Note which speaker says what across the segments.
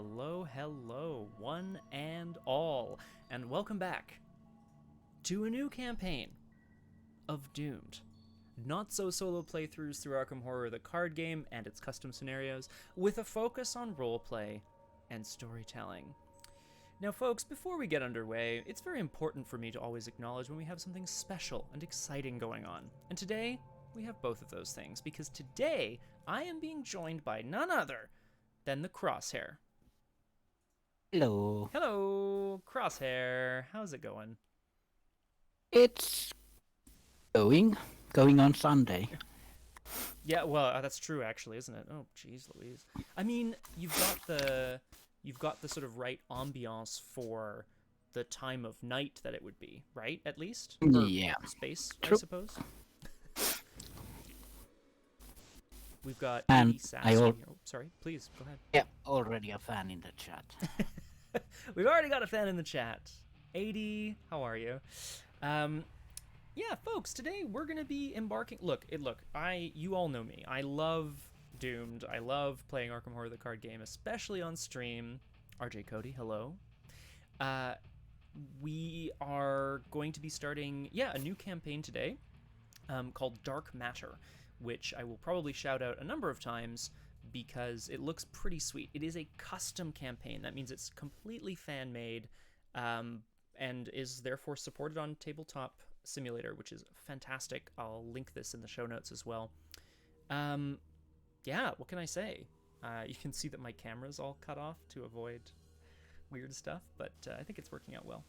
Speaker 1: hello, hello, one and all, and welcome back to a new campaign of Doomed. Not so solo playthroughs through Arkham Horror the card game and its custom scenarios, with a focus on roleplay and storytelling. Now folks, before we get underway, it's very important for me to always acknowledge when we have something special and exciting going on. And today, we have both of those things, because today I am being joined by none other than the Crosshair.
Speaker 2: Hello.
Speaker 1: Hello, Crosshair. How's it going?
Speaker 2: It's going on Sunday.
Speaker 1: Yeah, well, that's true actually, isn't it? Oh, jeez, Louise. I mean, you've got the sort of right ambiance for the time of night that it would be, right? At least, or
Speaker 2: Yeah.
Speaker 1: space,
Speaker 2: True.
Speaker 1: I suppose. We've got
Speaker 2: And
Speaker 1: 80 sass in here. Oh, sorry, please go ahead.
Speaker 2: Yeah, already a fan in the chat.
Speaker 1: We've already got a fan in the chat. 80, how are you? Yeah, folks, today we're gonna be embarking. Look, you all know me. I love Doomed. I love playing Arkham Horror the card game, especially on stream. RJ Cody, hello. We are going to be starting, a new campaign today, called Dark Matter, which I will probably shout out a number of times because it looks pretty sweet. It is a custom campaign. That means it's completely fan-made, and is therefore supported on Tabletop Simulator, which is fantastic. I'll link this in the show notes as well. Yeah, what can I say? You can see that my camera's all cut off to avoid weird stuff, but I think it's working out well.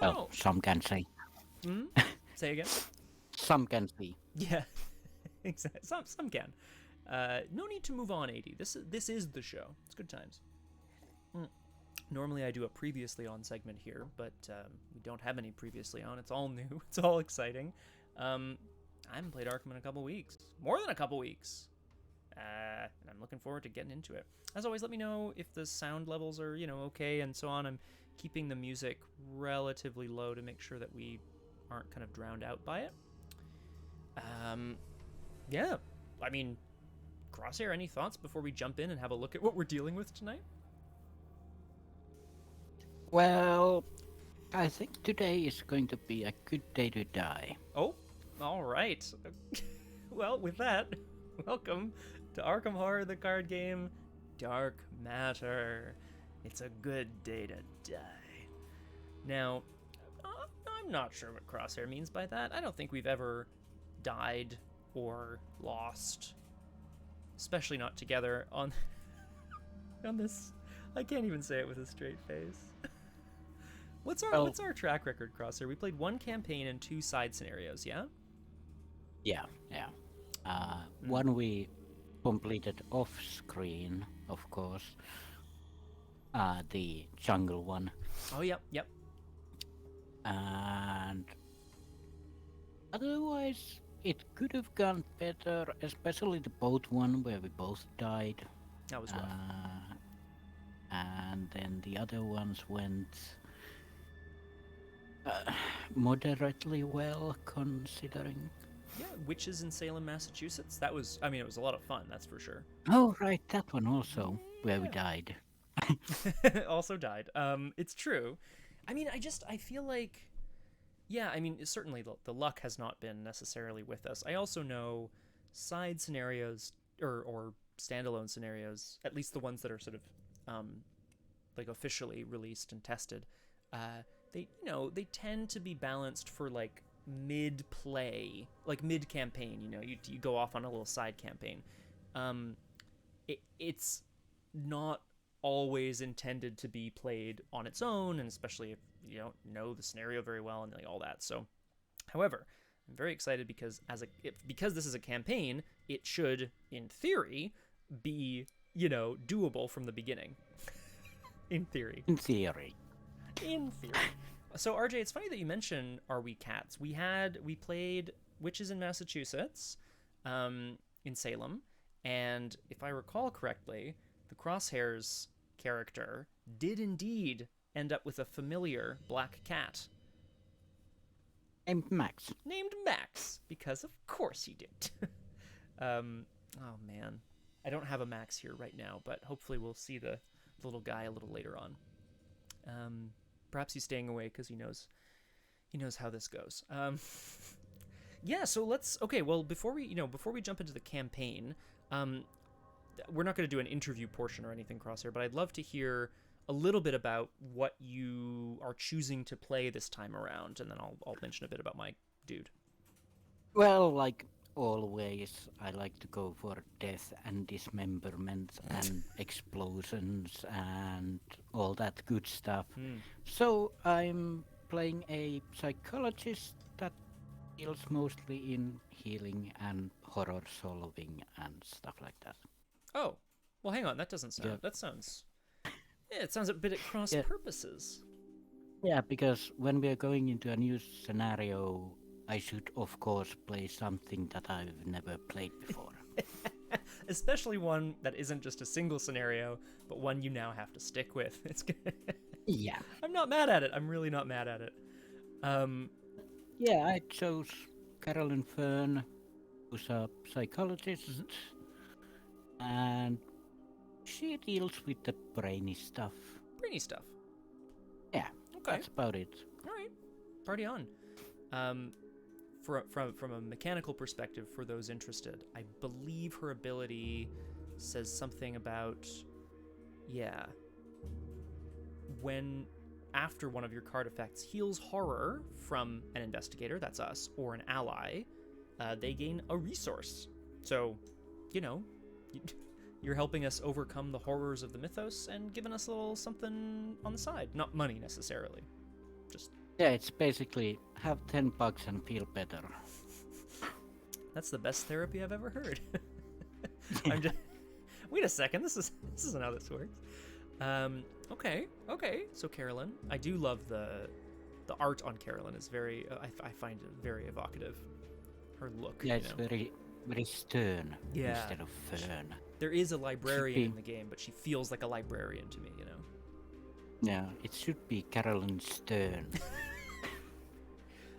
Speaker 2: Well, some can say.
Speaker 1: Say again?
Speaker 2: Some can see.
Speaker 1: Yeah, exactly. Some can. No need to move on, 80. This is the show. It's good times. Normally I do a previously on segment here, but we don't have any previously on. It's all new. It's all exciting. I haven't played Arkham in a couple weeks. More than a couple weeks. And I'm looking forward to getting into it. As always, let me know if the sound levels are, okay and so on. I'm keeping the music relatively low to make sure that we aren't kind of drowned out by it. Yeah, I mean, Crosshair, any thoughts before we jump in and have a look at what we're dealing with tonight?
Speaker 2: Well, I think today is going to be a good day to die.
Speaker 1: Oh, all right. Well, with that, welcome to Arkham Horror the card game, Dark Matter. It's a good day to die. Now, I'm not sure what Crosshair means by that. I don't think we've ever died or lost, especially not together on this. I can't even say it with a straight face. What's our track record, Crosshair? We played one campaign and 2 side scenarios, yeah?
Speaker 2: Yeah. One we completed off screen, of course. The jungle one.
Speaker 1: Oh, yep.
Speaker 2: And otherwise, it could have gone better, especially the boat one where we both died.
Speaker 1: That was rough.
Speaker 2: And then the other ones went moderately well, considering.
Speaker 1: Yeah, Witches in Salem, Massachusetts. It was a lot of fun, that's for sure.
Speaker 2: Oh, right, that one also, where we died.
Speaker 1: Also died. It's true. I mean, I feel like, certainly the luck has not been necessarily with us. I also know side scenarios or standalone scenarios, at least the ones that are sort of like officially released and tested. They tend to be balanced for like mid-play, like mid-campaign. You go off on a little side campaign. It's not always intended to be played on its own, and especially if you don't know the scenario very well and all that. So, however, I'm very excited because because this is a campaign, it should, in theory, be doable from the beginning. In theory. So, RJ, it's funny that you mention Are We Cats? We played Witches in Massachusetts, in Salem, and if I recall correctly, the Crosshair's character did indeed end up with a familiar black cat.
Speaker 2: Named Max,
Speaker 1: because of course he did. Oh, man. I don't have a max here right now, but hopefully we'll see the little guy a little later on. Perhaps he's staying away because he knows how this goes. Yeah, so let's. Okay, well, before we jump into the campaign, we're not going to do an interview portion or anything, Crosshair, but I'd love to hear a little bit about what you are choosing to play this time around, and then I'll mention a bit about my dude.
Speaker 2: Well, like always, I like to go for death and dismemberment and explosions and all that good stuff. So I'm playing a psychologist that deals mostly in healing and horror solving and stuff like that.
Speaker 1: Oh, well, hang on. That doesn't sound.
Speaker 2: Yeah.
Speaker 1: That sounds. Yeah, it sounds a bit at cross purposes.
Speaker 2: Yeah, because when we are going into a new scenario, I should of course play something that I've never played before.
Speaker 1: Especially one that isn't just a single scenario, but one you now have to stick with. It's good.
Speaker 2: Yeah.
Speaker 1: I'm not mad at it. I'm really not mad at it.
Speaker 2: Yeah, I chose Carolyn Fern, who's a psychologist, and she deals with the brainy stuff.
Speaker 1: Brainy stuff.
Speaker 2: Yeah,
Speaker 1: okay.
Speaker 2: That's about it.
Speaker 1: All right, party on. From a mechanical perspective, for those interested, I believe her ability says something about, when after one of your card effects heals horror from an investigator, that's us, or an ally, they gain a resource. So, you're helping us overcome the horrors of the mythos and giving us a little something on the side. Not money necessarily. Just.
Speaker 2: Yeah, it's basically have $10 and feel better.
Speaker 1: That's the best therapy I've ever heard. Wait a second, this isn't how this works. Okay. So Carolyn, I do love the art on Carolyn is very. I find it very evocative. Her look.
Speaker 2: Yeah, it's very stern instead of fern.
Speaker 1: There is a librarian in the game, but she feels like a librarian to me.
Speaker 2: Yeah, it should be Carolyn Stern.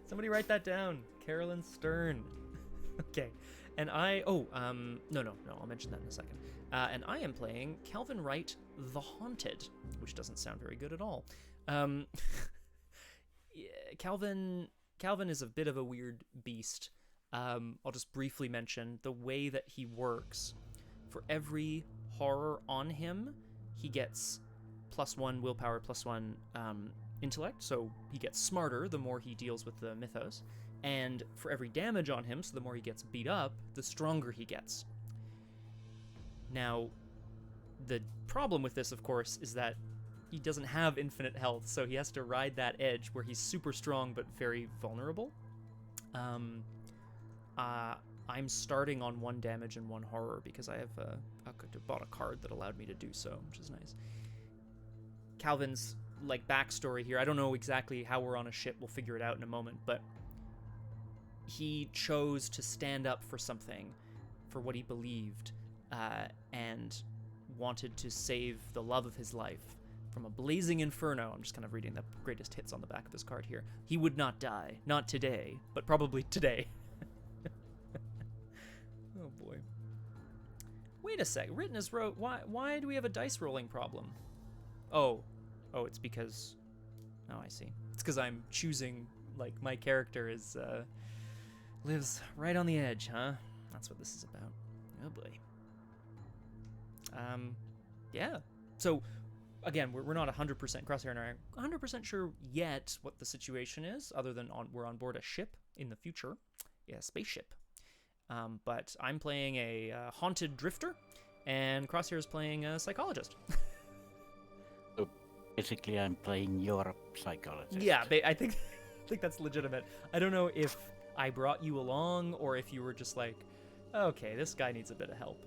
Speaker 1: Somebody write that down. Carolyn Stern. Okay. And no, I'll mention that in a second. And I am playing Calvin Wright, The Haunted, which doesn't sound very good at all. Calvin is a bit of a weird beast. I'll just briefly mention the way that he works. For every horror on him, he gets +1 willpower, +1 intellect, so he gets smarter the more he deals with the mythos. And for every damage on him, so the more he gets beat up, the stronger he gets. Now, the problem with this, of course, is that he doesn't have infinite health, so he has to ride that edge where he's super strong but very vulnerable. I'm starting on 1 damage and 1 horror because I have bought a card that allowed me to do so, which is nice. Calvin's backstory here, I don't know exactly how we're on a ship, we'll figure it out in a moment, but he chose to stand up for something, for what he believed, and wanted to save the love of his life from a blazing inferno. I'm just kind of reading the greatest hits on the back of his card here. He would not die, not today, but probably today. Oh boy. Wait a sec, written as wrote, why do we have a dice rolling problem? Oh, it's because, I see. It's because I'm choosing, my character is, lives right on the edge, huh? That's what this is about. Oh boy. Yeah. So, again, we're not 100%, Crosshair and I are 100% sure yet what the situation is, other than we're on board a ship in the future. Yeah, spaceship. But I'm playing a haunted drifter, and Crosshair is playing a psychologist.
Speaker 2: So basically, I'm playing your psychologist.
Speaker 1: Yeah, I think that's legitimate. I don't know if I brought you along or if you were just like, okay, this guy needs a bit of help.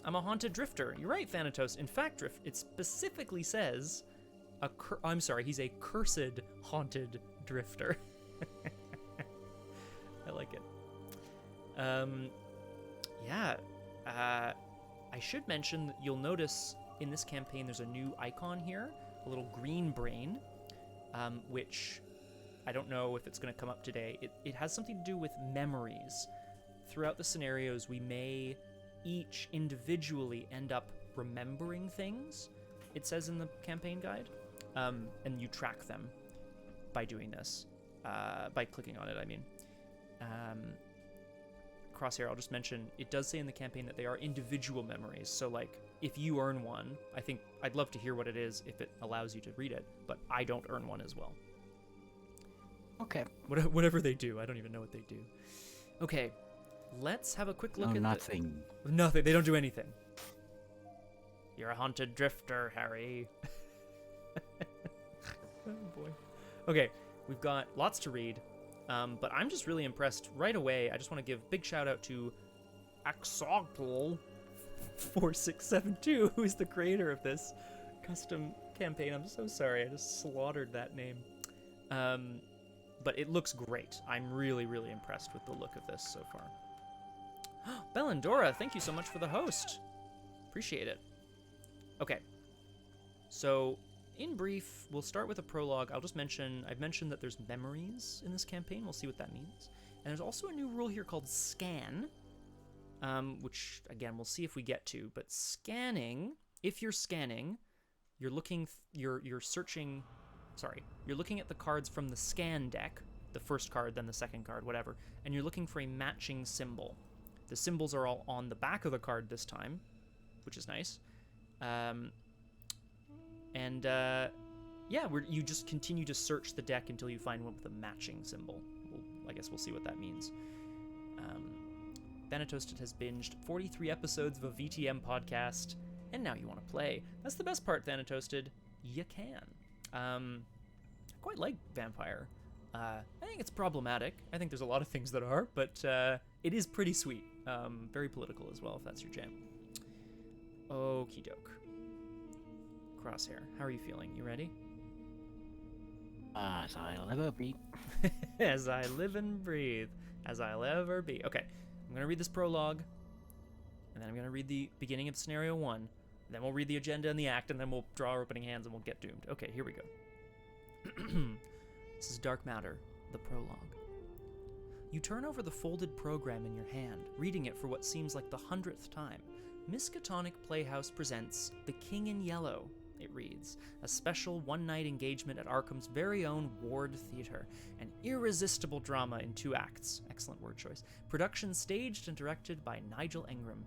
Speaker 1: I'm a haunted drifter. You're right, Thanatos. In fact, it specifically says he's a cursed haunted drifter. I like it. I should mention that you'll notice in this campaign there's a new icon here, a little green brain, which I don't know if it's going to come up today. It has something to do with memories. Throughout the scenarios, we may each individually end up remembering things, it says in the campaign guide, and you track them by doing this, by clicking on it, I mean. Crosshair, I'll just mention, it does say in the campaign that they are individual memories, so like, if you earn one, I think I'd love to hear what it is if it allows you to read it, but I don't earn one as well.
Speaker 2: Okay.
Speaker 1: Whatever they do, I don't even know what they do. Okay, let's have a quick look at
Speaker 2: nothing.
Speaker 1: Nothing, they don't do anything. You're a haunted drifter, Harry. Oh boy. Okay, we've got lots to read, but I'm just really impressed right away. I just want to give a big shout out to Axolotl4672, who is the creator of this custom campaign. I'm so sorry, I just slaughtered that name. But it looks great. I'm really, really impressed with the look of this so far. Bellandora, thank you so much for the host. Appreciate it. Okay. So, in brief, we'll start with a prologue. I've mentioned that there's memories in this campaign. We'll see what that means. And there's also a new rule here called scan, which, again, we'll see if we get to. But scanning, if you're scanning, you're looking at the cards from the scan deck, the first card, then the second card, whatever, and you're looking for a matching symbol. The symbols are all on the back of the card this time, which is nice. You just continue to search the deck until you find one with a matching symbol. I guess we'll see what that means. Thanatosted has binged 43 episodes of a VTM podcast, and now you want to play. That's the best part, Thanatosted. You can. I quite like Vampire. I think it's problematic. I think there's a lot of things that are, but it is pretty sweet. Very political as well, if that's your jam. Okie doke. Crosshair, how are you feeling? You ready?
Speaker 2: As I'll ever be.
Speaker 1: As I live and breathe. As I'll ever be. Okay, I'm going to read this prologue, and then I'm going to read the beginning of scenario 1, then we'll read the agenda and the act, and then we'll draw our opening hands and we'll get doomed. Okay, here we go. This is Dark Matter, the prologue. You turn over the folded program in your hand, reading it for what seems like the 100th time. Miskatonic Playhouse presents The King in Yellow, it reads, a special one-night engagement at Arkham's very own Ward Theatre, an irresistible drama in 2 acts. Excellent word choice. Production staged and directed by Nigel Engram.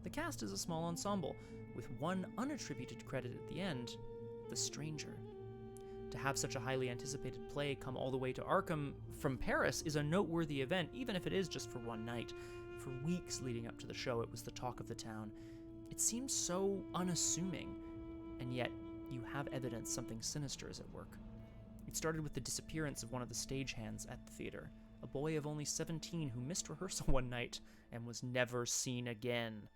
Speaker 1: The cast is a small ensemble, with one unattributed credit at the end, The Stranger. To have such a highly anticipated play come all the way to Arkham from Paris is a noteworthy event, even if it is just for one night. For weeks leading up to the show, it was the talk of the town. It seems so unassuming, and yet you have evidence something sinister is at work. It started with the disappearance of one of the stagehands at the theater, a boy of only 17 who missed rehearsal one night and was never seen again.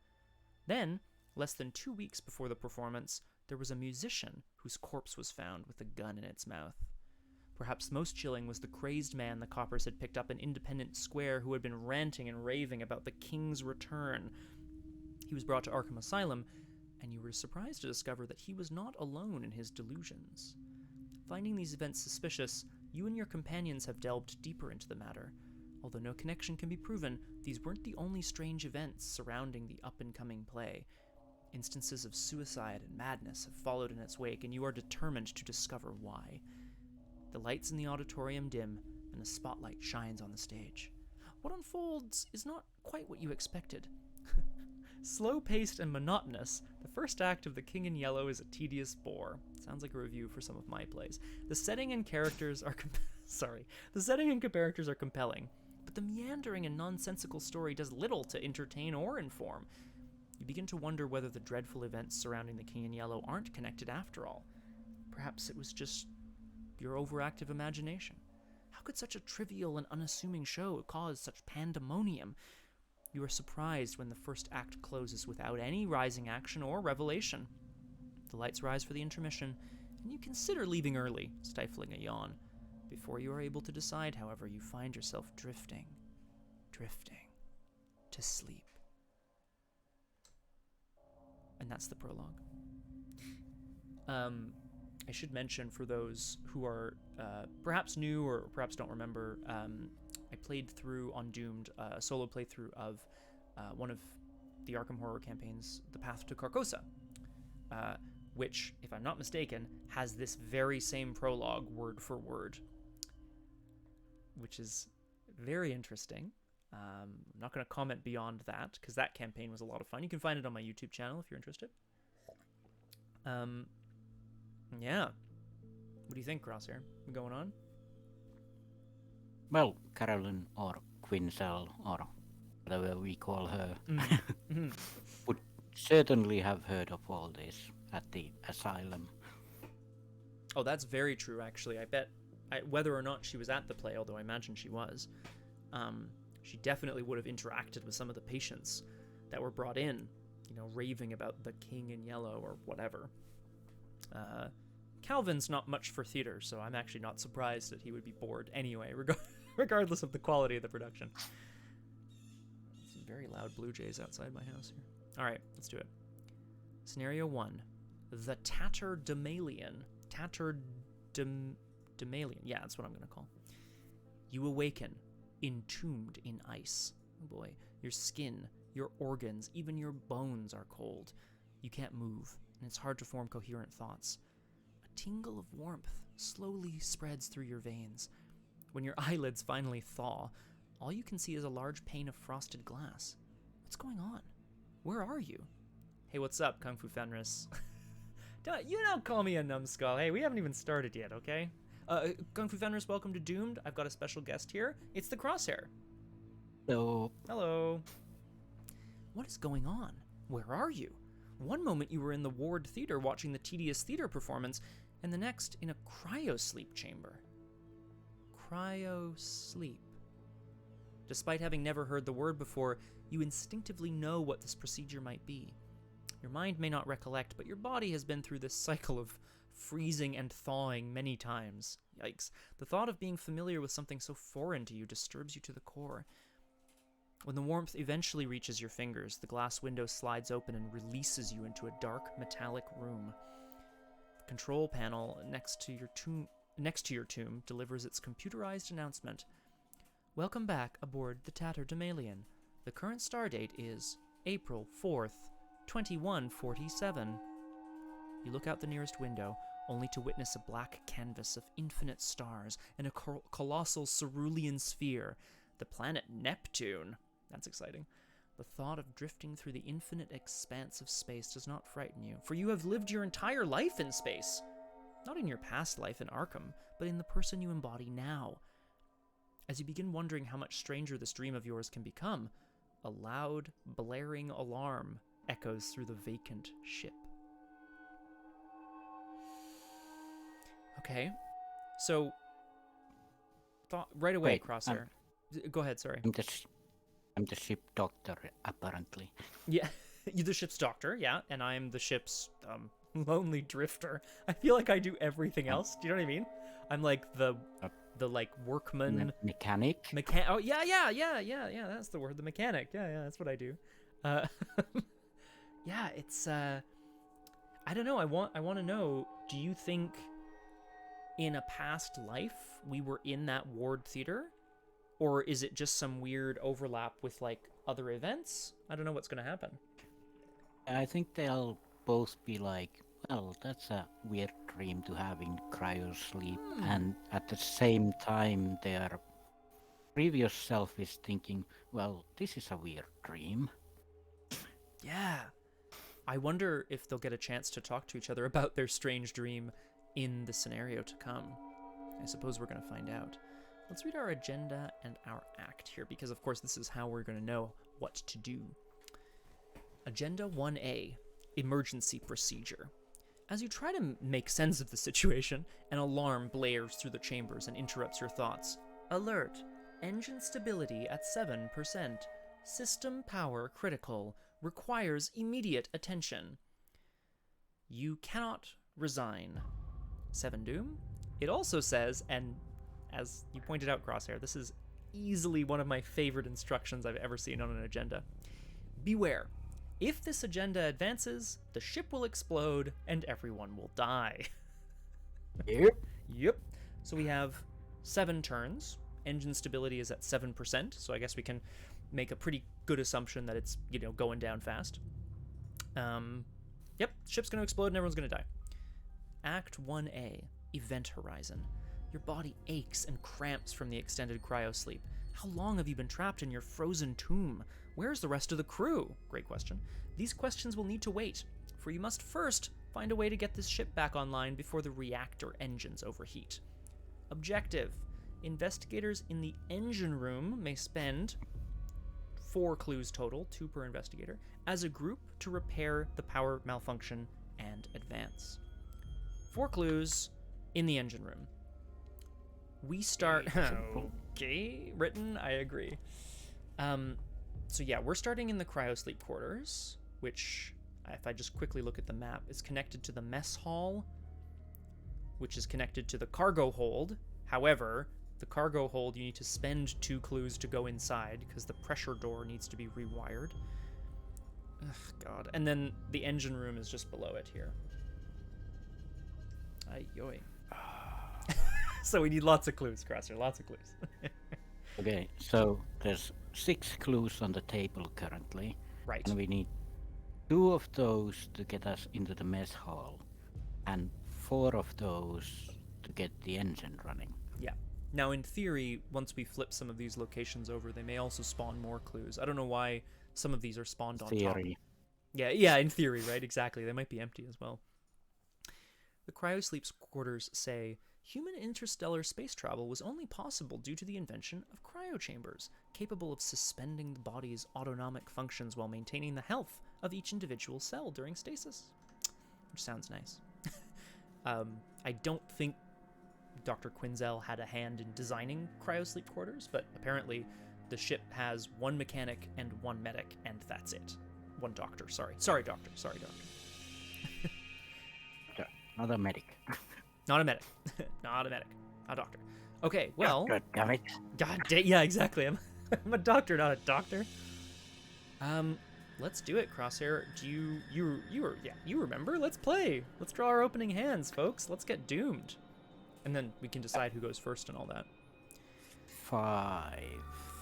Speaker 1: Then, less than 2 weeks before the performance, there was a musician whose corpse was found with a gun in its mouth. Perhaps most chilling was the crazed man the coppers had picked up in Independence Square who had been ranting and raving about the king's return. He was brought to Arkham Asylum, and you were surprised to discover that he was not alone in his delusions. Finding these events suspicious, you and your companions have delved deeper into the matter. Although no connection can be proven, these weren't the only strange events surrounding the up-and-coming play. Instances of suicide and madness have followed in its wake, and you are determined to discover why. The lights in the auditorium dim, and a spotlight shines on the stage. What unfolds is not quite what you expected. Slow-paced and monotonous, the first act of The King in Yellow is a tedious bore. Sounds like a review for some of my plays. The setting and characters are compelling, but the meandering and nonsensical story does little to entertain or inform. You begin to wonder whether the dreadful events surrounding The King in Yellow aren't connected after all. Perhaps it was just your overactive imagination. How could such a trivial and unassuming show cause such pandemonium? You are surprised when the first act closes without any rising action or revelation. The lights rise for the intermission, and you consider leaving early, stifling a yawn. Before you are able to decide, however, you find yourself drifting to sleep. And that's the prologue. I should mention for those who are perhaps new or perhaps don't remember, I played through on Doomed a solo playthrough of one of the Arkham Horror campaign's The Path to Carcosa, which, if I'm not mistaken, has this very same prologue word for word, which is very interesting. I'm not going to comment beyond that, because that campaign was a lot of fun. You can find it on my YouTube channel if you're interested. Yeah. What do you think, Crosshare? Going on?
Speaker 2: Well, Carolyn or Quinzel, or whatever we call her, would certainly have heard of all this at the asylum.
Speaker 1: Oh, that's very true, actually. I bet, whether or not she was at the play, although I imagine she was, she definitely would have interacted with some of the patients that were brought in, you know, raving about the King in Yellow or whatever. Calvin's not much for theater, so I'm actually not surprised that he would be bored anyway, regardless of the quality of the production. Some very loud blue jays outside my house here. All right, let's do it. Scenario 1. The Tatterdemalion. Tatterdemalion. Yeah, that's what I'm going to call. You awaken, entombed in ice. Oh boy. Your skin, your organs, even your bones are cold. You can't move, and it's hard to form coherent thoughts. A tingle of warmth slowly spreads through your veins. When your eyelids finally thaw, all you can see is a large pane of frosted glass. What's going on? Where are you? Hey, what's up, Kung Fu Fenris? You don't call me a numbskull. Hey, we haven't even started yet, okay? Kung Fu Fenris, welcome to Doomed. I've got a special guest here. It's the Crosshair.
Speaker 2: So,
Speaker 1: Hello. What is going on? Where are you? One moment you were in the Ward Theater watching the tedious theater performance, and the next in a Cryosleep Chamber. Cryosleep. Despite having never heard the word before, you instinctively know what this procedure might be. Your mind may not recollect, but your body has been through this cycle of freezing and thawing many times. Yikes. The thought of being familiar with something so foreign to you disturbs you to the core. When the warmth eventually reaches your fingers, the glass window slides open and releases you into a dark, metallic room. The control panel next to your tomb delivers its computerized announcement. Welcome back aboard the Tatterdemalion. The current stardate is April 4th, 2147. You look out the nearest window, only to witness a black canvas of infinite stars and a colossal cerulean sphere, the planet Neptune. That's exciting. The thought of drifting through the infinite expanse of space does not frighten you, for you have lived your entire life in space. Not in your past life in Arkham, but in the person you embody now. As you begin wondering how much stranger this dream of yours can become, a loud, blaring alarm echoes through the vacant ship. Okay, so right away,
Speaker 2: wait,
Speaker 1: Crosshair. Go ahead, sorry.
Speaker 2: I'm the ship doctor, apparently.
Speaker 1: Yeah, you're the ship's doctor, yeah, and I'm the ship's lonely drifter. I feel like I do everything else. Do you know what I mean? I'm like the like workman
Speaker 2: mechanic.
Speaker 1: Oh yeah. That's the word. The mechanic. Yeah. That's what I do. Yeah, it's I don't know. I want to know. Do you think in a past life we were in that Ward Theater, or is it just some weird overlap with like other events? I don't know what's gonna happen.
Speaker 2: I think they'll both be like, well, that's a weird dream to have in cryosleep, and at the same time their previous self is thinking, well, this is a weird dream.
Speaker 1: Yeah. I wonder if they'll get a chance to talk to each other about their strange dream in the scenario to come. I suppose we're going to find out. Let's read our agenda and our act here, because of course this is how we're going to know what to do. Agenda 1A, Emergency Procedure. As you try to make sense of the situation, an alarm blares through the chambers and interrupts your thoughts. Alert! Engine stability at 7%. System power critical. Requires immediate attention. You cannot resign. 7 Doom? It also says, and as you pointed out, Crosshair, this is easily one of my favorite instructions I've ever seen on an agenda. Beware. If this agenda advances, the ship will explode and everyone will die. Yep. So we have 7 turns. Engine stability is at 7%, so I guess we can make a pretty good assumption that it's, going down fast. Yep, ship's going to explode and everyone's going to die. Act 1A, Event Horizon. Your body aches and cramps from the extended cryosleep. How long have you been trapped in your frozen tomb? Where's the rest of the crew? Great question. These questions will need to wait, for you must first find a way to get this ship back online before the reactor engines overheat. Objective. Investigators in the engine room may spend 4 clues total, 2 per investigator, as a group to repair the power malfunction and advance. 4 clues in the engine room. We start... Okay, written, I agree. So yeah, we're starting in the cryosleep quarters, which, if I just quickly look at the map, is connected to the mess hall, which is connected to the cargo hold. However, the cargo hold, you need to spend 2 clues to go inside, because the pressure door needs to be rewired. Ugh, God. And then the engine room is just below it here. Ay-yoy. So we need lots of clues, Crosshare, lots of clues.
Speaker 2: Okay, so there's 6 clues on the table currently.
Speaker 1: Right.
Speaker 2: And we need 2 of those to get us into the mess hall, and 4 of those to get the engine running.
Speaker 1: Yeah. Now, in theory, once we flip some of these locations over, they may also spawn more clues. I don't know why some of these are spawned on top. Yeah, in theory, right? Exactly. They might be empty as well. The cryosleep's quarters say, human interstellar space travel was only possible due to the invention of cryo chambers, capable of suspending the body's autonomic functions while maintaining the health of each individual cell during stasis. Which sounds nice. I don't think Dr. Quinzel had a hand in designing cryosleep quarters, but apparently the ship has 1 mechanic and 1 medic, and that's it. 1 doctor, sorry. Sorry, doctor.
Speaker 2: Not a medic.
Speaker 1: Not a medic. Not a medic. A doctor. Okay, well...
Speaker 2: God damn it.
Speaker 1: God damn, yeah, exactly. I'm a doctor, not a doctor. Let's do it, Crosshair. Do you remember? Let's play. Let's draw our opening hands, folks. Let's get doomed. And then we can decide who goes first and all that.
Speaker 2: 5.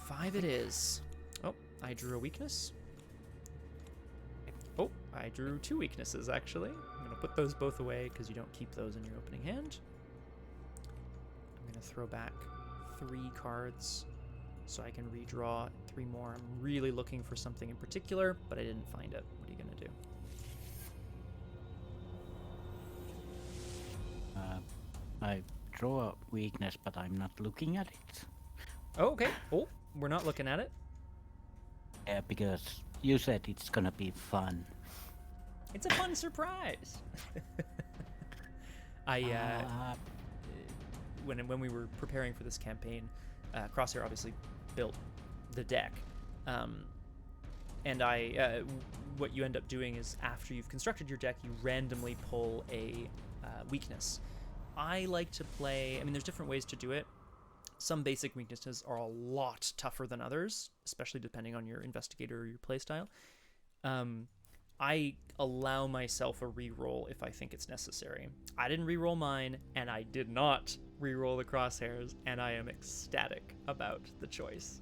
Speaker 1: 5 it is. Oh, I drew a weakness. Oh, I drew 2 weaknesses, actually. I'm going to put those both away because you don't keep those in your opening hand. I'm going to throw back 3 cards so I can redraw 3 more. I'm really looking for something in particular, but I didn't find it. What are you going to do?
Speaker 2: I draw a weakness, but I'm not looking at it.
Speaker 1: Oh, okay. Oh, we're not looking at it.
Speaker 2: Yeah, because you said it's gonna be fun.
Speaker 1: It's a fun surprise. When we were preparing for this campaign, Crosshair obviously built the deck, and what you end up doing is after you've constructed your deck, you randomly pull a weakness. I like to play. I mean, there's different ways to do it. Some basic weaknesses are a lot tougher than others, especially depending on your investigator or your playstyle. I allow myself a reroll if I think it's necessary. I didn't reroll mine, and I did not reroll the Crosshairs, and I am ecstatic about the choice.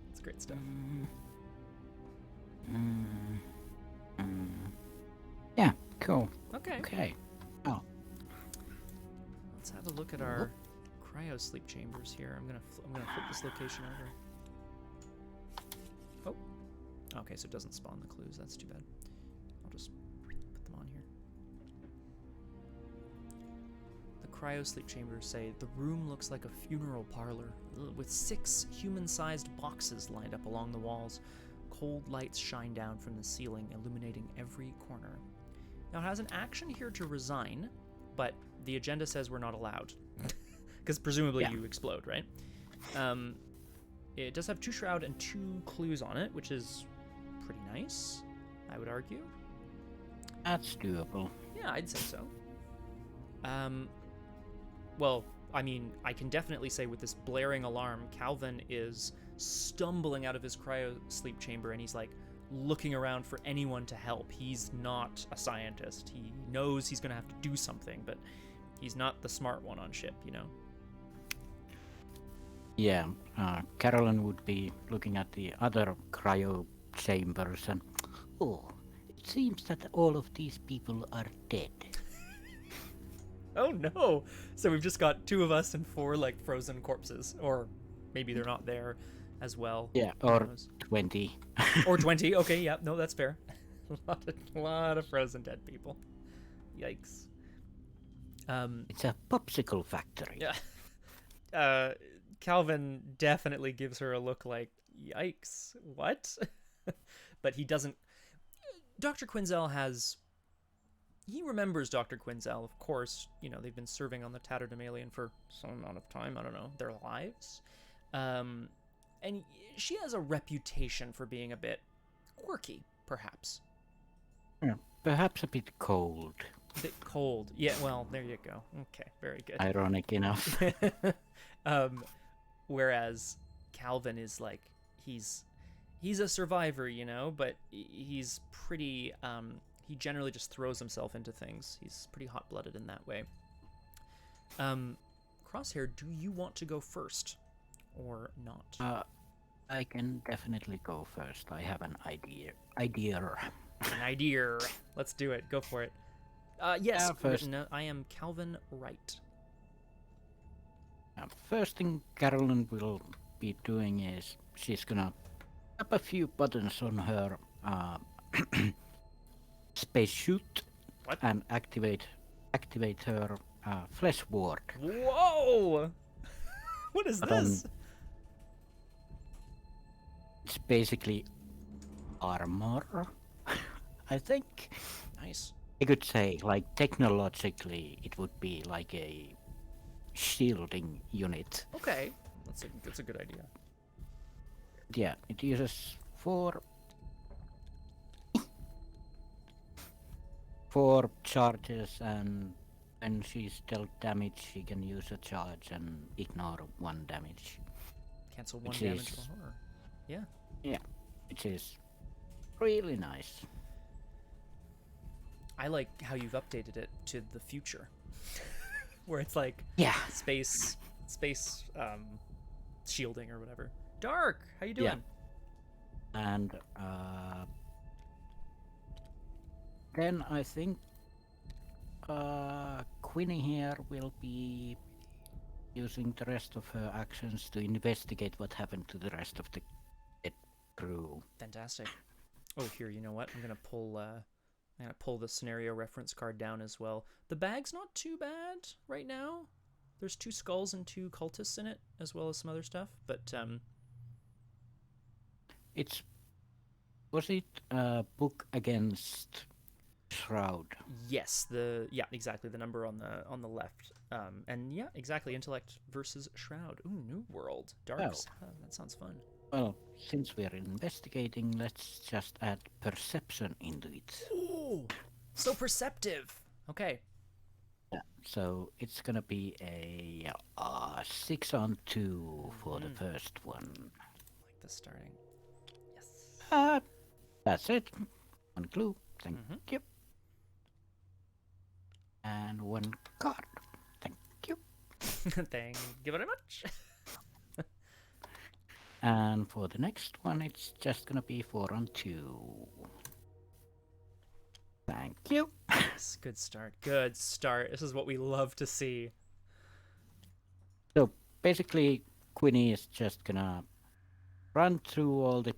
Speaker 1: It's great stuff.
Speaker 2: Yeah, cool.
Speaker 1: Okay.
Speaker 2: Oh.
Speaker 1: Let's have a look at our Cryosleep Chambers here. I'm gonna flip this location over. Oh. Okay, so it doesn't spawn the clues. That's too bad. I'll just put them on here. The Cryosleep Chambers say, the room looks like a funeral parlor with 6 human-sized boxes lined up along the walls. Cold lights shine down from the ceiling, illuminating every corner. Now, it has an action here to resign, but the agenda says we're not allowed. Because presumably you explode, right? It does have 2 shroud and 2 clues on it, which is pretty nice, I would argue.
Speaker 2: That's doable.
Speaker 1: Yeah, I'd say so. Well, I mean, I can definitely say with this blaring alarm, Calvin is stumbling out of his cryosleep chamber, and he's like looking around for anyone to help. He's not a scientist. He knows he's going to have to do something, but he's not the smart one on ship, you know?
Speaker 2: Yeah, Carolyn would be looking at the other cryo chambers and, oh, it seems that all of these people are dead.
Speaker 1: Oh no! So we've just got 2 of us and 4 like frozen corpses, or maybe they're not there as well.
Speaker 2: Yeah,
Speaker 1: Who
Speaker 2: or
Speaker 1: knows?
Speaker 2: 20.
Speaker 1: Or 20. Okay, yeah, no, that's fair. a lot of frozen dead people. Yikes.
Speaker 2: It's a popsicle factory.
Speaker 1: Yeah. Calvin definitely gives her a look like, yikes, what? But he doesn't. Dr. Quinzel has. He remembers Dr. Quinzel, of course. You know, they've been serving on the Tatterdemalion for some amount of time. I don't know, their lives. And she has a reputation for being a bit quirky, perhaps.
Speaker 2: Yeah, perhaps a bit cold.
Speaker 1: A bit cold. Yeah, well, there you go. Okay, very good.
Speaker 2: Ironic enough.
Speaker 1: Whereas Calvin is like, he's a survivor, you know, but he's pretty, he generally just throws himself into things. He's pretty hot-blooded in that way. Crosshair, do you want to go first or not?
Speaker 2: I can definitely go first. I have an idea.
Speaker 1: An idea. Let's do it. Go for it. Yes,
Speaker 2: first.
Speaker 1: I am Calvin Wright.
Speaker 2: First thing Carolyn will be doing is she's gonna tap a few buttons on her spacesuit and activate her flesh ward.
Speaker 1: Whoa! What is this?
Speaker 2: It's basically armor, I think.
Speaker 1: Nice.
Speaker 2: I could say, like, technologically, it would be like a shielding unit.
Speaker 1: Okay, that's a good idea.
Speaker 2: Yeah, it uses four charges, and when she's dealt damage, she can use a charge and ignore 1 damage.
Speaker 1: Cancel 1 damage for horror. Yeah.
Speaker 2: Yeah, which is really nice.
Speaker 1: I like how you've updated it to the future, where it's like space shielding or whatever. Dark, how you doing?
Speaker 2: Yeah. And then I think Quinny here will be using the rest of her actions to investigate what happened to the rest of the crew.
Speaker 1: Fantastic. Oh, here, you know what? I'm gonna pull the scenario reference card down as well. The bag's not too bad right now. There's 2 skulls and 2 cultists in it, as well as some other stuff. But
Speaker 2: was it book against Shroud?
Speaker 1: Yes, exactly, the number on the left. And yeah, exactly, intellect versus Shroud. Ooh, new world, darks. Oh, that sounds fun.
Speaker 2: Well, since we're investigating, let's just add perception into it.
Speaker 1: Ooh, so perceptive. Okay.
Speaker 2: Yeah, so it's gonna be a 6 on 2 for the first one.
Speaker 1: Like the starting. Yes.
Speaker 2: That's it. 1 clue. Thank you. And 1 card. Thank you.
Speaker 1: Thank you very much.
Speaker 2: And for the next one, it's just gonna be 4 on 2. Thank you.
Speaker 1: Yes, good start. Good start. This is what we love to see.
Speaker 2: So basically, Quinny is just gonna run through all the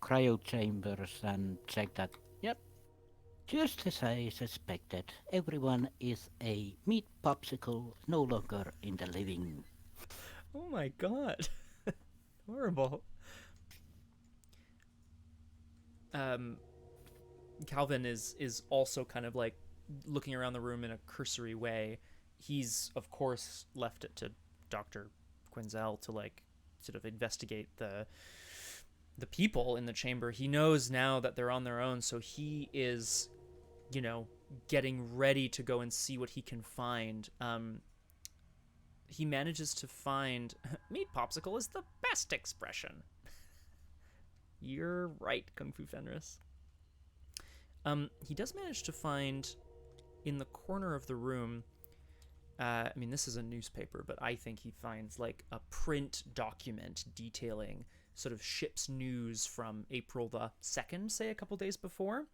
Speaker 2: cryo chambers and check that, yep, just as I suspected, everyone is a meat popsicle, no longer in the living.
Speaker 1: Oh my god. Horrible. Calvin is also kind of like looking around the room in a cursory way. He's of course left it to Dr. Quinzel to like sort of investigate the people in the chamber. He knows now that they're on their own, so he is, you know, getting ready to go and see what he can find. He manages to find meat popsicle is the best expression. You're right, Kung Fu Fenris. He does manage to find in the corner of the room I mean, this is a newspaper, but I think he finds like a print document detailing sort of ship's news from April the 2nd, say a couple days before.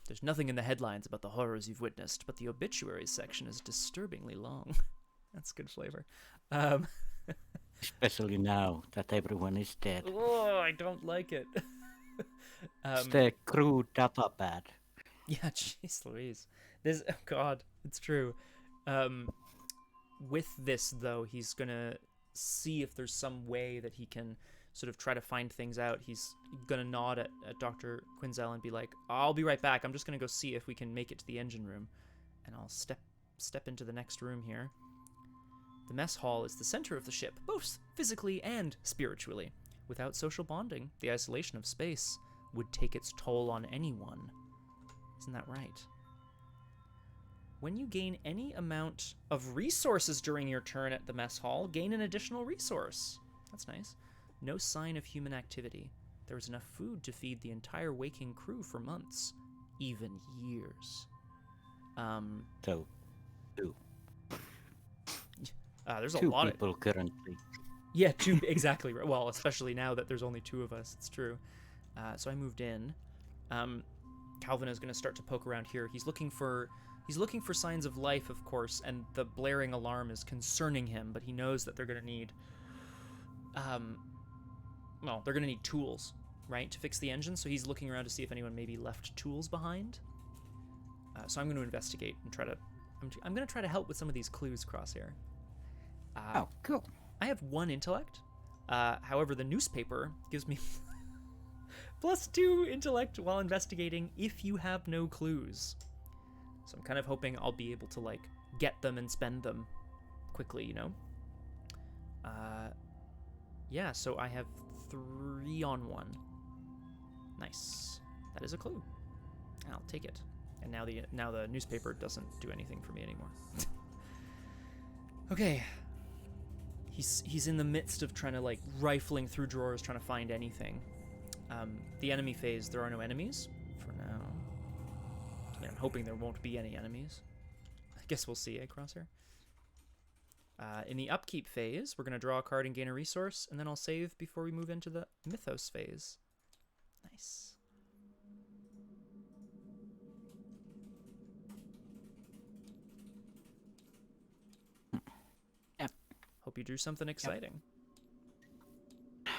Speaker 1: There's nothing in the headlines about the horrors you've witnessed, but the obituaries section is disturbingly long. That's good flavor.
Speaker 2: Especially now that everyone is dead.
Speaker 1: Oh, I don't like it.
Speaker 2: It's the crew data bad.
Speaker 1: Yeah, jeez Louise. This, oh God, it's true. With this, though, he's gonna see if there's some way that he can sort of try to find things out. He's gonna nod at Dr. Quinzel and be like, I'll be right back. I'm just gonna go see if we can make it to the engine room. And I'll step into the next room here. The mess hall is the center of the ship, both physically and spiritually. Without social bonding, the isolation of space would take its toll on anyone. Isn't that right? When you gain any amount of resources during your turn at the mess hall, gain an additional resource. That's nice. No sign of human activity. There was enough food to feed the entire waking crew for months, even years.
Speaker 2: So, two.
Speaker 1: There's a
Speaker 2: Two
Speaker 1: lot
Speaker 2: people currently.
Speaker 1: Yeah, two, exactly. Well, especially now that there's only two of us. It's true. So I moved in. Calvin is going to start to poke around here. He's looking for signs of life, of course, and the blaring alarm is concerning him, but he knows that they're going to need they're going to need tools, right, to fix the engine. So he's looking around to see if anyone maybe left tools behind. So I'm going to investigate and I'm going to try to help with some of these clues, Crosshair.
Speaker 2: Oh, cool.
Speaker 1: I have 1 intellect. However, the newspaper gives me +2 intellect while investigating if you have no clues. So I'm kind of hoping I'll be able to, like, get them and spend them quickly, you know? Yeah, so I have 3 on 1. Nice. That is a clue. I'll take it. And now the newspaper doesn't do anything for me anymore. Okay. He's in the midst of trying to, like, rifling through drawers, trying to find anything. The enemy phase, there are no enemies for now. I mean, I'm hoping there won't be any enemies. I guess we'll see, Crosshair? In the upkeep phase, we're going to draw a card and gain a resource, and then I'll save before we move into the Mythos phase. Nice.
Speaker 2: Yep.
Speaker 1: Hope you drew something exciting. Yep.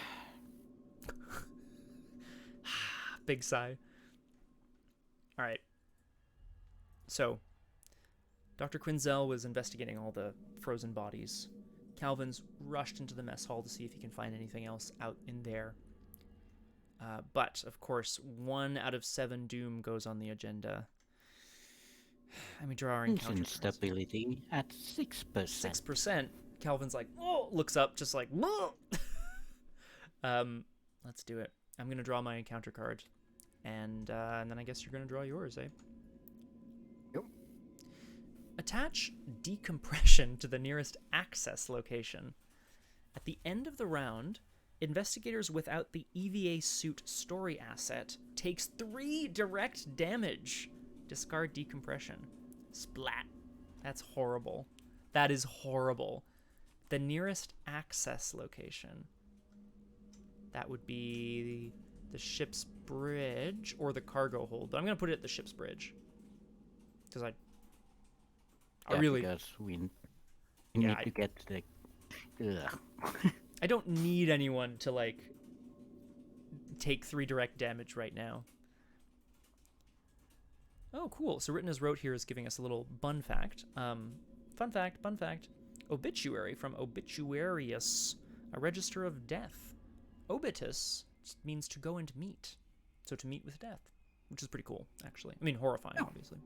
Speaker 1: Big sigh. All right. So, Dr. Quinzel was investigating all the frozen bodies. Calvin's rushed into the mess hall to see if he can find anything else out in there. But, of course, 1 out of 7 doom goes on the agenda. And we draw our encounter cards.
Speaker 2: Stability at 6%.
Speaker 1: 6%. Calvin's like, oh, looks up, just like, whoa. Let's do it. I'm going to draw my encounter card. And then I guess you're going to draw yours, eh?
Speaker 2: Yep.
Speaker 1: Attach decompression to the nearest access location. At the end of the round, investigators without the EVA suit story asset takes 3 direct damage. Discard decompression. Splat. That's horrible. That is horrible. The nearest access location. That would be the ship's bridge or the cargo hold. But I'm going to put it at the ship's bridge. Because I really...
Speaker 2: because we need to get the...
Speaker 1: I don't need anyone to, like, take 3 direct damage right now. Oh, cool. So Written as Wrote here is giving us a little bun fact. Fun fact. Obituary from obituarius, a register of death. Obitus means to go and meet. So to meet with death, which is pretty cool, actually. I mean, horrifying, obviously.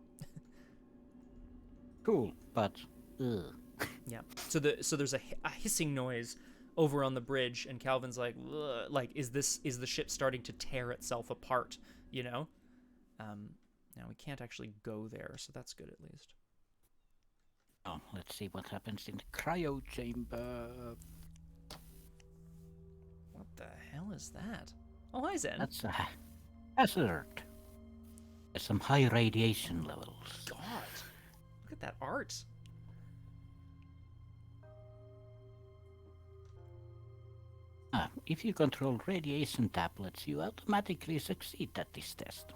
Speaker 2: Cool, but... ugh.
Speaker 1: Yeah. So there's a hissing noise over on the bridge, and Calvin's like, ugh, like, is the ship starting to tear itself apart, you know? Now we can't actually go there, so that's good at least.
Speaker 2: Oh, let's see what happens in the Cryo Chamber.
Speaker 1: What the hell is that? Oh, hi, Zen.
Speaker 2: That's a hazard. There's some high radiation levels.
Speaker 1: God, look at that art.
Speaker 2: If you control radiation tablets, you automatically succeed at this test.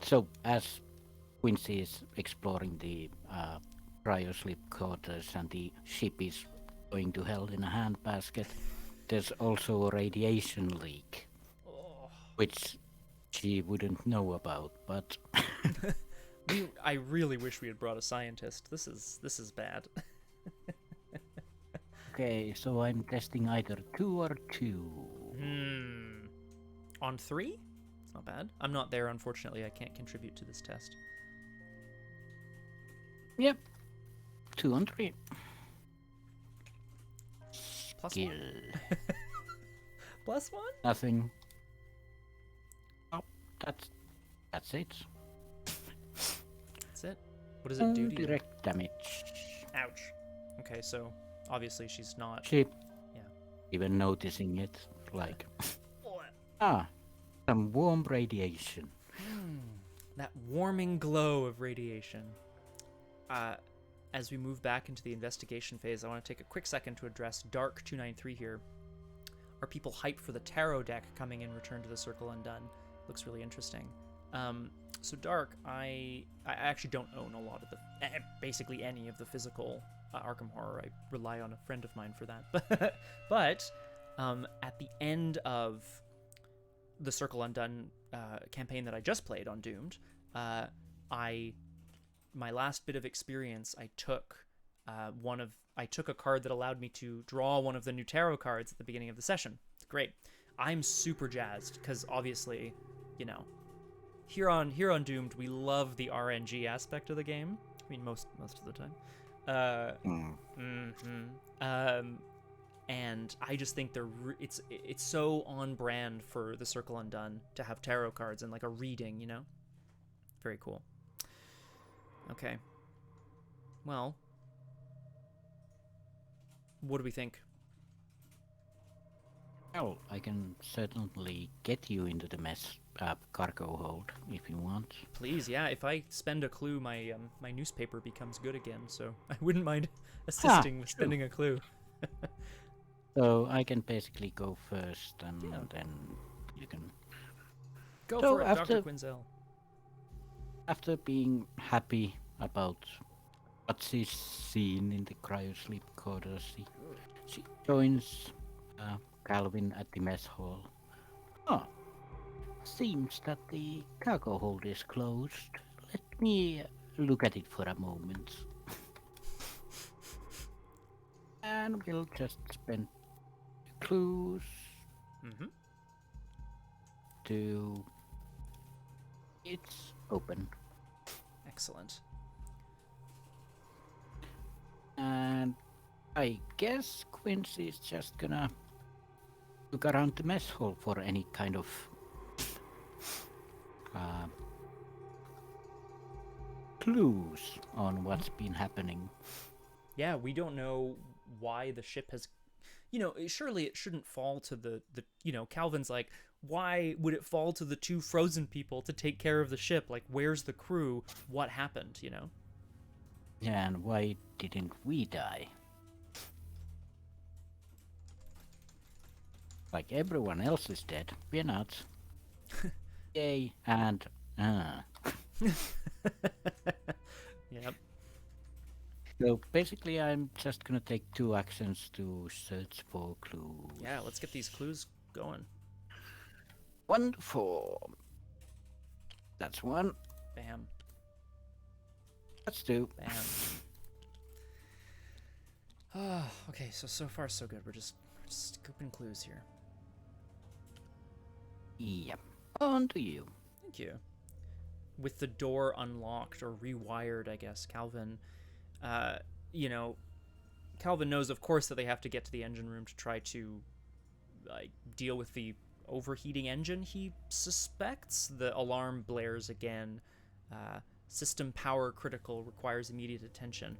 Speaker 2: So, as Quincy is exploring the Cryosleep quarters and the ship is going to hell in a handbasket, there's also a radiation leak,
Speaker 1: Oh.
Speaker 2: which she wouldn't know about, but
Speaker 1: I really wish we had brought a scientist. This is bad.
Speaker 2: okay, so I'm testing either 2 or 2.
Speaker 1: On 3? It's not bad. I'm not there, unfortunately. I can't contribute to this test.
Speaker 2: Yep, 2 and 3.
Speaker 1: Plus
Speaker 2: Skill.
Speaker 1: 1? Plus 1?
Speaker 2: Nothing. Oh, that's it.
Speaker 1: That's it. What does it do to you?
Speaker 2: Direct damage.
Speaker 1: Ouch. Okay, so obviously she's not...
Speaker 2: She
Speaker 1: Yeah.
Speaker 2: even noticing it, like,
Speaker 1: What?
Speaker 2: some warm radiation.
Speaker 1: That warming glow of radiation. As we move back into the investigation phase, I want to take a quick second to address Dark293 here. Are people hyped for the tarot deck coming in Return to the Circle Undone? Looks really interesting. So Dark, I actually don't own a lot of the, basically any of the physical Arkham Horror. I rely on a friend of mine for that. But at the end of the Circle Undone campaign that I just played on Doomed, my last bit of experience, I took I took a card that allowed me to draw one of the new tarot cards at the beginning of the session. Great. I'm super jazzed because obviously, you know, here on Doomed, we love the RNG aspect of the game. I mean, most of the time. And I just think it's so on brand for the Circle Undone to have tarot cards and like a reading, you know? Very cool. Okay. Well, what do we think?
Speaker 2: Well, I can certainly get you into the cargo hold if you want.
Speaker 1: Please, yeah. If I spend a clue, my my newspaper becomes good again. So I wouldn't mind assisting with spending a clue.
Speaker 2: So I can basically go first, and then you can
Speaker 1: go for it, Dr. Quinzel.
Speaker 2: After being happy about what she's seen in the Cryosleep quarters, she joins Calvin at the mess hall. Oh, seems that the cargo hold is closed. Let me look at it for a moment. And we'll just spend clues to it's open.
Speaker 1: Excellent.
Speaker 2: And I guess Quincy's just gonna look around the mess hall for any kind of clues on what's been happening.
Speaker 1: Yeah, we don't know why the ship has, you know, surely it shouldn't fall to the you know, Calvin's like, why would it fall to the 2 frozen people to take care of the ship? Like, where's the crew? What happened, you know?
Speaker 2: Yeah, and why didn't we die? Like, everyone else is dead. We're not. Yay, and
Speaker 1: Yep.
Speaker 2: So basically I'm just gonna take 2 actions to search for clues.
Speaker 1: Yeah, let's get these clues going.
Speaker 2: Wonderful. That's 1.
Speaker 1: Bam.
Speaker 2: That's 2.
Speaker 1: Bam. Oh, okay, so far so good. We're just scooping clues here.
Speaker 2: Yep. On to you.
Speaker 1: Thank you. With the door unlocked or rewired, I guess, Calvin, you know, Calvin knows, of course, that they have to get to the engine room to try to deal with the overheating engine. He suspects the alarm blares again. System power critical, requires immediate attention.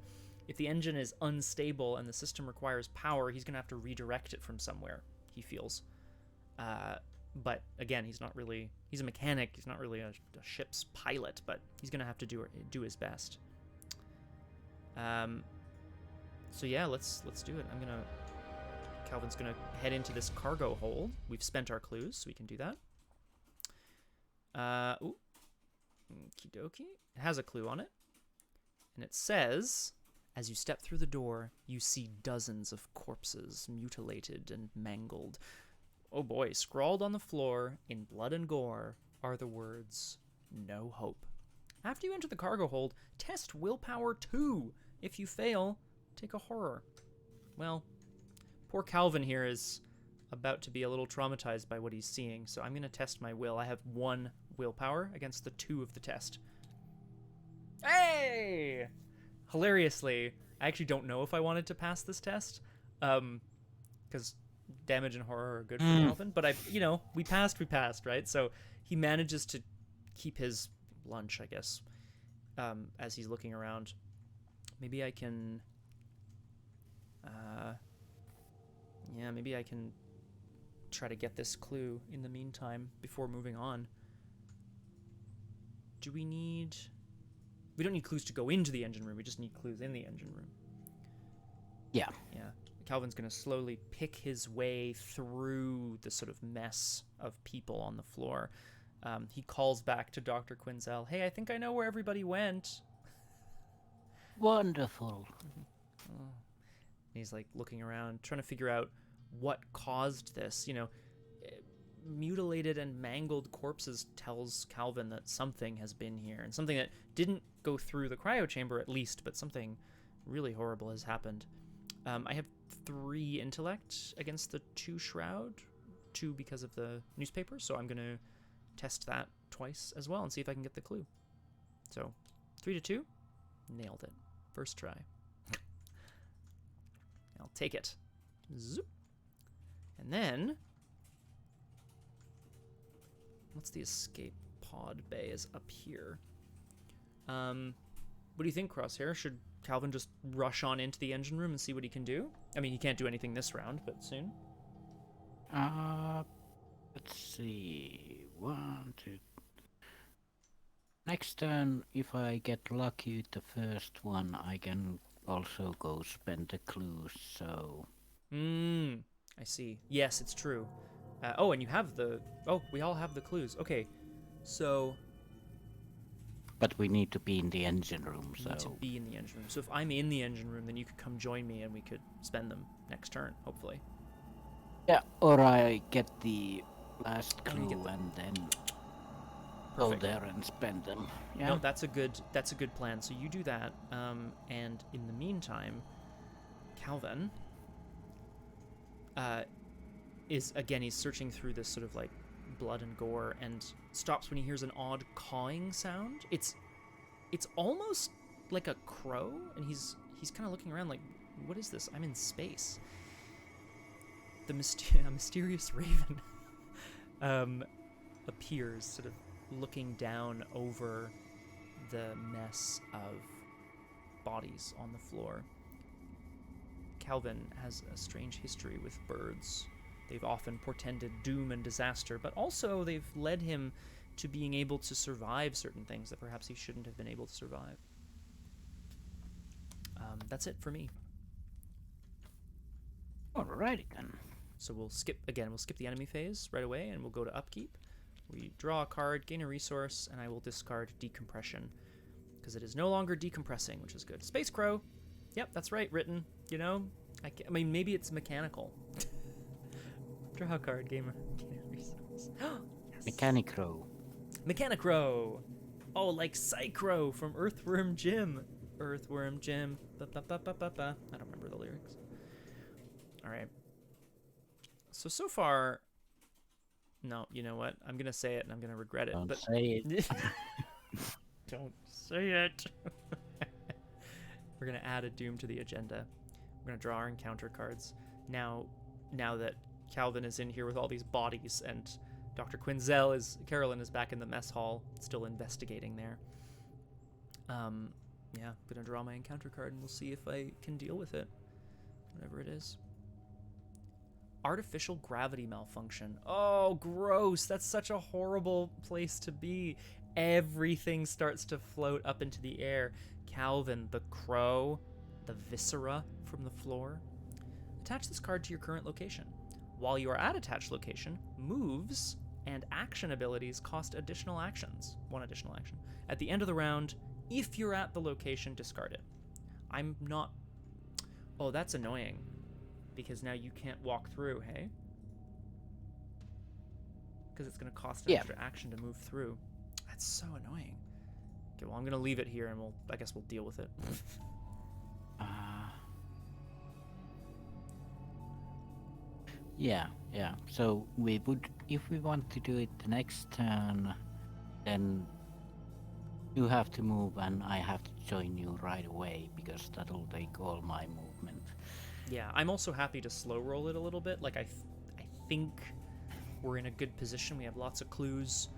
Speaker 1: If the engine is unstable and the system requires power, he's going to have to redirect it from somewhere, he feels. But again, he's a mechanic, he's not really a ship's pilot, but he's going to have to do his best. So yeah, let's do it. I'm going to Calvin's gonna head into this cargo hold. We've spent our clues, so we can do that. Ooh. Okie dokie. It has a clue on it. And it says, as you step through the door, you see dozens of corpses, mutilated and mangled. Oh boy, scrawled on the floor in blood and gore are the words, "No hope." After you enter the cargo hold, test willpower 2. If you fail, take a horror. Well, poor Calvin here is about to be a little traumatized by what he's seeing, so I'm going to test my will. I have 1 willpower against the 2 of the test. Hey! Hilariously, I actually don't know if I wanted to pass this test, because damage and horror are good for Calvin, but we passed, right? So he manages to keep his lunch, I guess, as he's looking around. Maybe I can, maybe I can try to get this clue in the meantime before moving on. We don't need clues to go into the engine room, we just need clues in the engine room.
Speaker 2: Yeah.
Speaker 1: Yeah. Calvin's going to slowly pick his way through the sort of mess of people on the floor. He calls back to Dr. Quinzel, "Hey, I think I know where everybody went."
Speaker 2: Wonderful.
Speaker 1: Oh. And he's like looking around, trying to figure out what caused this. Mutilated and mangled corpses tells Calvin that something has been here, and something that didn't go through the cryo chamber at least, but something really horrible has happened. I have 3 intellect against the 2 shroud, 2 because of the newspaper, so I'm going to test that twice as well and see if I can get the clue. So 3 to 2, nailed it. First try. I'll take it. Zoop. And then, what's the escape pod bay is up here. What do you think, Crosshair? Should Calvin just rush on into the engine room and see what he can do? I mean, he can't do anything this round, but soon.
Speaker 2: Let's see. 1, 2. Next turn, if I get lucky with the first one, I can also go spend the clues, so...
Speaker 1: I see. Yes, it's true. And you have the... Oh, we all have the clues. Okay, so...
Speaker 2: But we need to be in the engine room, so...
Speaker 1: We need to be in the engine room. So if I'm in the engine room, then you could come join me and we could spend them next turn, hopefully.
Speaker 2: Yeah, or I get the last clue and then go there and spend them. Yeah.
Speaker 1: No, that's a good plan. So you do that, and in the meantime, Calvin he's searching through this sort of like blood and gore, and stops when he hears an odd cawing sound. It's almost like a crow, and he's kind of looking around like, what is this? I'm in space. A mysterious raven appears, sort of looking down over the mess of bodies on the floor. Calvin has a strange history with birds. They've often portended doom and disaster, but also they've led him to being able to survive certain things that perhaps he shouldn't have been able to survive. That's it for me.
Speaker 2: Alrighty then.
Speaker 1: So we'll skip the enemy phase right away, and we'll go to upkeep. We draw a card, gain a resource, and I will discard decompression, because it is no longer decompressing, which is good. Space Crow. Yep, that's right, written. I mean, maybe it's mechanical. Draw a card, gain a resource. Yes. Mechanicrow. Oh, like Psychro from Earthworm Jim. Earthworm Jim. Ba-ba-ba-ba-ba-ba. I don't remember the lyrics. All right. So far, no, you know what? I'm going to say it and I'm going to regret it.
Speaker 2: Don't say it.
Speaker 1: Don't say it. We're going to add a doom to the agenda. We're going to draw our encounter cards. Now that Calvin is in here with all these bodies, and Dr. Carolyn is back in the mess hall, still investigating there. I'm going to draw my encounter card and we'll see if I can deal with it. Whatever it is. Artificial gravity malfunction. Oh, gross. That's such a horrible place to be. Everything starts to float up into the air. Calvin, the crow, the viscera from the floor. Attach this card to your current location. While you are at attached location, moves and action abilities cost additional actions. 1 additional action. At the end of the round, if you're at the location, discard it. I'm not... Oh, that's annoying. Because now you can't walk through, hey? Because it's going to cost an extra action to move through. That's so annoying. Okay, well, I'm going to leave it here, and I guess we'll deal with it.
Speaker 2: Yeah. So we would, if we want to do it the next turn, then you have to move and I have to join you right away because that'll take all my movement.
Speaker 1: Yeah, I'm also happy to slow roll it a little bit. Like, I think we're in a good position. We have lots of clues.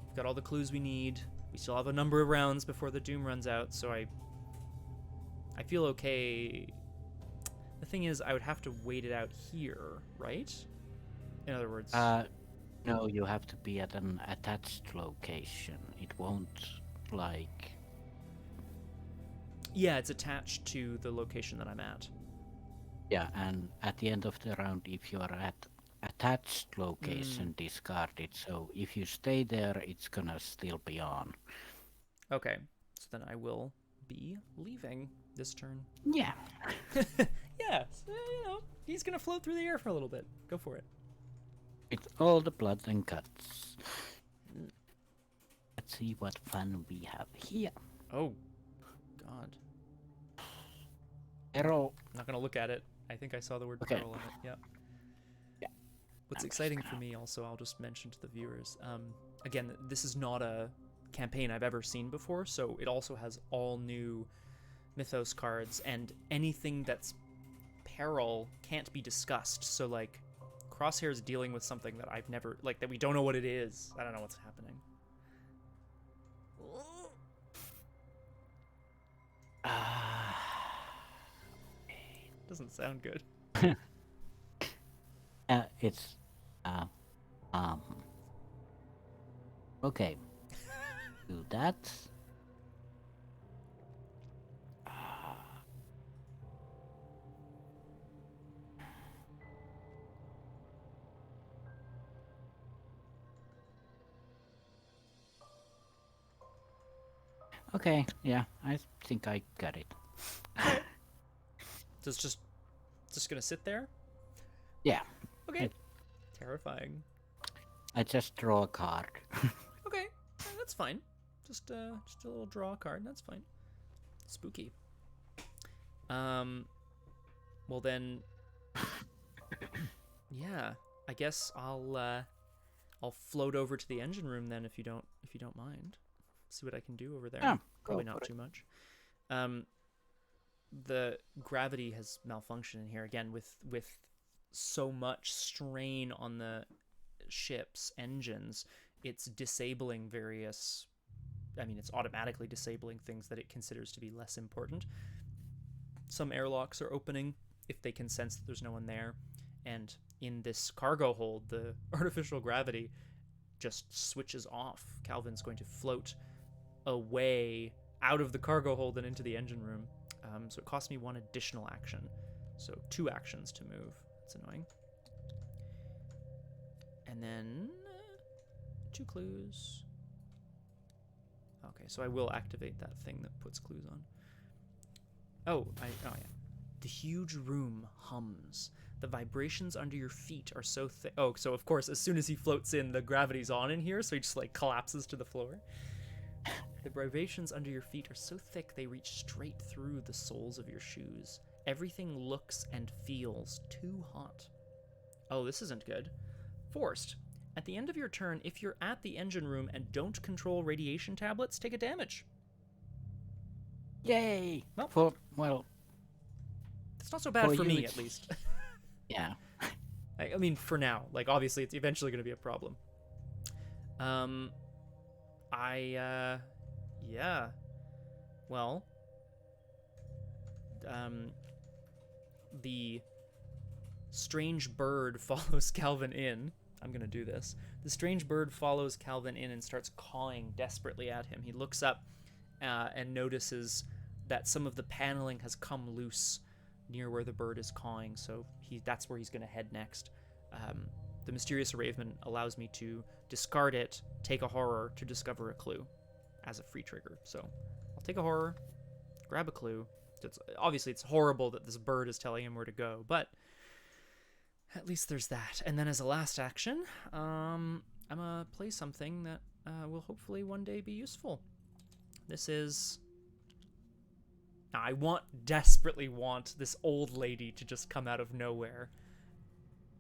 Speaker 1: We've got all the clues we need. We still have a number of rounds before the doom runs out, so I feel okay. The thing is, I would have to wait it out here, right? In other words...
Speaker 2: No, you have to be at an attached location. It won't, like...
Speaker 1: Yeah, it's attached to the location that I'm at.
Speaker 2: Yeah, and at the end of the round, if you are at attached location, discard it. So if you stay there, it's gonna still be on.
Speaker 1: Okay, so then I will be leaving this turn.
Speaker 2: Yeah.
Speaker 1: Yeah, so, he's gonna float through the air for a little bit. Go for it.
Speaker 2: It's all the blood and guts. Let's see what fun we have here.
Speaker 1: Oh, God.
Speaker 2: Peril.
Speaker 1: I'm not gonna look at it. I think I saw the word peril on it. Yeah. What's exciting for me also, I'll just mention to the viewers, again, this is not a campaign I've ever seen before, so it also has all new Mythos cards, and anything that's peril can't be discussed. So, like, Crosshair is dealing with something that I've never, like, that we don't know what it is. I don't know what's happening. Doesn't sound good.
Speaker 2: It's okay. Do that. Okay, yeah, I think I got it.
Speaker 1: So it's just gonna sit there?
Speaker 2: Yeah.
Speaker 1: Okay. Terrifying.
Speaker 2: I just draw a card.
Speaker 1: Okay, yeah, that's fine. Just a little draw card. That's fine. Spooky. Well then. Yeah, I guess I'll float over to the engine room then, if you don't mind. See what I can do over there.
Speaker 2: Yeah,
Speaker 1: probably not too much. The gravity has malfunctioned in here again with so much strain on the ship's engines. It's disabling various, it's automatically disabling things that it considers to be less important. Some airlocks are opening if they can sense that there's no one there, and in this cargo hold, the artificial gravity just switches off. Calvin's going to float away out of the cargo hold and into the engine room. So it costs me 1 additional action. So 2 actions to move. It's annoying. And then 2 clues. Okay, so I will activate that thing that puts clues on. Oh yeah. The huge room hums. The vibrations under your feet are so thick. Oh, so of course, as soon as he floats in, the gravity's on in here, so he just like collapses to the floor. The vibrations under your feet are so thick they reach straight through the soles of your shoes. Everything looks and feels too hot. Oh, this isn't good. Forced. At the end of your turn, if you're at the engine room and don't control radiation tablets, take a damage.
Speaker 2: Yay!
Speaker 1: Well, it's not so bad for me, at least.
Speaker 2: Yeah.
Speaker 1: I mean, for now. Like, obviously, it's eventually going to be a problem. Yeah. Well, the strange bird follows Calvin in. I'm going to do this. The strange bird follows Calvin in and starts cawing desperately at him. He looks up and notices that some of the paneling has come loose near where the bird is cawing, so that's where he's going to head next. The mysterious arrangement allows me to discard it, take a horror to discover a clue as a free trigger. So I'll take a horror, grab a clue. Obviously, it's horrible that this bird is telling him where to go, but at least there's that. And then as a last action, I'm going to play something that will hopefully one day be useful. This is... Now, I desperately want this old lady to just come out of nowhere.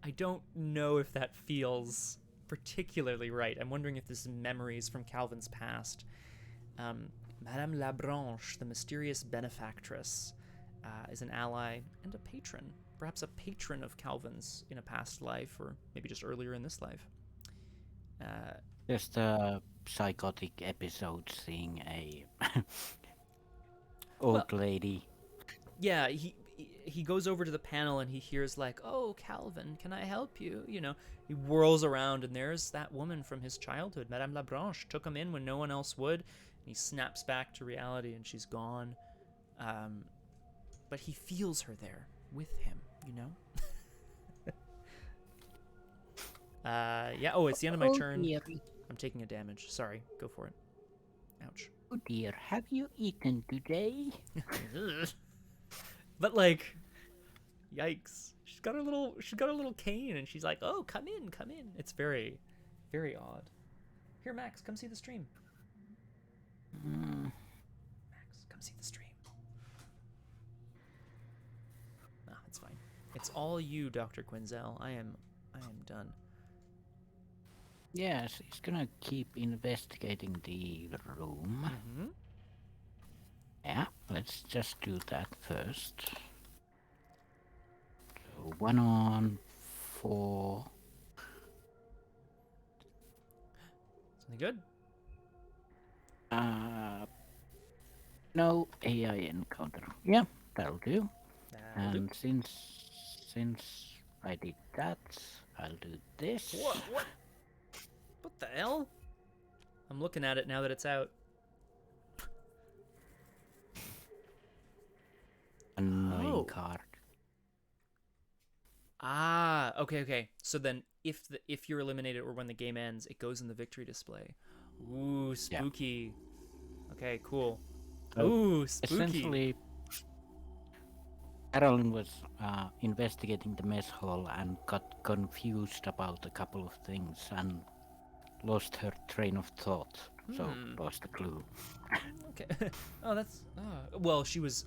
Speaker 1: I don't know if that feels particularly right. I'm wondering if this is memories from Calvin's past. Madame Labranche, the mysterious benefactress, is an ally and a patron. Perhaps a patron of Calvin's in a past life, or maybe just earlier in this life.
Speaker 2: Just a psychotic episode seeing a old lady.
Speaker 1: Yeah, he goes over to the panel and he hears like, "Oh, Calvin, can I help you?" You know, he whirls around and there's that woman from his childhood, Madame Labranche, took him in when no one else would. And he snaps back to reality and she's gone. But he feels her there with him, you know? Yeah, oh, it's the end of my turn.
Speaker 2: Dear.
Speaker 1: I'm taking a damage. Sorry, go for it. Ouch.
Speaker 2: Oh dear, have you eaten today?
Speaker 1: But like, yikes. She's got her little cane and she's like, "Oh, come in, come in." It's very, very odd. Here, Max, come see the stream. Max, come see the stream. Nah, it's fine. It's all you, Dr. Quinzel. I am done.
Speaker 2: Yes, he's gonna keep investigating the room.
Speaker 1: Mm-hmm.
Speaker 2: Yeah, let's just do that first. So 1 on 4.
Speaker 1: Something good?
Speaker 2: No AI encounter. Yeah, that'll do.
Speaker 1: That'll do.
Speaker 2: And since I did that, I'll do this.
Speaker 1: What the hell? I'm looking at it now that it's out.
Speaker 2: Annoying card.
Speaker 1: Ah, okay. So then if you're eliminated or when the game ends, it goes in the victory display. Ooh, spooky. Yeah. Okay, cool. Ooh, spooky.
Speaker 2: Essentially, Carolyn was investigating the mess hall and got confused about a couple of things and lost her train of thought. So lost the clue.
Speaker 1: Okay. Oh, that's... well, she was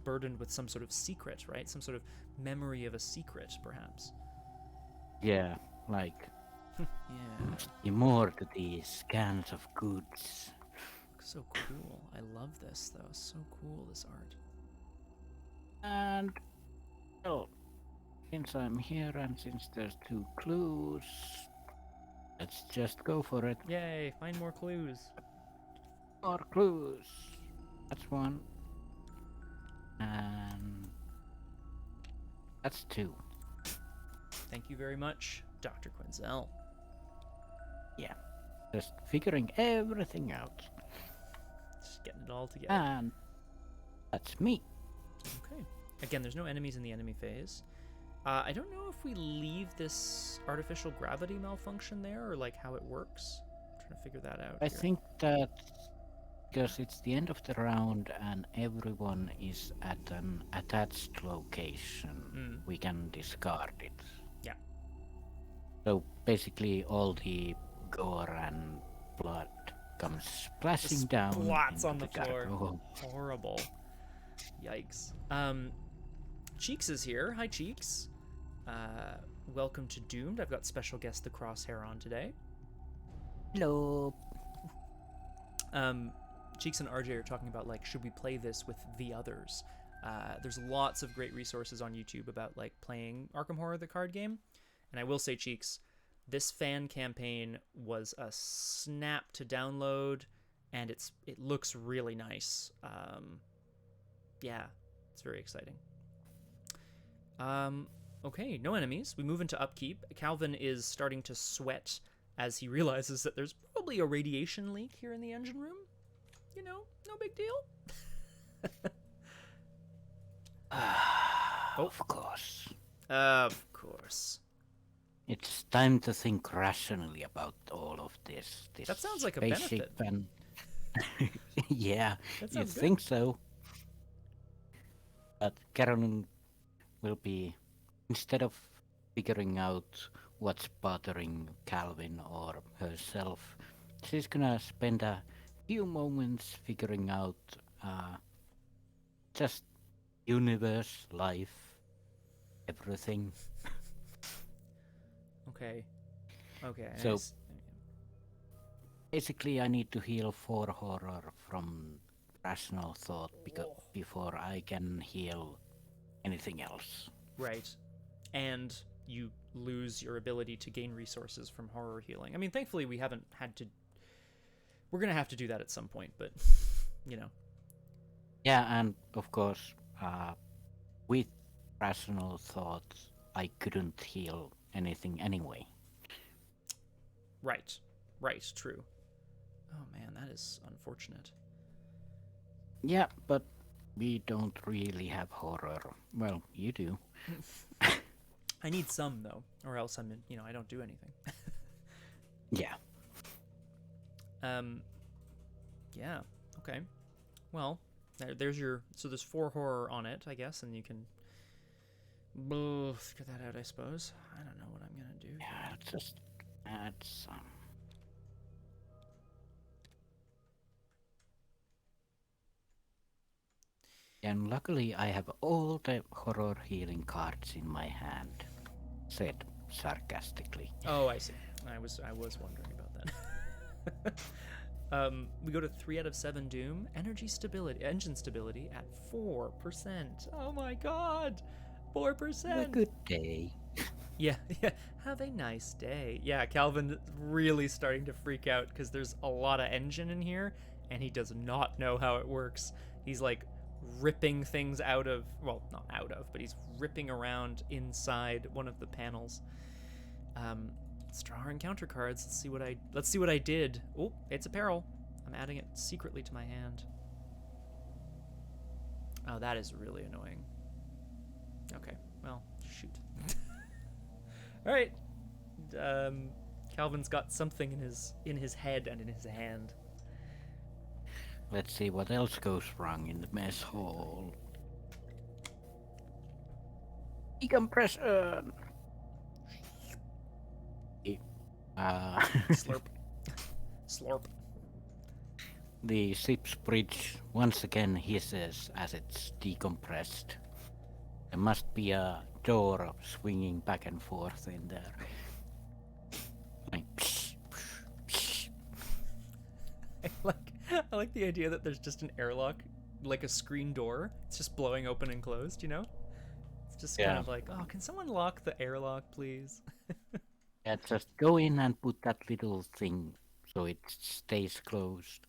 Speaker 1: burdened with some sort of secret, right? Some sort of memory of a secret, perhaps.
Speaker 2: Yeah, like...
Speaker 1: Yeah.
Speaker 2: More to these scans of goods.
Speaker 1: So cool. I love this, though. So cool, this art.
Speaker 2: And... well, since I'm here and since there's 2 clues... let's just go for it.
Speaker 1: Yay, find more clues.
Speaker 2: More clues. That's 1. And... that's 2.
Speaker 1: Thank you very much, Dr. Quinzel.
Speaker 2: Yeah. Just figuring everything out.
Speaker 1: Just getting it all together.
Speaker 2: And... that's me.
Speaker 1: Okay. Again, there's no enemies in the enemy phase. I don't know if we leave this artificial gravity malfunction there or like how it works. I'm trying to figure that out.
Speaker 2: I think that because it's the end of the round and everyone is at an attached location, we can discard it.
Speaker 1: Yeah.
Speaker 2: So basically all the gore and blood comes splashing down.
Speaker 1: Splats on the floor.
Speaker 2: Cargo.
Speaker 1: Horrible. Yikes. Cheeks is here. Hi, Cheeks. Welcome to Doomed. I've got special guest the Crosshair on today.
Speaker 2: Hello.
Speaker 1: Cheeks and RJ are talking about like, should we play this with the others? There's lots of great resources on YouTube about like playing Arkham Horror the card game. And I will say, Cheeks, this fan campaign was a snap to download, and it looks really nice. Yeah, it's very exciting. Okay, no enemies. We move into Upkeep. Calvin is starting to sweat as he realizes that there's probably a radiation leak here in the engine room. You know, no big deal.
Speaker 2: Of course.
Speaker 1: Of course.
Speaker 2: It's time to think rationally about all of this. This
Speaker 1: That sounds like a
Speaker 2: spaceship
Speaker 1: benefit.
Speaker 2: and yeah,
Speaker 1: That
Speaker 2: you
Speaker 1: sounds good.
Speaker 2: think so. But Carolyn will be, instead of figuring out what's bothering Calvin or herself, she's gonna spend a few moments figuring out just universe, life, everything.
Speaker 1: Okay. Okay.
Speaker 2: So basically, I need to heal 4 horror from rational thought before I can heal anything else.
Speaker 1: Right. And you lose your ability to gain resources from horror healing. I mean, thankfully, we haven't had to. We're going to have to do that at some point, but, you know.
Speaker 2: Yeah, and of course, with rational thoughts, I couldn't heal anything anyway.
Speaker 1: Right. Right, true. Oh man, that is unfortunate.
Speaker 2: Yeah, but we don't really have horror. Well, you do.
Speaker 1: I need some though, or else I don't do anything.
Speaker 2: Yeah.
Speaker 1: Yeah. Okay. Well, there's your. So there's 4 horror on it, I guess, and you can figure that out, I suppose. I don't know what I'm gonna do.
Speaker 2: Yeah, just add some. And luckily, I have all the horror healing cards in my hand, said sarcastically.
Speaker 1: Oh, I see. I was wondering about that. We go to 3 out of 7 Doom. Engine stability at 4%. Oh my god, 4%.
Speaker 2: Have a good day.
Speaker 1: Yeah. Have a nice day. Yeah, Calvin really starting to freak out because there's a lot of engine in here, and he does not know how it works. He's like ripping things out of, well, not out of, but he's ripping around inside one of the panels. Let's draw our encounter cards. Let's see what I did. Oh, it's a peril. I'm adding it secretly to my hand. Oh, that is really annoying. Okay, well, shoot. All right. Calvin's got something in his head and in his hand.
Speaker 2: Let's see what else goes wrong in the mess hall. Decompression.
Speaker 1: Slurp. Slurp.
Speaker 2: The ship's bridge once again hisses as it's decompressed. There must be a door swinging back and forth in there. Like, psh, psh, psh.
Speaker 1: I like the idea that there's just an airlock, like a screen door. It's just blowing open and closed, you know? It's just kind of like, oh, can someone lock the airlock, please?
Speaker 2: Yeah, just go in and put that little thing so it stays closed.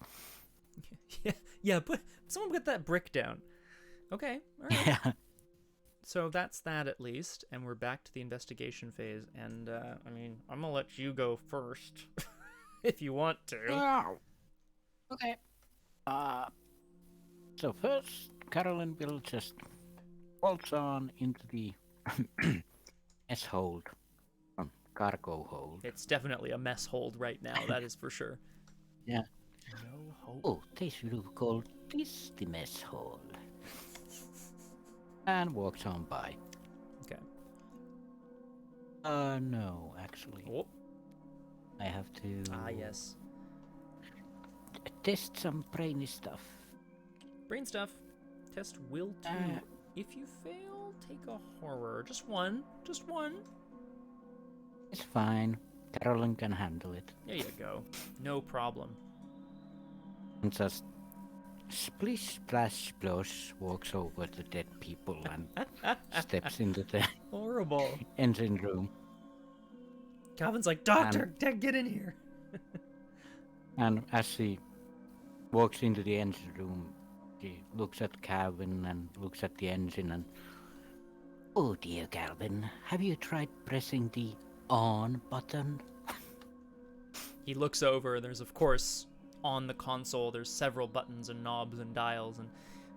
Speaker 1: Yeah, someone put that brick down. Okay, all right.
Speaker 2: Yeah.
Speaker 1: So that's that at least, and we're back to the investigation phase, and, I mean, I'm gonna let you go first, if you want to.
Speaker 2: Oh. Okay. So first, Carolyn will just waltz on into the mess hold, cargo hold.
Speaker 1: It's definitely a mess hold right now, that is for sure.
Speaker 2: Yeah.
Speaker 1: No hope.
Speaker 2: Oh, they should have called this the mess hall. And walks on by.
Speaker 1: Okay.
Speaker 2: No, actually.
Speaker 1: Oh.
Speaker 2: I have to...
Speaker 1: Ah, yes.
Speaker 2: Test some brainy stuff.
Speaker 1: Brain stuff. Test will 2. If you fail, take a horror. Just one. Just one.
Speaker 2: It's fine. Carolyn can handle it.
Speaker 1: There you go. No problem.
Speaker 2: And just splish, splash, splosh walks over to dead people and steps into the
Speaker 1: Horrible.
Speaker 2: engine room.
Speaker 1: Calvin's like, Doctor, get in here.
Speaker 2: And as she walks into the engine room, she looks at Calvin and looks at the engine and... Oh dear, Calvin, have you tried pressing the on button?
Speaker 1: He looks over, and there's, of course, on the console, there's several buttons and knobs and dials, and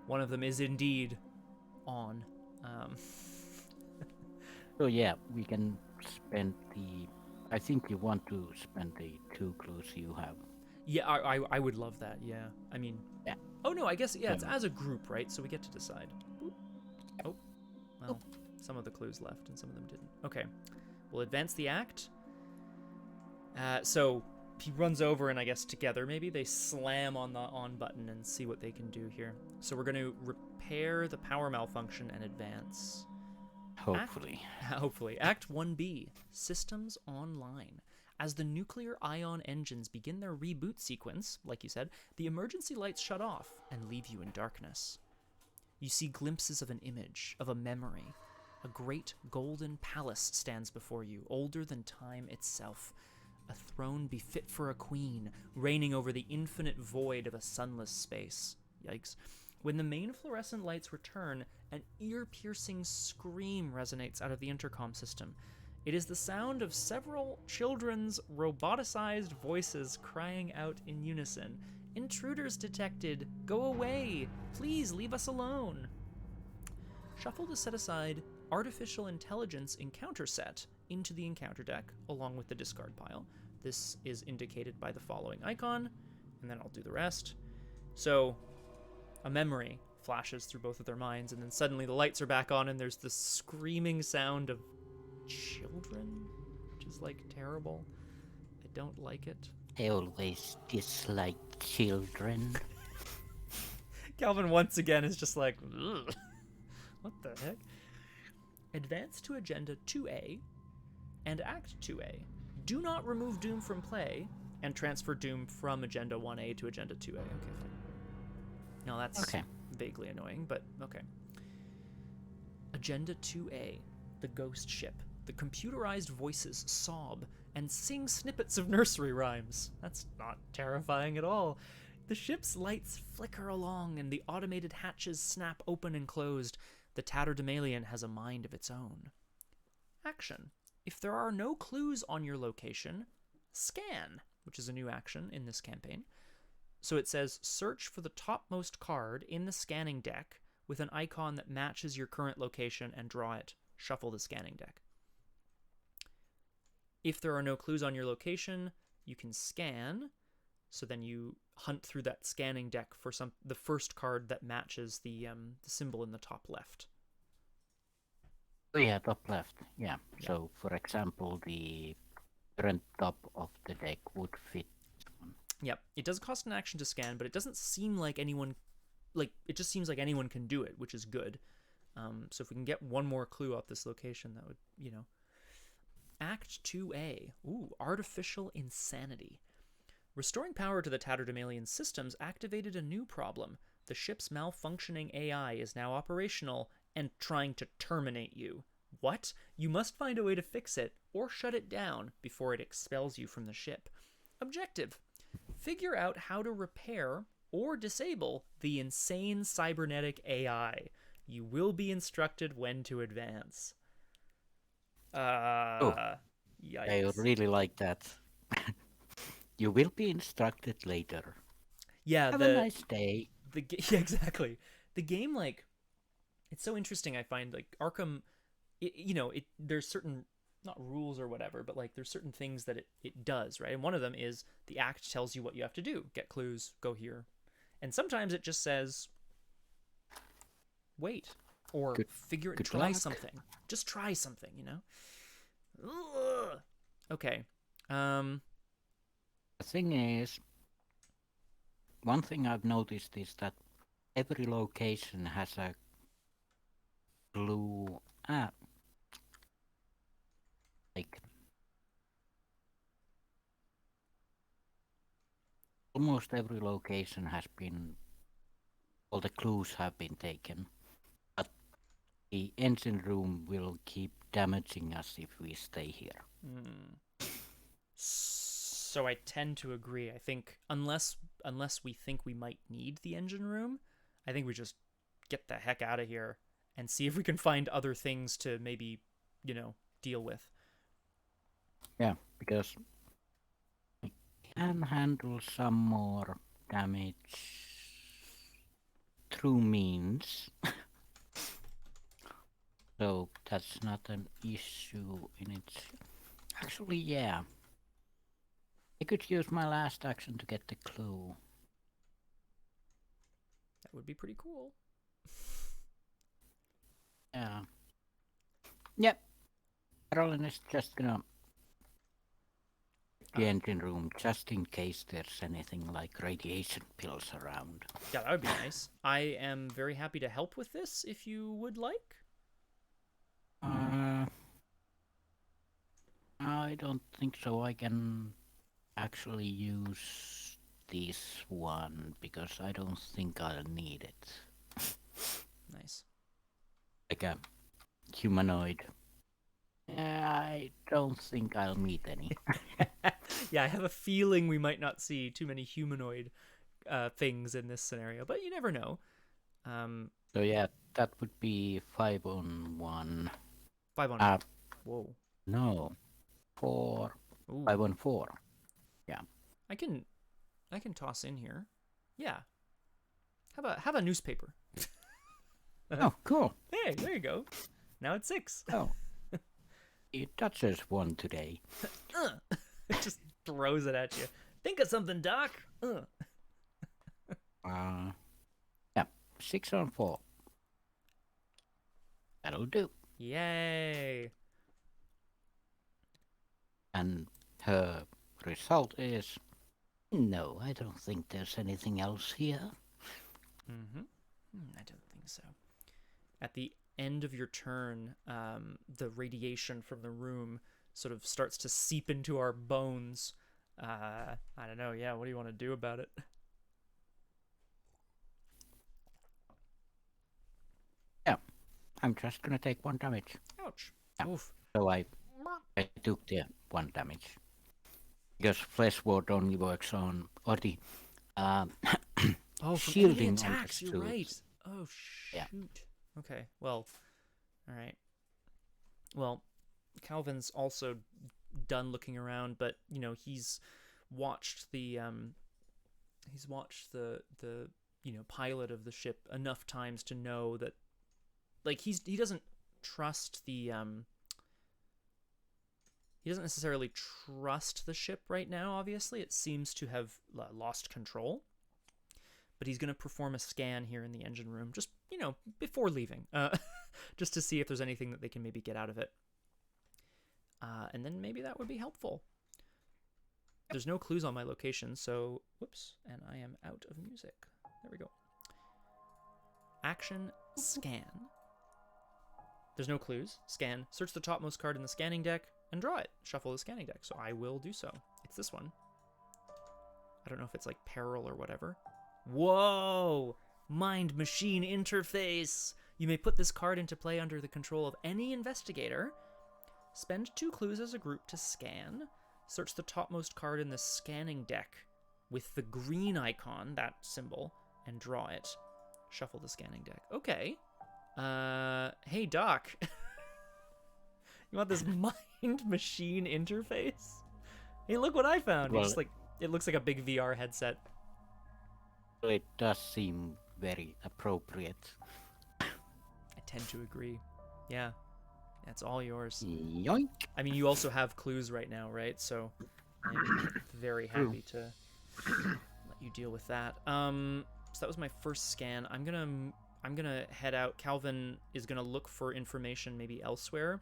Speaker 1: one of them is indeed on.
Speaker 2: So yeah, we can spend the. I think you want to spend the 2 clues you have.
Speaker 1: Yeah, I would love that. Yeah, I mean,
Speaker 2: Yeah.
Speaker 1: oh no, I guess yeah, it's
Speaker 2: So,
Speaker 1: as a group, right? So we get to decide. Boop. Oh, well,
Speaker 2: oh,
Speaker 1: some of the clues left and some of them didn't. Okay, we'll advance the act. So he runs over, and I guess together maybe they slam on the on button and see what they can do here. So we're going to repair the power malfunction and advance.
Speaker 2: hopefully.
Speaker 1: Hopefully. Act 1B, Systems Online. As the nuclear ion engines begin their reboot sequence, like you said, the emergency lights shut off and leave you in darkness. You see glimpses of an image, of a memory. A great golden palace stands before you, older than time itself. A throne befit for a queen, reigning over the infinite void of a sunless space. Yikes. When the main fluorescent lights return, an ear-piercing scream resonates out of the intercom system. It is the sound of several children's roboticized voices crying out in unison. Intruders detected. Go away. Please leave us alone. Shuffle to set aside Artificial Intelligence encounter set into the encounter deck along with the discard pile. This is indicated by the following icon, and then I'll do the rest. So a memory flashes through both of their minds, and then suddenly the lights are back on and there's this screaming sound of children, which is like terrible. I don't like it.
Speaker 2: I always dislike children.
Speaker 1: Calvin once again is just like, ugh. What the heck? Advance to Agenda 2A and Act 2A. Do not remove Doom from play and transfer Doom from Agenda 1A to Agenda 2A. Okay, fine. Now that's vaguely annoying, but okay. Agenda 2A, the ghost ship. The computerized voices sob and sing snippets of nursery rhymes. That's not terrifying at all. The ship's lights flicker along and the automated hatches snap open and closed. The Tatterdemalion has a mind of its own. Action. If there are no clues on your location, scan, which is a new action in this campaign. So it says search for the topmost card in the scanning deck with an icon that matches your current location and draw it. Shuffle the scanning deck. If there are no clues on your location, you can scan. So then you hunt through that scanning deck for the first card that matches the symbol in the top left.
Speaker 2: Oh yeah, top left. Yeah. So for example, the current top of the deck would fit this one.
Speaker 1: Yep. It does cost an action to scan, but it doesn't seem like anyone, it just seems like anyone can do it, which is good. So if we can get one more clue off this location, that would, Act 2A. Ooh, Artificial Insanity. Restoring power to the Tatterdemalion systems activated a new problem. The ship's malfunctioning AI is now operational and trying to terminate you. What? You must find a way to fix it or shut it down before it expels you from the ship. Objective. Figure out how to repair or disable the insane cybernetic AI. You will be instructed when to advance. Yikes.
Speaker 2: I really like that. You will be instructed later.
Speaker 1: Yeah,
Speaker 2: Have a nice day.
Speaker 1: Yeah, exactly. The game, it's so interesting. I find Arkham, there's certain not rules or whatever, but there's certain things that it does, right? And one of them is the act tells you what you have to do. Get clues, go here. And sometimes it just says, wait, or try something. Just try something, Ugh. Okay.
Speaker 2: The thing is, one thing I've noticed is that every location has a clue. Almost every location has been. All the clues have been taken, but the engine room will keep damaging us if we stay here.
Speaker 1: So I tend to agree. I think unless we think we might need the engine room, I think we just get the heck out of here and see if we can find other things to maybe, deal with.
Speaker 2: Yeah, because we can handle some more damage through means. So that's not an issue in its... Actually, yeah. I could use my last action to get the clue.
Speaker 1: That would be pretty cool.
Speaker 2: Yeah. Yep. Caroline is just gonna... the engine room, just in case there's anything like radiation pills around.
Speaker 1: Yeah, that would be nice. I am very happy to help with this if you would like.
Speaker 2: I don't think so. I can actually use this one because I don't think I'll need it.
Speaker 1: Nice.
Speaker 2: Like a humanoid. I don't think I'll meet any.
Speaker 1: Yeah, I have a feeling we might not see too many humanoid things in this scenario, but you never know.
Speaker 2: So yeah, that would be 5 on 1.
Speaker 1: 5 on. Whoa.
Speaker 2: No. 4.
Speaker 1: Ooh.
Speaker 2: 5 on 4. Yeah.
Speaker 1: I can toss in here. Yeah. Have a newspaper.
Speaker 2: Oh, cool.
Speaker 1: Hey, there you go. Now it's 6.
Speaker 2: Oh. It touches 1 today.
Speaker 1: It just throws it at you. Think of something, Doc.
Speaker 2: Yeah, 6 on 4. That'll do.
Speaker 1: Yay.
Speaker 2: And her result is... no, I don't think there's anything else here.
Speaker 1: I don't think so. At the end of your turn, the radiation from the room sort of starts to seep into our bones. I don't know. Yeah, what do you want to do about it?
Speaker 2: Yeah, I'm just gonna take 1 damage.
Speaker 1: Ouch.
Speaker 2: Yeah.
Speaker 1: Oof.
Speaker 2: So I took the 1 damage. Because Flesh Ward only works on... or the...
Speaker 1: oh,
Speaker 2: shielding on the
Speaker 1: attacks, you're
Speaker 2: suits.
Speaker 1: right. Oh, shoot.
Speaker 2: Yeah.
Speaker 1: Okay, well, all right. Well, Calvin's also done looking around, but, you know, he's watched the pilot of the ship enough times to know that, like, he doesn't trust the, he doesn't necessarily trust the ship right now, obviously. It seems to have lost control. But he's going to perform a scan here in the engine room, just, you know, before leaving, just to see if there's anything that they can maybe get out of it. And then maybe that would be helpful. There's no clues on my location, so, whoops, and I am out of music. There we go. Action, scan. There's no clues. Scan. Search the topmost card in the scanning deck and draw it. Shuffle the scanning deck, so I will do so. It's this one. I don't know if it's like peril or whatever. Whoa! Mind-machine interface! You may put this card into play under the control of any investigator. Spend 2 clues as a group to scan. Search the topmost card in the scanning deck with the green icon, that symbol, and draw it. Shuffle the scanning deck. Okay. Hey, Doc. You want this mind-machine interface? Hey, look what I found!
Speaker 2: Well,
Speaker 1: Just like, it looks like a big VR headset.
Speaker 2: it does seem very appropriate.
Speaker 1: I tend to agree. Yeah. That's all yours.
Speaker 2: Yoink!
Speaker 1: I mean, you also have clues right now, right? So I'm very happy to let you deal with that. So that was my first scan. I'm gonna head out. Calvin is gonna look for information maybe elsewhere.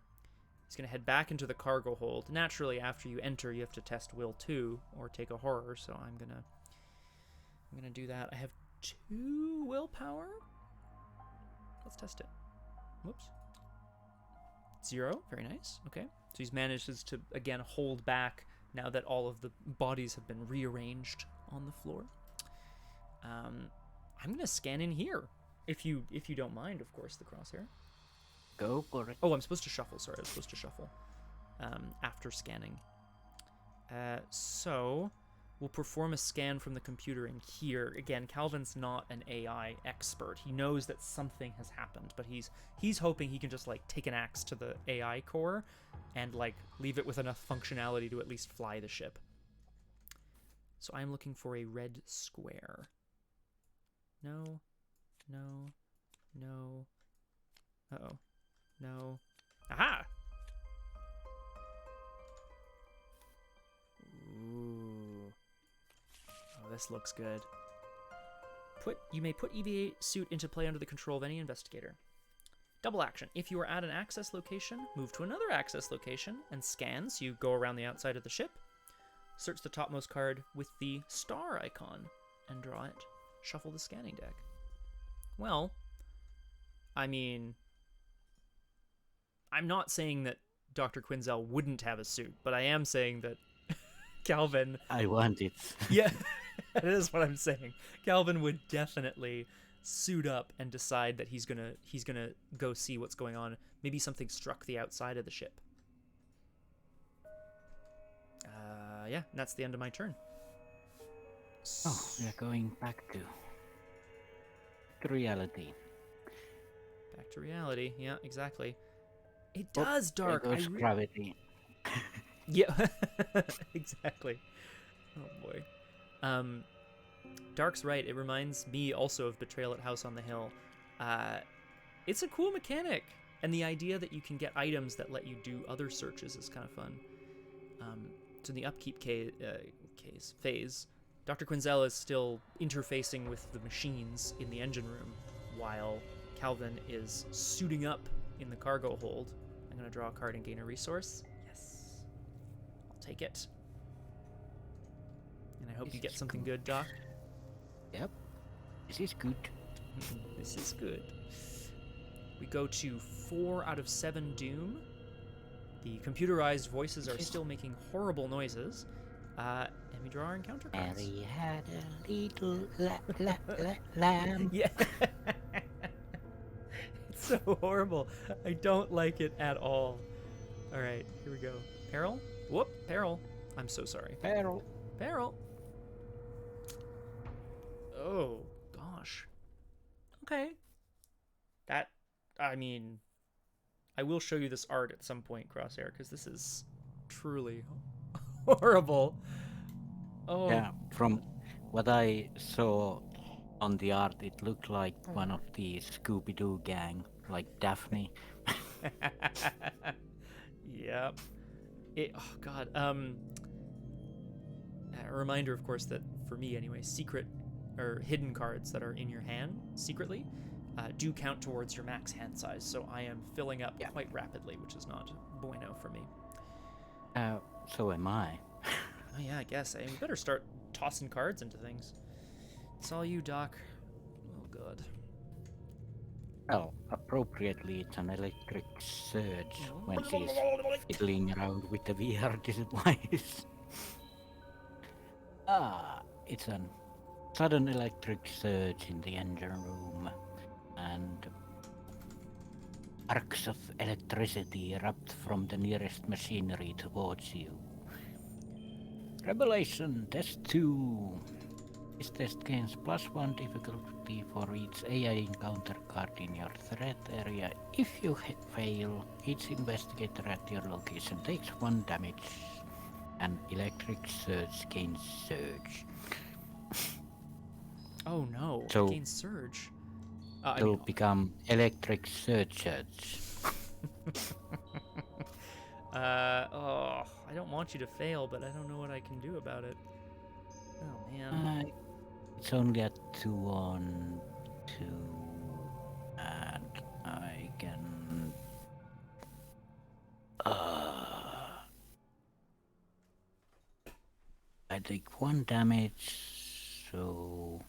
Speaker 1: He's gonna head back into the cargo hold. Naturally, after you enter, you have to test will 2 or take a horror. So I'm gonna do that. I have 2 willpower. Let's test it. Whoops. 0. Very nice. Okay. So he's manages to, again, hold back now that all of the bodies have been rearranged on the floor. I'm going to scan in here. If you don't mind, of course, the crosshair.
Speaker 2: Go for it.
Speaker 1: Oh, I'm supposed to shuffle. Sorry, I was supposed to shuffle after scanning. So we'll perform a scan from the computer in here. Again, Calvin's not an AI expert. He knows that something has happened, but he's hoping he can just like take an axe to the AI core and like leave it with enough functionality to at least fly the ship. So I'm looking for a red square. No. Uh-oh. No. Aha! Ooh. Oh, this looks good. You may put EVA suit into play under the control of any investigator. Double action. If you are at an access location, move to another access location and scan, so you go around the outside of the ship. Search the topmost card with the star icon and draw it. Shuffle the scanning deck. Well, I mean, I'm not saying that Dr. Quinzel wouldn't have a suit, but I am saying that Calvin...
Speaker 2: I want it.
Speaker 1: Yeah, that is what I'm saying. Calvin would definitely suit up and decide that he's gonna go see what's going on. Maybe something struck the outside of the ship. Yeah, and that's the end of my turn.
Speaker 2: Oh, we are going back to reality.
Speaker 1: Back to reality. Yeah, exactly. It does, Dark.
Speaker 2: There goes gravity.
Speaker 1: Yeah, exactly. Oh boy. Dark's right. It reminds me also of Betrayal at House on the Hill. It's a cool mechanic, and the idea that you can get items that let you do other searches is kind of fun. So in the Upkeep phase, Dr. Quinzel is still interfacing with the machines in the engine room, while Calvin is suiting up in the cargo hold. I'm going to draw a card and gain a resource. Yes. I'll take it. And I hope you get something good, Doc.
Speaker 2: Yep. This is good.
Speaker 1: This is good. We go to 4 out of 7 Doom. The computerized voices are still making horrible noises. And we draw our encounter cards.
Speaker 2: Harry had a little lamb.
Speaker 1: Yeah. It's so horrible. I don't like it at all. All right, here we go. Peril? Whoop, Peril. I'm so sorry.
Speaker 2: Peril.
Speaker 1: Peril. Oh, gosh. Okay. I mean, I will show you this art at some point, Crosshair, because this is truly horrible. Oh.
Speaker 2: Yeah, from what I saw on the art, it looked like one of the Scooby-Doo gang, like Daphne.
Speaker 1: Yep. Oh, God. A reminder, of course, that for me anyway, secret or hidden cards that are in your hand secretly do count towards your max hand size. So I am filling up quite rapidly, which is not bueno for me.
Speaker 2: So am I.
Speaker 1: Oh yeah, I guess. We better start tossing cards into things. It's all you, Doc. Oh God.
Speaker 2: Well, appropriately, it's an electric surge when she's fiddling around with the VR device. It's a sudden electric surge in the engine room, and arcs of electricity erupt from the nearest machinery towards you. Revelation Test 2. This test gains +1 difficulty for each AI encounter card in your threat area. If you fail, each investigator at your location takes 1 damage. An electric surge gains surge.
Speaker 1: Oh no,
Speaker 2: So
Speaker 1: it gains surge.
Speaker 2: It'll become electric surge.
Speaker 1: I don't want you to fail, but I don't know what I can do about it. Oh man.
Speaker 2: It's only at 2 on 2, and I can. I take 1 damage, so.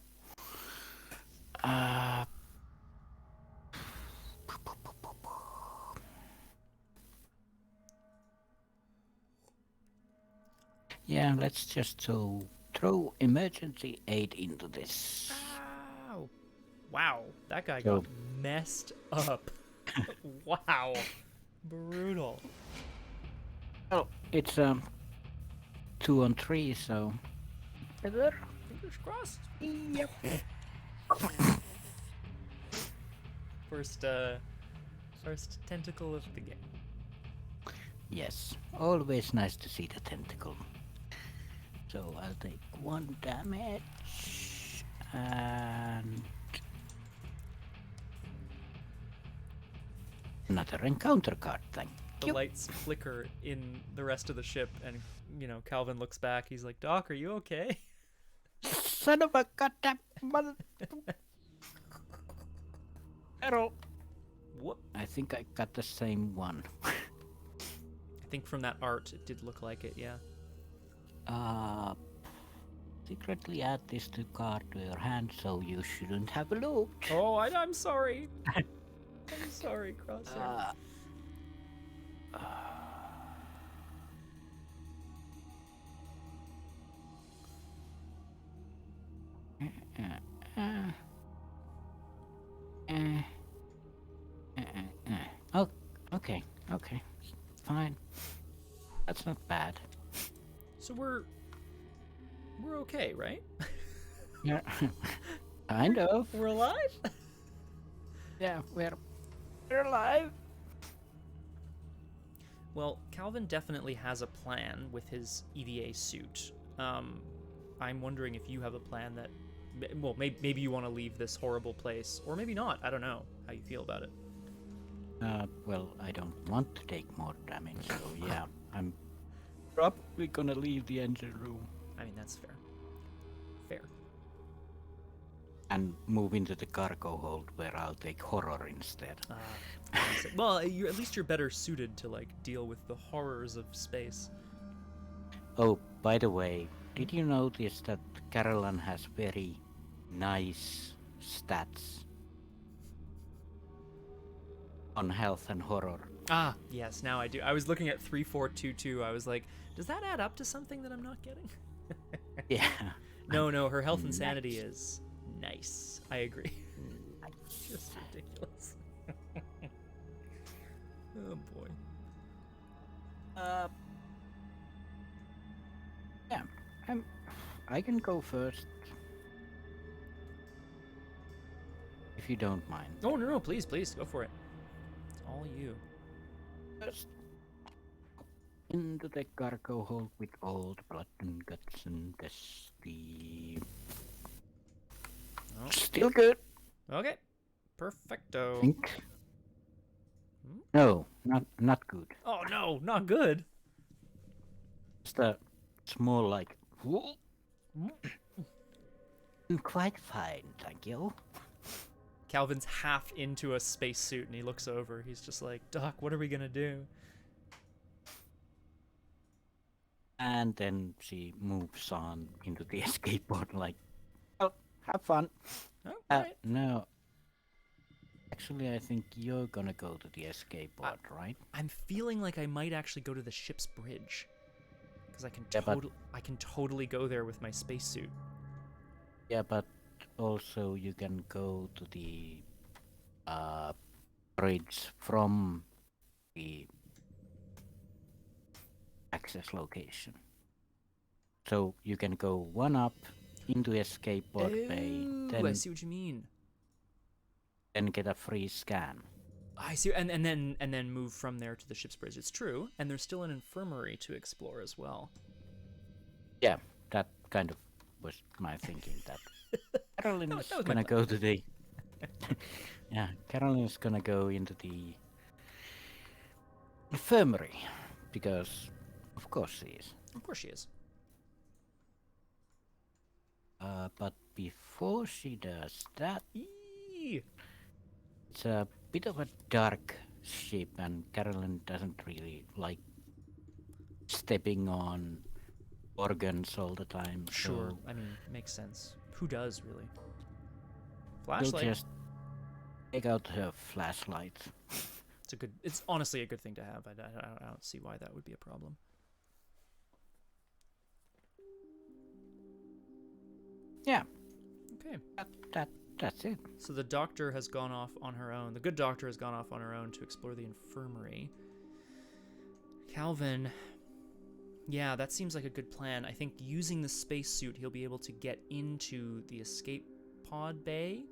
Speaker 2: Yeah, let's just throw emergency aid into this.
Speaker 1: Ow. Wow, that guy got messed up. Wow. Brutal.
Speaker 2: Oh, it's 2 on 3, so.
Speaker 1: Fingers crossed.
Speaker 2: Yep.
Speaker 1: First tentacle of the game.
Speaker 2: Yes, always nice to see the tentacle. So I'll take 1 damage, and Another encounter card, thank
Speaker 1: The
Speaker 2: you.
Speaker 1: lights flicker in the rest of the ship, and Calvin looks back. He's like, "Doc, are you okay?"
Speaker 2: Son of a goddamn mother. Errol.
Speaker 1: Whoop.
Speaker 2: I think I got the same one.
Speaker 1: I think from that art, it did look like it. Yeah.
Speaker 2: Secretly add this to card to your hand, so you shouldn't have looked.
Speaker 1: Oh, I'm sorry. I'm sorry, Crosshare.
Speaker 2: Oh, okay, fine. That's not bad.
Speaker 1: So we're okay, right?
Speaker 2: Yeah, kind of.
Speaker 1: We're alive?
Speaker 2: Yeah, we're alive.
Speaker 1: Well, Calvin definitely has a plan with his EVA suit. I'm wondering if you have a plan that, well, maybe you want to leave this horrible place, or maybe not. I don't know how you feel about it.
Speaker 2: Well, I don't want to take more damage, so yeah, I'm probably gonna leave the engine room.
Speaker 1: I mean, that's fair. Fair.
Speaker 2: And move into the cargo hold where I'll take horror instead.
Speaker 1: Well, at least you're better suited to deal with the horrors of space.
Speaker 2: Oh, by the way, did you notice that Carolyn has very nice stats on health and horror?
Speaker 1: Ah, yes, now I do. I was looking at 3422. I was like, does that add up to something that I'm not getting?
Speaker 2: Yeah.
Speaker 1: No, her health and sanity is nice. I agree. Just ridiculous. Oh boy.
Speaker 2: Yeah, I can go first. If you don't mind.
Speaker 1: Oh, no, please, go for it. It's all you.
Speaker 2: First, into the cargo hold with old blood and guts and dusty.
Speaker 1: Oh.
Speaker 2: Still good.
Speaker 1: Okay. Perfecto.
Speaker 2: Think. No, not good.
Speaker 1: Oh, no, not good.
Speaker 2: It's more like quite fine, thank you.
Speaker 1: Calvin's half into a spacesuit and he looks over. He's just like, Doc, what are we gonna do?
Speaker 2: And then she moves on into the escape pod like, oh, have fun.
Speaker 1: Oh, right.
Speaker 2: No. Actually, I think you're gonna go to the escape pod, right?
Speaker 1: I'm feeling like I might actually go to the ship's bridge. Because I can totally go there with my spacesuit.
Speaker 2: Yeah, but also you can go to the bridge from the access location. So you can go one up into escape pod bay, then
Speaker 1: I see what you mean.
Speaker 2: Then get a free scan.
Speaker 1: I see, and then move from there to the ship's bridge. It's true, and there's still an infirmary to explore as well.
Speaker 2: Yeah, that kind of was my thinking. That Carolyn is gonna go to the. Yeah, Carolyn is gonna go into the infirmary because, of course, she is.
Speaker 1: Of course she is.
Speaker 2: But before she does that,
Speaker 1: Eee.
Speaker 2: it's a bit of a dark ship, and Carolyn doesn't really like stepping on organs all the time.
Speaker 1: Sure,
Speaker 2: so
Speaker 1: I mean, makes sense. Who does, really?
Speaker 2: we'll
Speaker 1: Flashlight.
Speaker 2: just take out her flashlight.
Speaker 1: It's honestly a good thing to have. I don't see why that would be a problem.
Speaker 2: Yeah.
Speaker 1: Okay.
Speaker 2: That's it.
Speaker 1: So the doctor has gone off on her own. The good doctor has gone off on her own to explore the infirmary. Calvin, yeah, that seems like a good plan. I think using the spacesuit, he'll be able to get into the escape pod bay,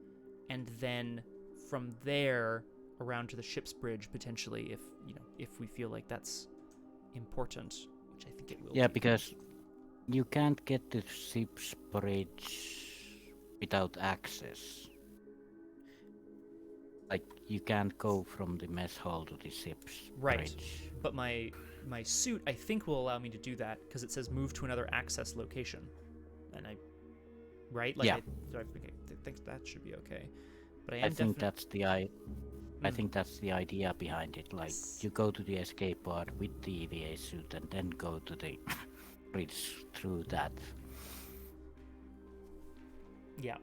Speaker 1: and then from there around to the ship's bridge potentially, if we feel like that's important, which I think it will.
Speaker 2: Yeah,
Speaker 1: be.
Speaker 2: because you can't get to ship's bridge without access. Like, you can't go from the mess hall to the ship's
Speaker 1: Right.
Speaker 2: bridge.
Speaker 1: But my suit, I think, will allow me to do that because it says move to another access location, and right? Like,
Speaker 2: Yeah.
Speaker 1: I think that should be okay. But
Speaker 2: I think that's the I think that's the idea behind it. Like, you go to the escape pod with the EVA suit and then go to the bridge through that.
Speaker 1: Yeah.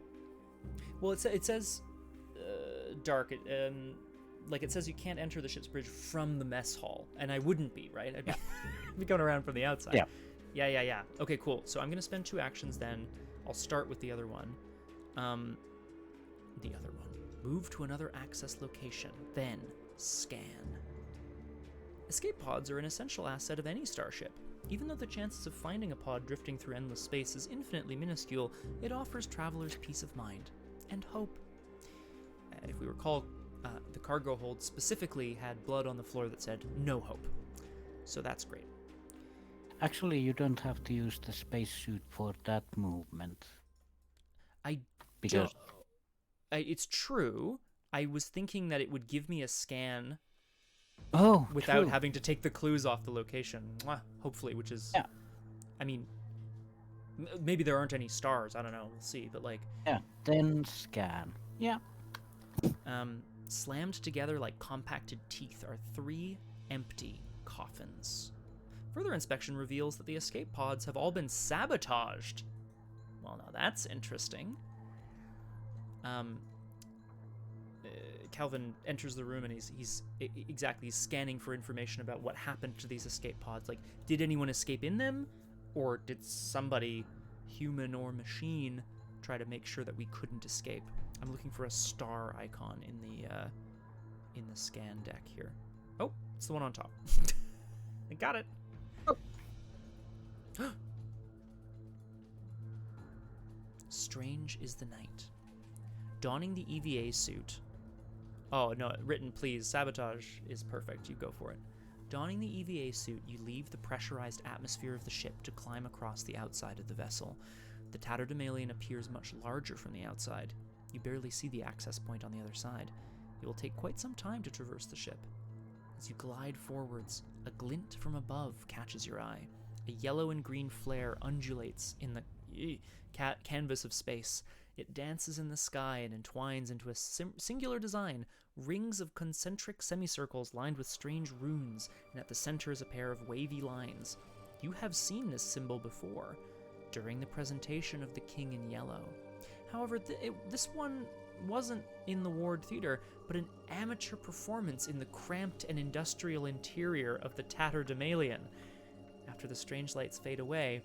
Speaker 1: Well, it says dark. Like it says you can't enter the ship's bridge from the mess hall, and I wouldn't be, right? I'd be going around from the outside.
Speaker 2: Yeah.
Speaker 1: Yeah. Okay, cool. So I'm gonna spend 2 actions then. I'll start with the other one. The other one. Move to another access location, then scan. Escape pods are an essential asset of any starship. Even though the chances of finding a pod drifting through endless space is infinitely minuscule, it offers travelers peace of mind and hope. If we recall, the cargo hold specifically had blood on the floor that said no hope. So that's great.
Speaker 2: Actually, you don't have to use the spacesuit for that movement. Because
Speaker 1: it's true. I was thinking that it would give me a scan without
Speaker 2: true.
Speaker 1: having to take the clues off the location. Hopefully, which is...
Speaker 2: Yeah.
Speaker 1: I mean, maybe there aren't any stars. I don't know. We'll see. But like...
Speaker 2: Yeah, then scan. Yeah.
Speaker 1: Slammed together like compacted teeth are 3 empty coffins. Further inspection reveals that the escape pods have all been sabotaged. Well, now that's interesting. Calvin enters the room and he's scanning for information about what happened to these escape pods. Like, did anyone escape in them, or did somebody, human or machine, try to make sure that we couldn't escape? I'm looking for a star icon in the scan deck here. Oh, it's the one on top. I got it. Oh. Strange is the night. Donning the EVA suit. Oh, no, written, please. Sabotage is perfect. You go for it. Donning the EVA suit, you leave the pressurized atmosphere of the ship to climb across the outside of the vessel. The Tatterdemalion appears much larger from the outside. You barely see the access point on the other side. It will take quite some time to traverse the ship. As you glide forwards, a glint from above catches your eye. A yellow and green flare undulates in the canvas of space. It dances in the sky and entwines into a singular design, rings of concentric semicircles lined with strange runes, and at the center is a pair of wavy lines. You have seen this symbol before, during the presentation of the King in Yellow. However, this one wasn't in the Ward Theater, but an amateur performance in the cramped and industrial interior of the Tatterdemalion. After the strange lights fade away,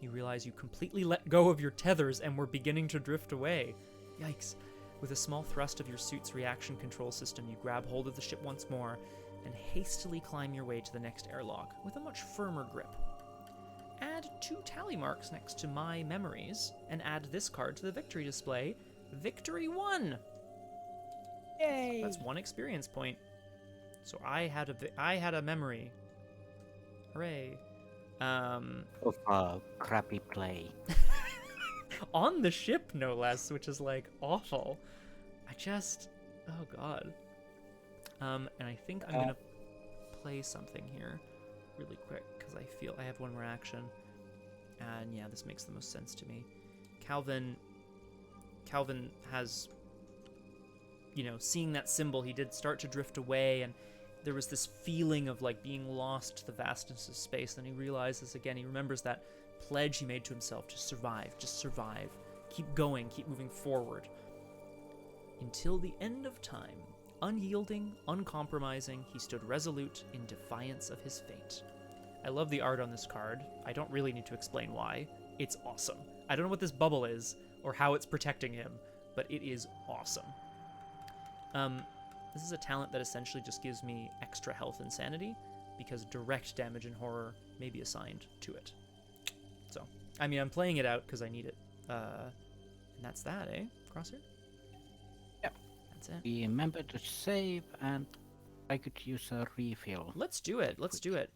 Speaker 1: you realize you completely let go of your tethers and were beginning to drift away. Yikes. With a small thrust of your suit's reaction control system, you grab hold of the ship once more and hastily climb your way to the next airlock with a much firmer grip. Add 2 tally marks next to My Memories, and add this card to the victory display. Victory 1!
Speaker 2: Yay!
Speaker 1: That's 1 experience point. So I had a memory. Hooray.
Speaker 2: Of a crappy play.
Speaker 1: On the ship, no less, which is like awful. Oh god. And I think I'm gonna play something here really quick because I feel I have 1 more action. And yeah, this makes the most sense to me. Calvin has, seeing that symbol, he did start to drift away, and there was this feeling of like being lost to the vastness of space. Then he realizes again, he remembers that pledge he made to himself to survive, just survive, keep going, keep moving forward. Until the end of time, unyielding, uncompromising, he stood resolute in defiance of his fate. I love the art on this card. I don't really need to explain why. It's awesome. I don't know what this bubble is or how it's protecting him, but it is awesome. This is a talent that essentially just gives me extra health and sanity, because direct damage in horror may be assigned to it. So, I mean, I'm playing it out because I need it. And that's that, eh, Crosshair?
Speaker 2: Yeah.
Speaker 1: That's it.
Speaker 2: Remember to save, and I could use a refill.
Speaker 1: Let's do it. Let's do it.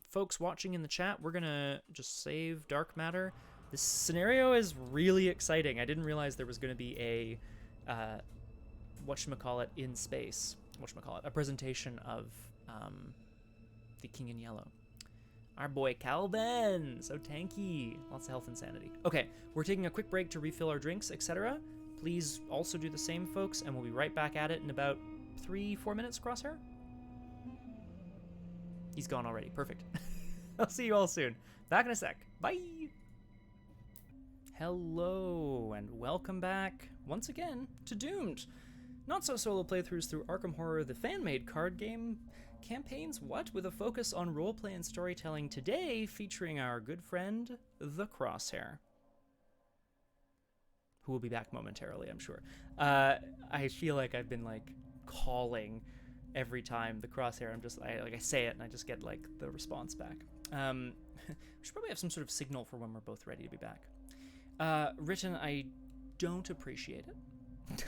Speaker 1: Folks watching in the chat, we're gonna just save Dark Matter. This scenario is really exciting. I didn't realize there was gonna be a whatchamacallit in space. A presentation of the King in Yellow. Our boy Calvin, so tanky. Lots of health and sanity. Okay, we're taking a quick break to refill our drinks, etc. Please also do the same, folks, and we'll be right back at it in about 3-4 minutes, Crosshair? He's gone already. Perfect. I'll see you all soon. Back in a sec. Bye! Hello, and welcome back, once again, to Doomed. Not-so-solo playthroughs through Arkham Horror, the fan-made card game campaigns, with a focus on roleplay and storytelling today, featuring our good friend, the Crosshair, who will be back momentarily, I'm sure. I feel like I've been, like, calling every time the Crosshair. I say it, and I just get, like, the response back. We should probably have some sort of signal for when we're both ready to be back. Written, I don't appreciate it.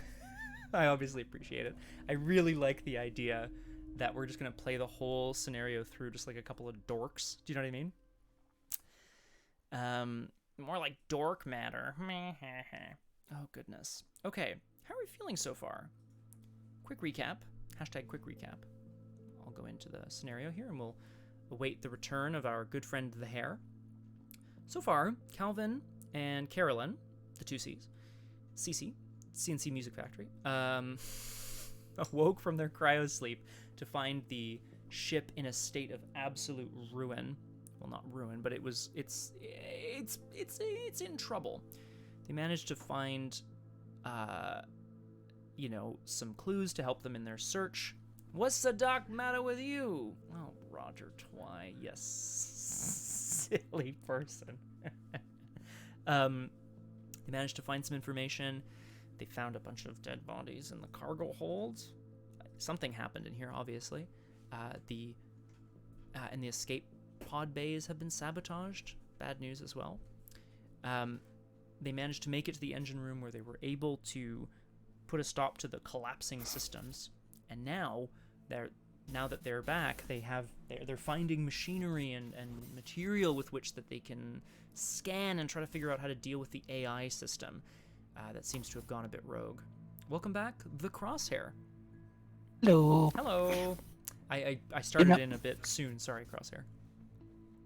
Speaker 1: I obviously appreciate it. I really like the idea that we're just going to play the whole scenario through just like a couple of dorks. Do you know what I mean? More like dork matter. Oh, goodness. Okay, how are we feeling so far? Quick recap. Hashtag quick recap. I'll go into the scenario here and we'll await the return of our good friend the Hare. So far, Calvin and Carolyn, the two C's, CC, CNC Music Factory, awoke from their cryosleep to find the ship in a state of absolute ruin. Well, not ruin, but it's in trouble. They managed to find, some clues to help them in their search. What's the dark matter with you? Oh, Roger Twy, yes, silly person. They managed to find some information. They found a bunch of dead bodies in the cargo holds. Something happened in here, obviously. And the escape pod bays have been sabotaged. Bad news as well. They managed to make it to the engine room where they were able to put a stop to the collapsing systems. And now that they're back, they're finding machinery and material with which that they can scan and try to figure out how to deal with the AI system that seems to have gone a bit rogue. Welcome back, the Crosshair.
Speaker 2: Hello.
Speaker 1: Hello. I started in a bit soon. Sorry, Crosshair.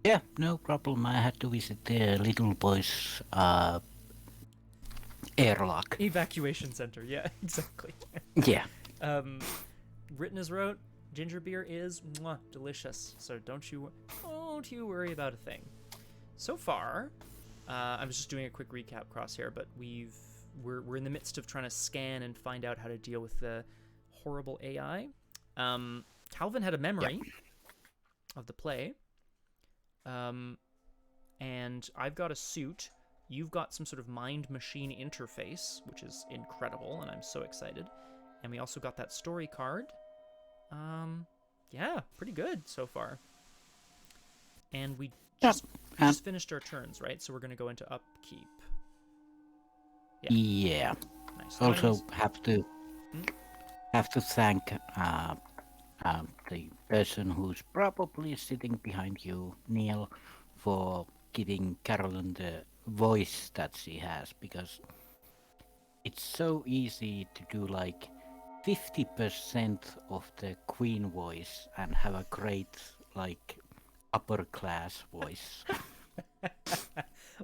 Speaker 2: Yeah, no problem. I had to visit the little boy's airlock.
Speaker 1: Evacuation center. Yeah, exactly.
Speaker 2: Yeah.
Speaker 1: Written as wrote, ginger beer is delicious. So don't you worry about a thing. So far, I was just doing a quick recap, Crosshair, but we're in the midst of trying to scan and find out how to deal with the horrible AI. Calvin had a memory of the play. And I've got a suit. You've got some sort of mind-machine interface, which is incredible, and I'm so excited. And we also got that story card. Yeah, pretty good so far. And we just finished our turns, right? So we're going to go into upkeep.
Speaker 2: Yeah.
Speaker 1: Nice.
Speaker 2: Also have to thank the person who's probably sitting behind you, Neil, for giving Carolyn the voice that she has, because it's so easy to do like 50% of the Queen voice and have a great like upper class voice.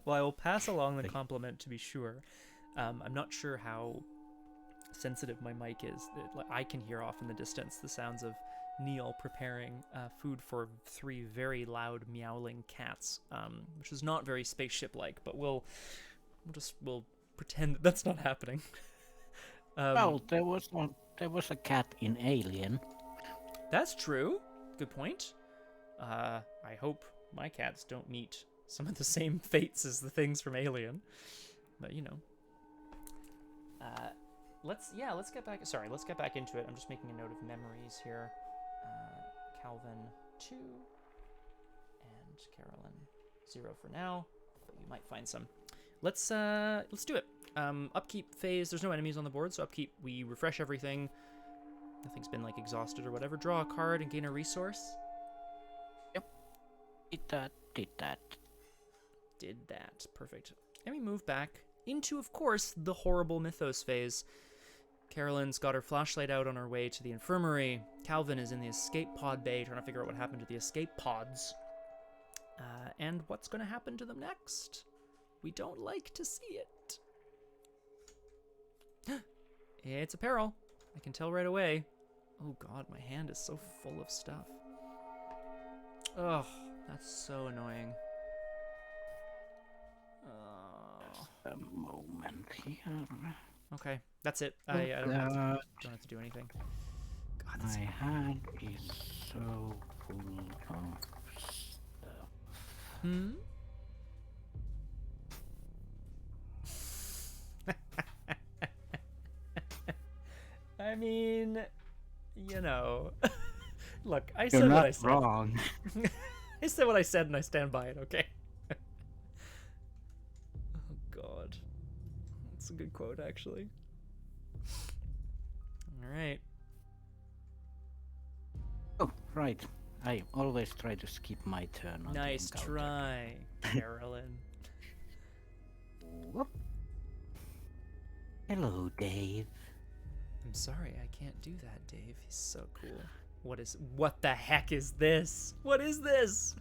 Speaker 1: Well, I will pass along the compliment to be sure. I'm not sure how sensitive my mic is. I can hear off in the distance the sounds of Neil preparing food for 3 very loud meowling cats, which is not very spaceship-like, but we'll pretend that that's not happening.
Speaker 2: Well, there was a cat in Alien.
Speaker 1: That's true. Good point. I hope my cats don't meet some of the same fates as the things from Alien, but you know. Let's get back. Sorry, let's get back into it. I'm just making a note of memories here. Calvin 2 and Carolyn 0 for now, but you might find some. Let's do it. Upkeep phase. There's no enemies on the board, so upkeep. We refresh everything. Nothing's been like exhausted or whatever. Draw a card and gain a resource.
Speaker 2: Yep. Did that. Perfect. And we move back into, of course, the horrible Mythos phase.
Speaker 1: Carolyn's got her flashlight out on her way to the infirmary. Calvin is in the escape pod bay trying to figure out what happened to the escape pods. And what's going to happen to them next? We don't like to see it. It's a peril. I can tell right away. Oh god, my hand is so full of stuff. Oh, that's so annoying.
Speaker 2: A moment here.
Speaker 1: Okay, that's it. I don't have to do anything. God, that's...
Speaker 2: My hand is so full of stuff.
Speaker 1: I mean, you know. Look, I
Speaker 2: You're
Speaker 1: said what
Speaker 2: not
Speaker 1: I said.
Speaker 2: wrong.
Speaker 1: I said what I said and I stand by it, okay? Oh god. That's a good quote, actually. Alright.
Speaker 2: Oh, right. I always try to skip my turn on
Speaker 1: Nice
Speaker 2: the encounter.
Speaker 1: try, Carolyn.
Speaker 2: Whoop. Hello, Dave.
Speaker 1: I'm sorry, I can't do that, Dave. He's so cool. What the heck is this? What is this?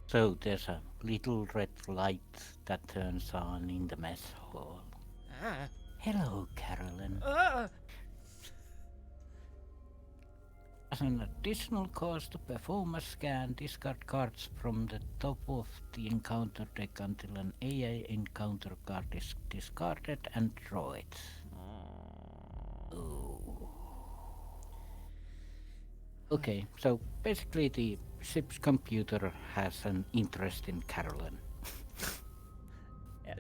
Speaker 2: So there's a little red light that turns on in the mess hall.
Speaker 1: Ah.
Speaker 2: Hello, Carolyn.
Speaker 1: Ah.
Speaker 2: As an additional cost to perform a scan, discard cards from the top of the encounter deck until an AI encounter card is discarded and draw it. Ooh. Okay, so basically the ship's computer has an interest in Carolyn.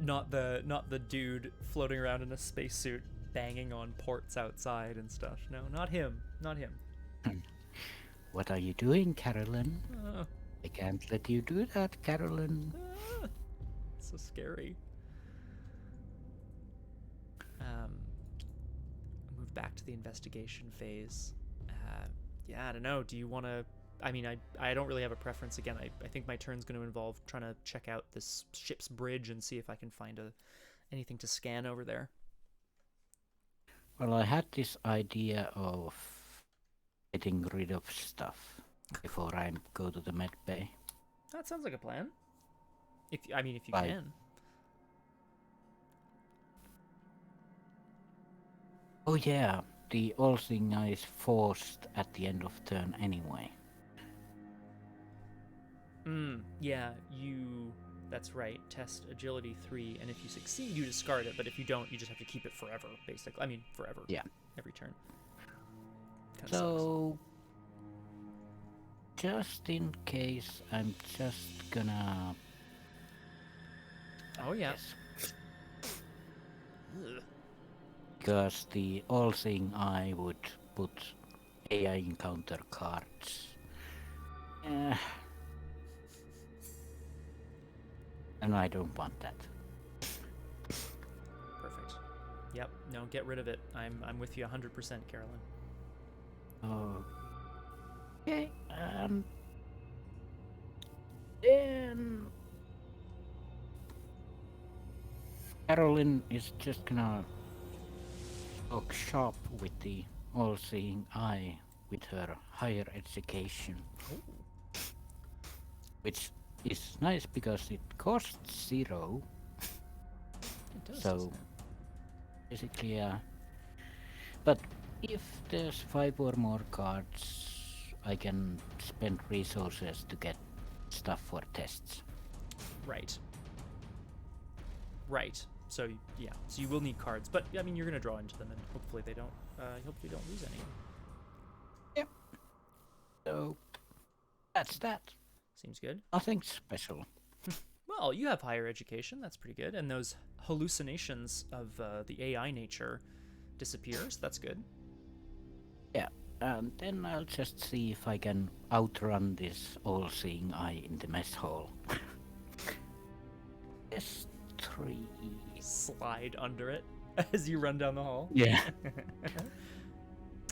Speaker 1: Not the dude floating around in a spacesuit banging on ports outside and stuff. No, not him. Not him.
Speaker 2: What are you doing, Carolyn?
Speaker 1: Uh,
Speaker 2: I can't let you do that, Carolyn.
Speaker 1: So scary. Move back to the investigation phase. Yeah, I don't know. Do you want to... I mean, I don't really have a preference. Again, I think my turn's going to involve trying to check out this ship's bridge and see if I can find anything to scan over there.
Speaker 2: Well, I had this idea of getting rid of stuff before I go to the med bay.
Speaker 1: That sounds like a plan. If you
Speaker 2: Right.
Speaker 1: can.
Speaker 2: Oh yeah, the all-seeing eye is forced at the end of turn anyway.
Speaker 1: Yeah, that's right. Test agility 3, and if you succeed, you discard it, but if you don't, you just have to keep it forever, basically. I mean, forever.
Speaker 2: Yeah.
Speaker 1: Every turn. Kinda
Speaker 2: So, just in case, I'm just gonna...
Speaker 1: Oh, yeah.
Speaker 2: Yes. Because the all-seeing eye would put AI encounter cards. And I don't want that.
Speaker 1: Perfect. Yep. No, get rid of it. I'm with you 100%, Carolyn.
Speaker 2: Okay. Then Carolyn is just gonna talk shop with the all-seeing eye with her higher education.
Speaker 1: Ooh.
Speaker 2: Which is nice because it costs 0.
Speaker 1: It does,
Speaker 2: So
Speaker 1: doesn't it?
Speaker 2: basically, but if there's 5 or more cards, I can spend resources to get stuff for tests.
Speaker 1: Right. Right. So yeah. So you will need cards, but I mean, you're gonna draw into them, and hopefully they don't. Hopefully you don't lose any.
Speaker 2: Yep. So that's that.
Speaker 1: Seems good.
Speaker 2: Nothing special.
Speaker 1: Well, you have higher education. That's pretty good. And those hallucinations of the AI nature disappears. That's good.
Speaker 2: Yeah. And then I'll just see if I can outrun this all-seeing eye in the mess hall. S3.
Speaker 1: Slide under it as you run down the hall.
Speaker 2: Yeah.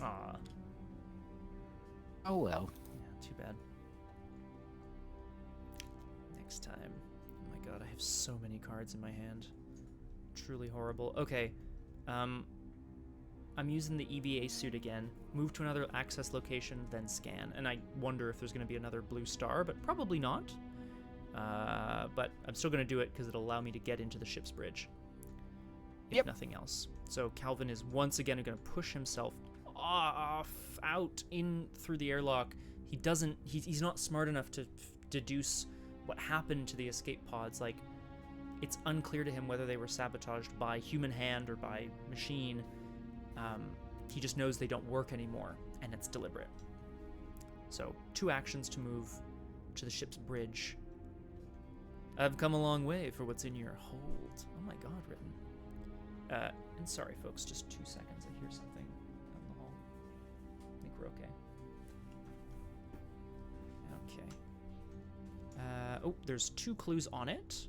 Speaker 1: Aw.
Speaker 2: Oh well.
Speaker 1: Yeah, too bad. Next time. Oh my god, I have so many cards in my hand. Truly horrible. Okay. I'm using the EVA suit again. Move to another access location, then scan. And I wonder if there's going to be another blue star, but probably not. But I'm still going to do it because it'll allow me to get into the ship's bridge. If nothing else. So Calvin is once again going to push himself off, out, in through the airlock. He's not smart enough to deduce what happened to the escape pods. Like, it's unclear to him whether they were sabotaged by human hand or by machine. He just knows they don't work anymore, and it's deliberate. So, 2 actions to move to the ship's bridge. I've come a long way for what's in your hold. Oh my god, Written. And sorry, folks, just 2 seconds. I hear something down the hall. I think we're okay. Okay. There's 2 clues on it.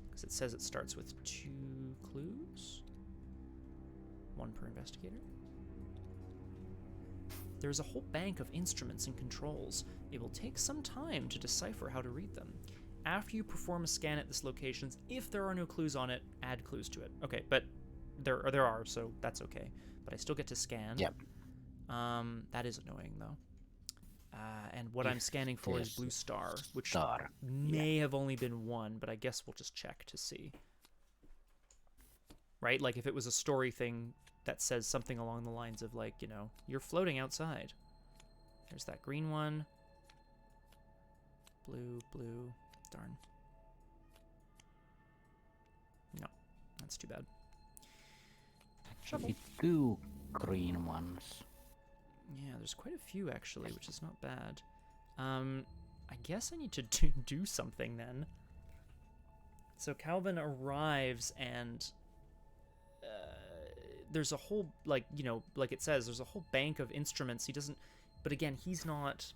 Speaker 1: Because it says it starts with 2 clues. 1 per investigator. There's a whole bank of instruments and controls. It will take some time to decipher how to read them. After you perform a scan at this location, if there are no clues on it, add clues to it. Okay, but there are, so that's okay. But I still get to scan.
Speaker 2: Yep.
Speaker 1: That is annoying, though. And what I'm scanning for is blue star, which may have only been 1, but I guess we'll just check to see. Right? Like, if it was a story thing that says something along the lines of, like, you know, you're floating outside. There's that green one. Blue, blue. Darn. No, that's too bad.
Speaker 2: Actually, 2 green ones.
Speaker 1: Yeah, there's quite a few, actually, which is not bad. I guess I need to do something, then. So Calvin arrives, and there's a whole, like, you know, like it says, there's a whole bank of instruments. He doesn't, but again, he's not,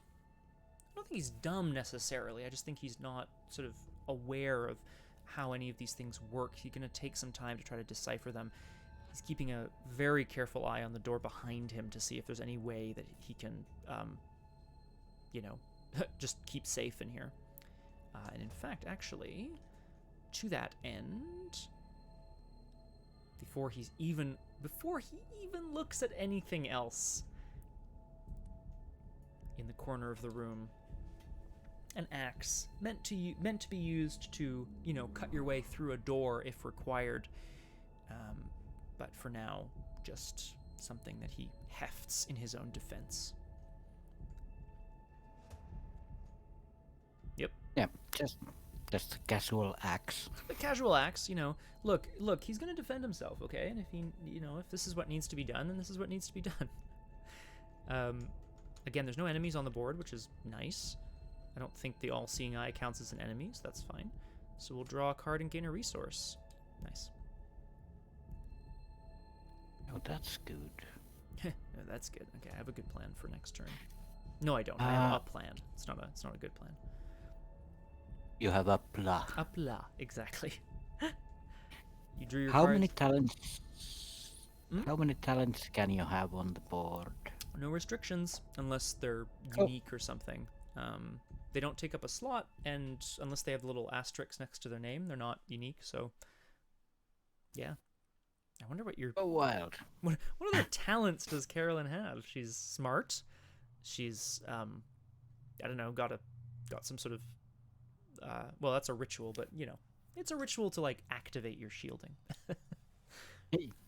Speaker 1: I don't think he's dumb, necessarily. I just think he's not sort of aware of how any of these things work. He's going to take some time to try to decipher them. He's keeping a very careful eye on the door behind him to see if there's any way that he can, you know, just keep safe in here. And in fact, actually, to that end, before he even looks at anything else, in the corner of the room, an axe meant to be used to, you know, cut your way through a door if required. But for now, just something that he hefts in his own defense. Yep.
Speaker 2: Yeah, just a casual axe.
Speaker 1: A casual axe, you know. Look, he's gonna defend himself, okay? And if he, you know, if this is what needs to be done, then this is what needs to be done. Again, there's no enemies on the board, which is nice. I don't think the all-seeing eye counts as an enemy, so that's fine. So we'll draw a card and gain a resource. Nice.
Speaker 2: Oh, that's good.
Speaker 1: No, that's good. Okay, I have a good plan for next turn. No, I don't. I have a plan. It's not a good plan.
Speaker 2: You have a blah.
Speaker 1: A blah, exactly. You drew your
Speaker 2: How
Speaker 1: cards.
Speaker 2: many talents? How many talents can you have on the board?
Speaker 1: No restrictions, unless they're unique or something. They don't take up a slot, and unless they have little asterisks next to their name, they're not unique. So, yeah. I wonder what your...
Speaker 2: Oh, wild.
Speaker 1: What other talents does Carolyn have? She's smart. She's, I don't know, got some sort of... well, that's a ritual, but, you know, it's a ritual to, like, activate your shielding.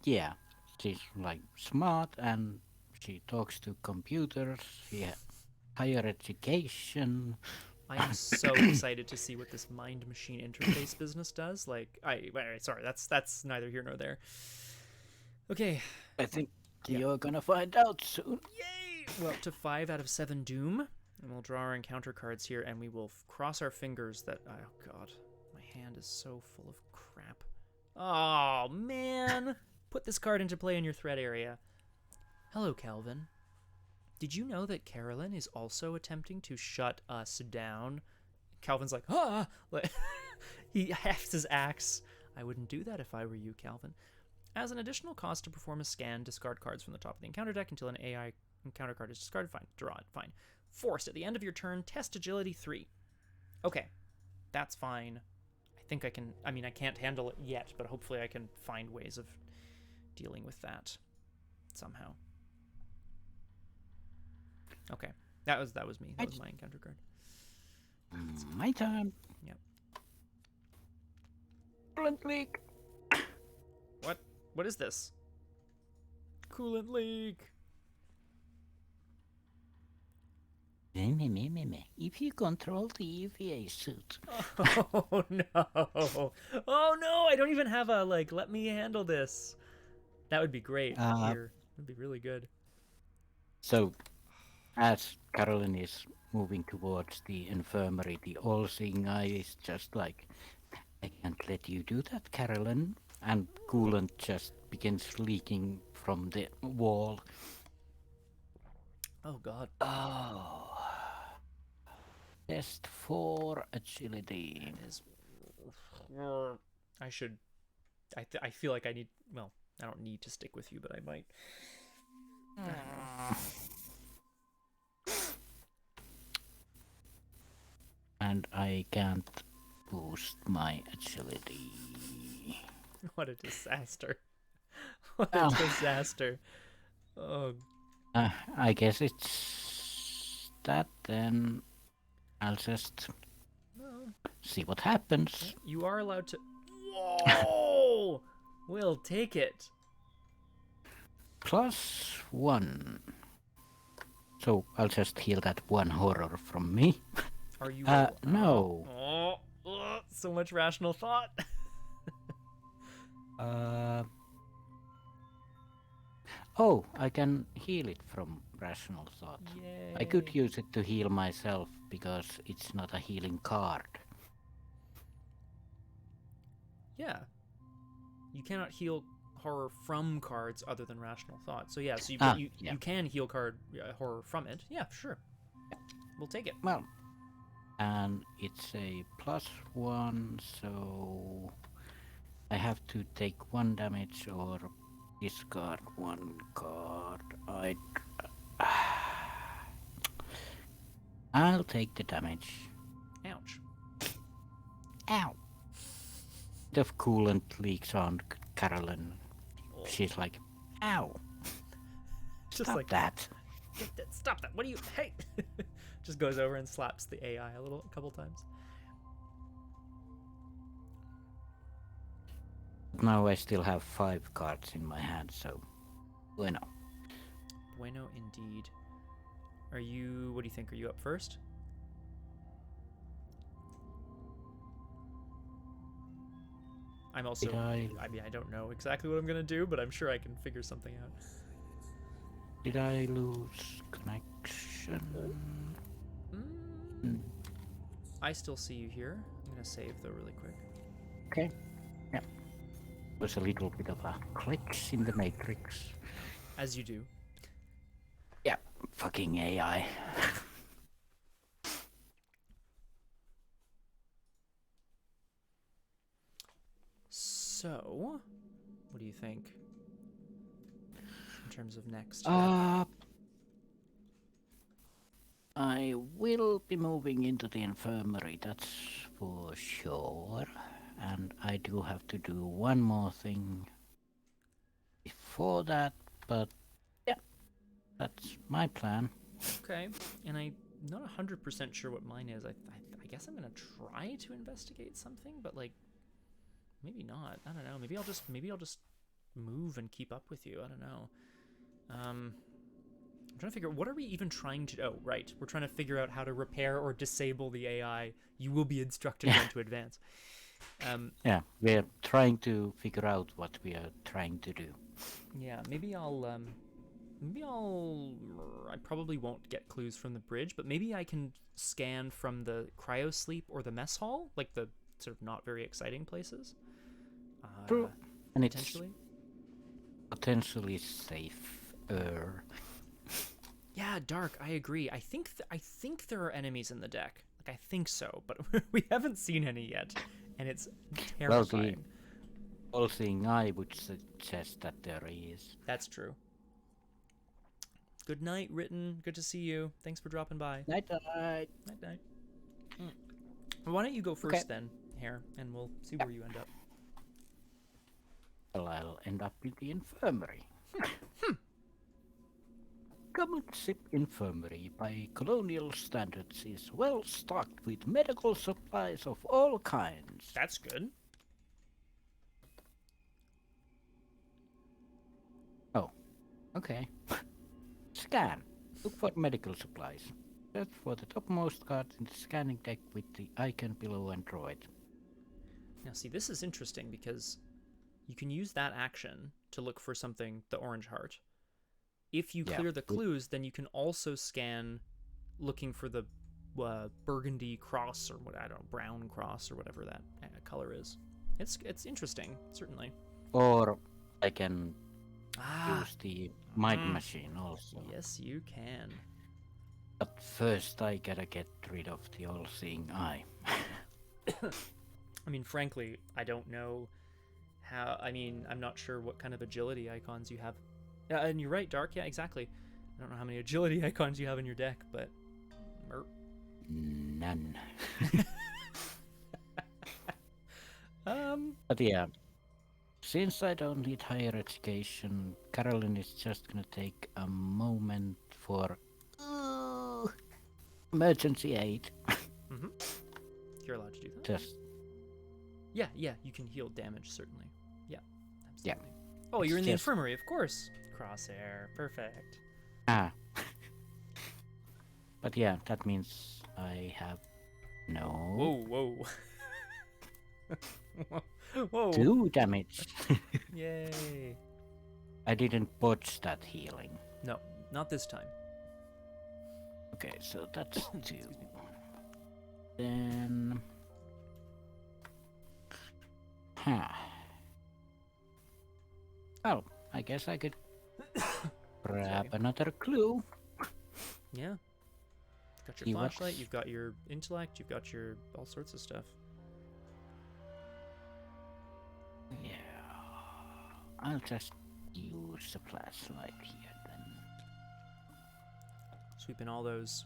Speaker 2: Yeah. She's, like, smart, and she talks to computers. She has higher education.
Speaker 1: I am so excited to see what this mind machine interface business does. Like, sorry, that's neither here nor there. Okay.
Speaker 2: I think you're gonna find out soon.
Speaker 1: Yay! We're up to 5 out of 7 Doom, and we'll draw our encounter cards here, and we will cross our fingers that. Oh God, my hand is so full of crap. Oh man! Put this card into play in your threat area. Hello, Calvin. Did you know that Carolyn is also attempting to shut us down? Calvin's like, ah! He hefts his axe. I wouldn't do that if I were you, Calvin. As an additional cost to perform a scan, discard cards from the top of the encounter deck until an AI encounter card is discarded. Fine. Draw it. Fine. Forced. At the end of your turn, test agility 3. Okay. That's fine. I think I can. I mean, I can't handle it yet, but hopefully I can find ways of dealing with that somehow. Okay, that was me. That was my encounter card.
Speaker 2: My turn.
Speaker 1: Yep.
Speaker 2: Coolant Leak.
Speaker 1: What? What is this? Coolant Leak.
Speaker 2: If you control the EVA suit.
Speaker 1: Oh no! Oh no! I don't even have a like. Let me handle this. That would be great. Here, would be really good.
Speaker 2: So, as Carolyn is moving towards the infirmary, the all-seeing eye is just like, I can't let you do that, Carolyn. And coolant just begins leaking from the wall.
Speaker 1: Oh god.
Speaker 2: Oh. Test for agility.
Speaker 1: That is. I should. I feel like I need. Well, I don't need to stick with you, but I might.
Speaker 2: And I can't boost my agility.
Speaker 1: What a disaster. What a disaster. Oh.
Speaker 2: I guess it's that then. I'll just see what happens.
Speaker 1: You are allowed to. Whoa! We'll take it.
Speaker 2: +1. So I'll just heal that one horror from me.
Speaker 1: Are you?
Speaker 2: No.
Speaker 1: So much rational thought.
Speaker 2: Oh, I can heal it from rational thought.
Speaker 1: Yay.
Speaker 2: I could use it to heal myself because it's not a healing card.
Speaker 1: Yeah. You cannot heal horror from cards other than rational thought. So yeah, so you can heal card horror from it. Yeah, sure. We'll take it.
Speaker 2: Well, and it's a +1, so I have to take 1 damage or discard 1 card. I'll take the damage.
Speaker 1: Ouch.
Speaker 2: Ow. The coolant leaks on Carolyn.
Speaker 1: Oh.
Speaker 2: She's like, ow.
Speaker 1: Just
Speaker 2: Stop
Speaker 1: like
Speaker 2: that.
Speaker 1: Stop that. What are you? Hey. Just goes over and slaps the AI a couple times.
Speaker 2: Now I still have 5 cards in my hand, so bueno.
Speaker 1: Bueno indeed. Are you? What do you think? Are you up first? I'm also. I mean, I don't know exactly what I'm gonna do, but I'm sure I can figure something out.
Speaker 2: Did I lose connection?
Speaker 1: I still see you here. I'm gonna save though really quick.
Speaker 2: Okay. Yeah. There's a little bit of a clicks in the matrix.
Speaker 1: As you do.
Speaker 2: Yeah. Fucking AI.
Speaker 1: So, what do you think in terms of next?
Speaker 2: I will be moving into the infirmary, that's for sure. And I do have to do one more thing before that, but yeah, that's my plan.
Speaker 1: Okay, and I'm not 100% sure what mine is. I guess I'm gonna try to investigate something, but like maybe not. I don't know. Maybe I'll just move and keep up with you. I don't know. I'm trying to figure out, what are we even trying to... Oh, right. We're trying to figure out how to repair or disable the AI. You will be instructed when to advance.
Speaker 2: Yeah, we're trying to figure out what we are trying to do.
Speaker 1: Yeah, maybe I probably won't get clues from the bridge, but maybe I can scan from the Cryosleep or the mess hall, like the sort of not very exciting places.
Speaker 2: True. And
Speaker 1: potentially.
Speaker 2: It's potentially safer.
Speaker 1: Yeah, Dark, I agree. I think there are enemies in the deck. Like, I think so, but we haven't seen any yet, and it's terrifying.
Speaker 2: Well, the all-seeing eye would suggest that there is.
Speaker 1: That's true. Good night, Written. Good to see you. Thanks for dropping by.
Speaker 2: Night-night.
Speaker 1: Night-night. Why don't you go first then? hair, and we'll see where you end up.
Speaker 2: Well, I'll end up in the infirmary. Coolant Infirmary, by colonial standards, is well stocked with medical supplies of all kinds.
Speaker 1: That's good.
Speaker 2: Oh, okay. Scan. Look for medical supplies. Search for the topmost cards in the scanning deck with the icon below Android.
Speaker 1: Now, see, this is interesting because you can use that action to look for something, the orange heart. If you clear the clues, then you can also scan looking for the burgundy cross or what, I don't know, brown cross or whatever that color is. It's interesting, certainly.
Speaker 2: Or I can use the mind machine also.
Speaker 1: Yes, you can.
Speaker 2: But first I gotta get rid of the all-seeing eye.
Speaker 1: I mean, frankly, I don't know how... I mean, I'm not sure what kind of agility icons you have. And you're right, Dark. Yeah, exactly. I don't know how many agility icons you have in your deck, but...
Speaker 2: None.
Speaker 1: But
Speaker 2: But yeah, since I don't need higher education, Carolyn is just gonna take a moment for emergency aid.
Speaker 1: Mm-hmm. You're allowed to do that.
Speaker 2: Just
Speaker 1: Yeah, you can heal damage, certainly. Yeah, absolutely.
Speaker 2: Yeah.
Speaker 1: Oh,
Speaker 2: It's
Speaker 1: you're in the
Speaker 2: just-
Speaker 1: infirmary, of course. Crosshair, perfect.
Speaker 2: But yeah, that means I have
Speaker 1: Whoa. Whoa.
Speaker 2: 2 damage.
Speaker 1: Yay.
Speaker 2: I didn't botch that healing.
Speaker 1: No, not this time.
Speaker 2: Okay, so that's 2.
Speaker 1: Excuse me.
Speaker 2: Then... Well, I guess I could grab another clue.
Speaker 1: Yeah. You've got your
Speaker 2: See
Speaker 1: flashlight,
Speaker 2: what's-
Speaker 1: you've got your intellect, you've got your all sorts of stuff.
Speaker 2: Yeah. I'll just use the flashlight here then.
Speaker 1: Sweeping all those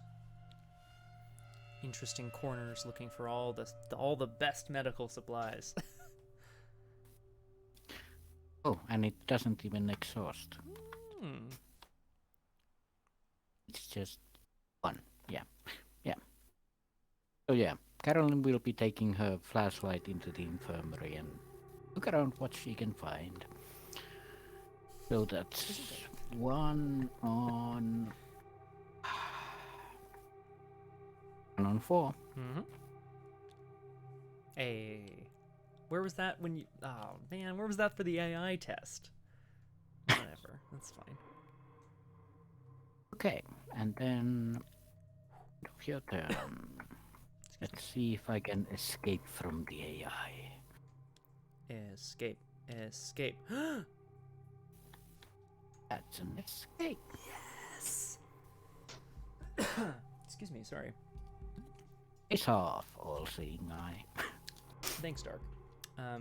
Speaker 1: interesting corners, looking for all the best medical supplies.
Speaker 2: Oh, and it doesn't even exhaust.
Speaker 1: Hmm.
Speaker 2: It's just 1. Yeah. So yeah, Carolyn will be taking her flashlight into the infirmary and look around what she can find. So that's 1 on... 1 on 4.
Speaker 1: Mm-hmm. Hey. Where was that when you... Oh, man, where was that for the AI test? Whatever, that's fine.
Speaker 2: Okay, and then... Your turn. Let's see if I can escape from the AI.
Speaker 1: Escape.
Speaker 2: That's an escape.
Speaker 1: Yes! Excuse me, sorry.
Speaker 2: It's off, all-seeing eye.
Speaker 1: Thanks, Dark. Oh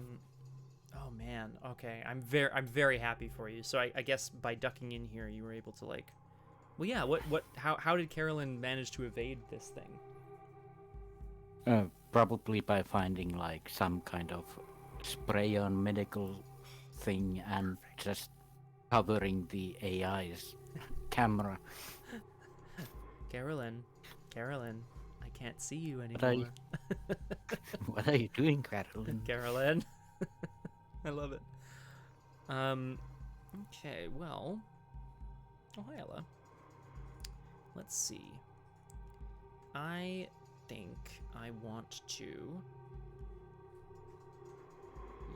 Speaker 1: man, okay. I'm very happy for you. So I guess by ducking in here, you were able to like... Well, yeah, how did Carolyn manage to evade this thing?
Speaker 2: Probably by finding like some kind of spray-on medical thing and just covering the AI's camera.
Speaker 1: Carolyn, I can't see you anymore.
Speaker 2: What are you doing, Carolyn?
Speaker 1: Carolyn. I love it. Okay, well. Oh, hi, Ella. Let's see. I think I want to...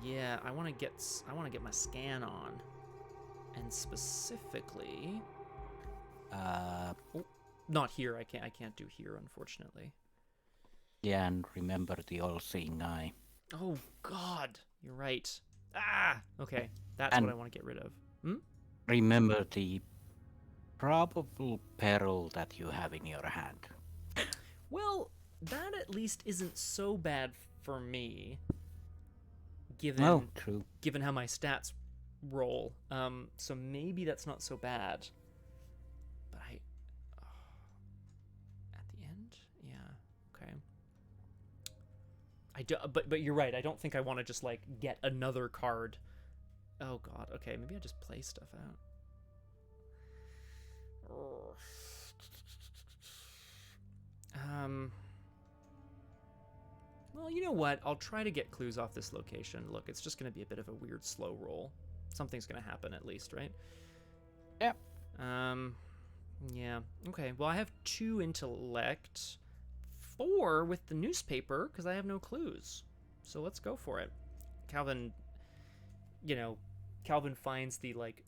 Speaker 1: Yeah, I want to get my scan on. And specifically... Oh, not here. I can't do here, unfortunately.
Speaker 2: Yeah, and remember the all-seeing eye.
Speaker 1: Oh, God. You're right. Ah! Okay, that's
Speaker 2: And
Speaker 1: what I want to get rid of. Hmm?
Speaker 2: remember the probable peril that you have in your hand.
Speaker 1: Well, that at least isn't so bad for me, given
Speaker 2: Oh, true.
Speaker 1: given how my stats roll. So maybe that's not so bad. But at the end, yeah, okay. But you're right. I don't think I want to just like get another card. Oh god. Okay, maybe I just play stuff out. Well, you know what? I'll try to get clues off this location. Look, it's just going to be a bit of a weird slow roll. Something's going to happen at least, right?
Speaker 2: Yep.
Speaker 1: Yeah. Okay, well, I have 2 intellect, 4 with the newspaper, because I have no clues. So let's go for it. Calvin, Calvin finds the, like,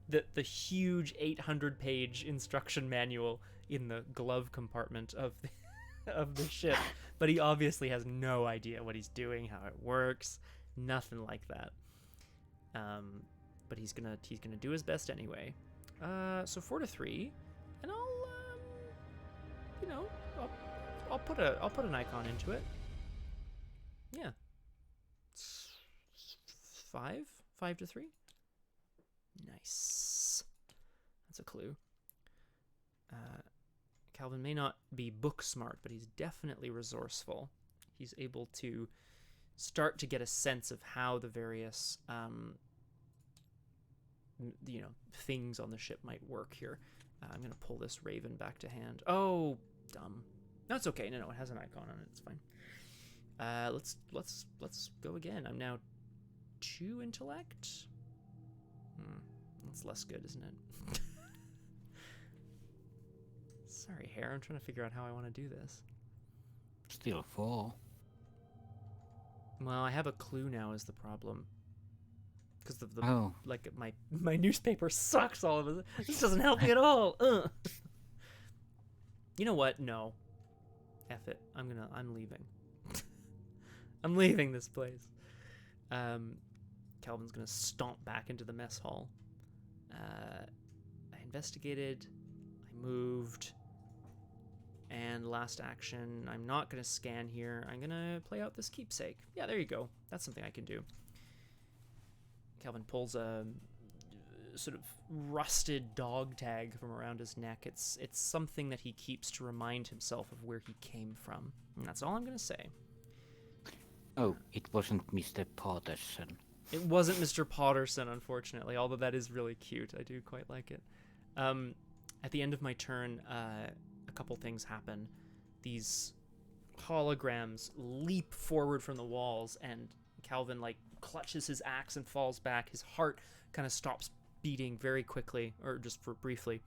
Speaker 1: the huge 800-page instruction manual in the glove compartment of the ship, but he obviously has no idea what he's doing, how it works, nothing like that. But he's gonna do his best anyway. So 4 to 3, and I'll put an icon into it. Yeah. 5 to 3. Nice. That's a clue. Calvin may not be book smart, but he's definitely resourceful. He's able to start to get a sense of how the various things on the ship might work here. I'm gonna pull this raven back to hand. Oh, dumb. No, it's okay. No, it has an icon on it. It's fine. Let's go again. I'm now 2 intellect. That's less good, isn't it? Sorry, Hare. I'm trying to figure out how I want to do this.
Speaker 2: Still 4.
Speaker 1: Well, I have a clue now is the problem. Because my newspaper sucks all of it. This doesn't help me at all. You know what? No. F it. I'm leaving. I'm leaving this place. Calvin's gonna stomp back into the mess hall. I investigated. I moved. And last action, I'm not gonna scan here. I'm gonna play out this keepsake. Yeah, there you go. That's something I can do. Calvin pulls a sort of rusted dog tag from around his neck. It's something that he keeps to remind himself of where he came from. And that's all I'm gonna say.
Speaker 2: Oh, it wasn't Mr. Potterson.
Speaker 1: It wasn't Mr. Potterson, unfortunately, although that is really cute. I do quite like it. At the end of my turn, a couple things happen. These holograms leap forward from the walls, and Calvin, like, clutches his axe and falls back. His heart kind of stops beating very quickly, or just for briefly.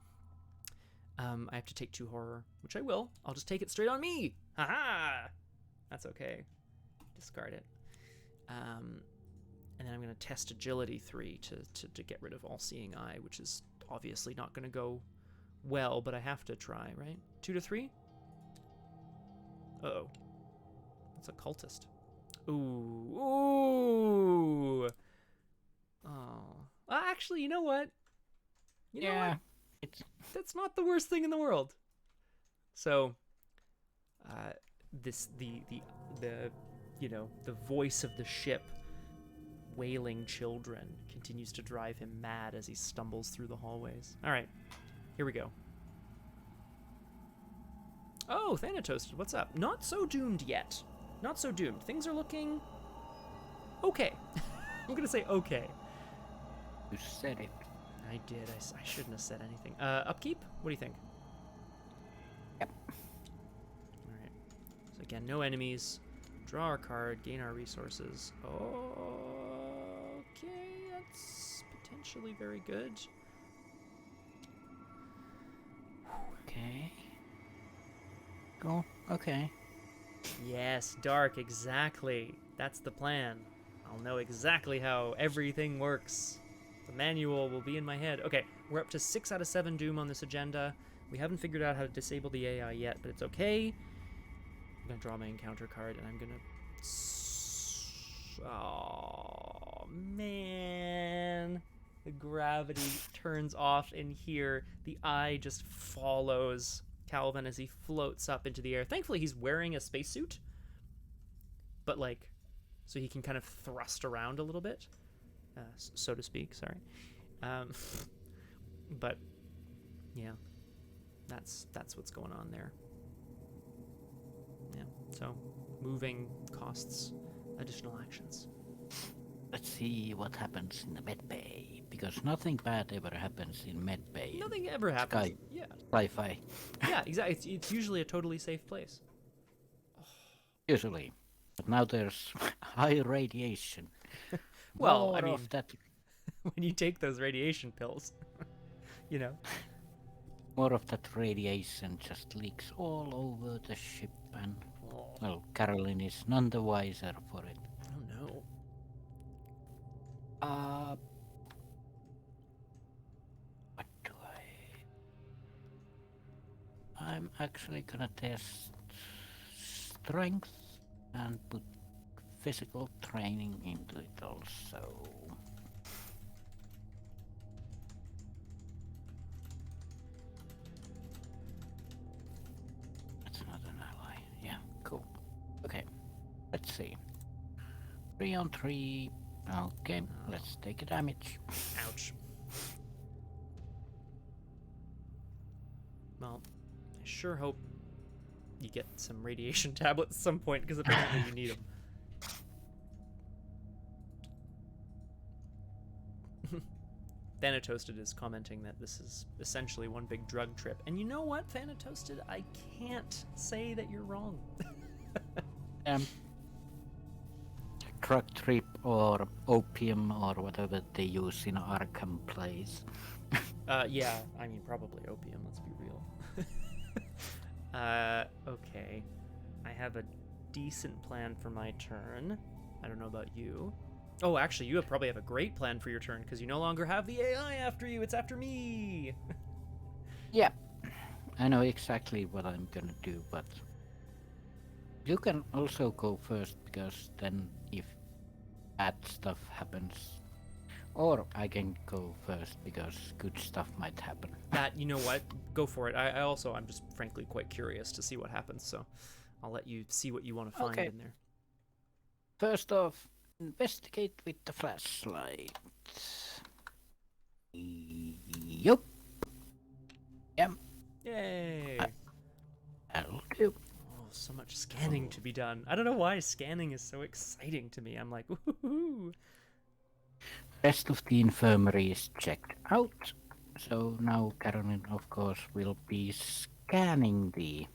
Speaker 1: I have to take 2 horror, which I will. I'll just take it straight on me. Haha! That's okay. Discard it. And then I'm going to test agility 3 to get rid of all-seeing eye, which is obviously not going to go well, but I have to try, right? 2 to 3? Uh-oh. That's a cultist. Ooh. Ooh. Oh. Actually, you know what? You know what? That's not the worst thing in the world. So, the voice of the ship wailing children continues to drive him mad as he stumbles through the hallways. All right, here we go. Oh, Thanatos, what's up? Not so doomed yet. Not so doomed. Things are looking okay. I'm gonna say okay.
Speaker 2: You said it.
Speaker 1: I did. I shouldn't have said anything. Upkeep? What do you think?
Speaker 2: Yep.
Speaker 1: All right. So again, no enemies. Draw our card, gain our resources. Okay, that's potentially very good.
Speaker 2: Okay. Go. Okay.
Speaker 1: Yes, dark, exactly. That's the plan. I'll know exactly how everything works. The manual will be in my head. Okay, we're up to 6 out of 7 Doom on this agenda. We haven't figured out how to disable the AI yet, but it's okay. I'm going to draw my encounter card, and I'm going to... Oh, man. The gravity turns off in here. The eye just follows Calvin as he floats up into the air. Thankfully, he's wearing a spacesuit. But, like, so he can kind of thrust around a little bit. So to speak, sorry. But, yeah. That's what's going on there. Yeah, so moving costs additional actions.
Speaker 2: Let's see what happens in the med bay, because nothing bad ever happens in med bay.
Speaker 1: Nothing ever happens.
Speaker 2: Sky.
Speaker 1: Yeah.
Speaker 2: Sci-fi.
Speaker 1: Yeah, exactly. It's usually a totally safe place.
Speaker 2: Usually. But now there's high radiation.
Speaker 1: Well,
Speaker 2: More
Speaker 1: I mean,
Speaker 2: of that,
Speaker 1: when you take those radiation pills, you know.
Speaker 2: more of that radiation just leaks all over the ship, and well, Caroline is none the wiser for it.
Speaker 1: Oh no.
Speaker 2: What do I'm actually gonna test strength and put physical training into it also. That's not an ally. Yeah, cool. Okay, let's see. 3 on 3. Okay, let's take a damage.
Speaker 1: Ouch. Well, I sure hope you get some radiation tablets at some point, because apparently you need them. Thanatoasted is commenting that this is essentially one big drug trip. And you know what, Thanatoasted? I can't say that you're wrong.
Speaker 2: Drug trip or opium or whatever they use in Arkham plays.
Speaker 1: Yeah, I mean, probably opium, let's be real. Okay. I have a decent plan for my turn. I don't know about you. Oh, actually, you probably have a great plan for your turn, because you no longer have the AI after you, it's after me!
Speaker 2: Yeah, I know exactly what I'm gonna do, but you can also go first, because then if bad stuff happens, or I can go first because good stuff might happen.
Speaker 1: That, you know what, go for it. I'm just frankly quite curious to see what happens, so I'll let you see what you want to find in there.
Speaker 2: First off, investigate with the flashlight. Yup. Yep.
Speaker 1: Yay!
Speaker 2: That'll do.
Speaker 1: Oh, so much scanning to be done. I don't know why scanning is so exciting to me. I'm like, woohoo!
Speaker 2: Rest of the infirmary is checked out. So now Caroline, of course, will be scanning the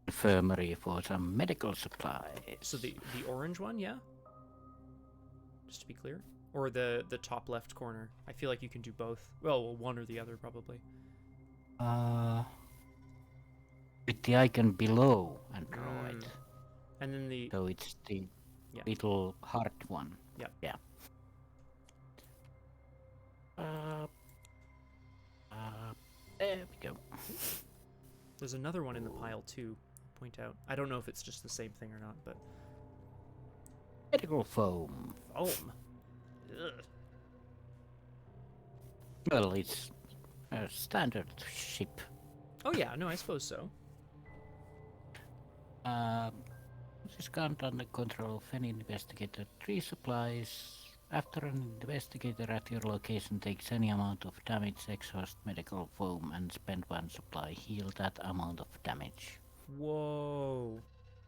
Speaker 2: infirmary for some medical supplies.
Speaker 1: So the orange one, yeah? Just to be clear? Or the top left corner? I feel like you can do both. Well, one or the other, probably.
Speaker 2: With the icon below and draw it.
Speaker 1: And then the...
Speaker 2: So it's the little heart one.
Speaker 1: Yep.
Speaker 2: Yeah. There we go.
Speaker 1: There's another one in the pile, too. Point out. I don't know if it's just the same thing or not, but...
Speaker 2: Medical foam.
Speaker 1: Foam? Ugh.
Speaker 2: Well, it's a standard ship.
Speaker 1: Oh yeah, no, I suppose so.
Speaker 2: This is count under control of any investigator. 3 supplies. After an investigator at your location takes any amount of damage, exhaust medical foam and spend 1 supply. Heal that amount of damage.
Speaker 1: Whoa.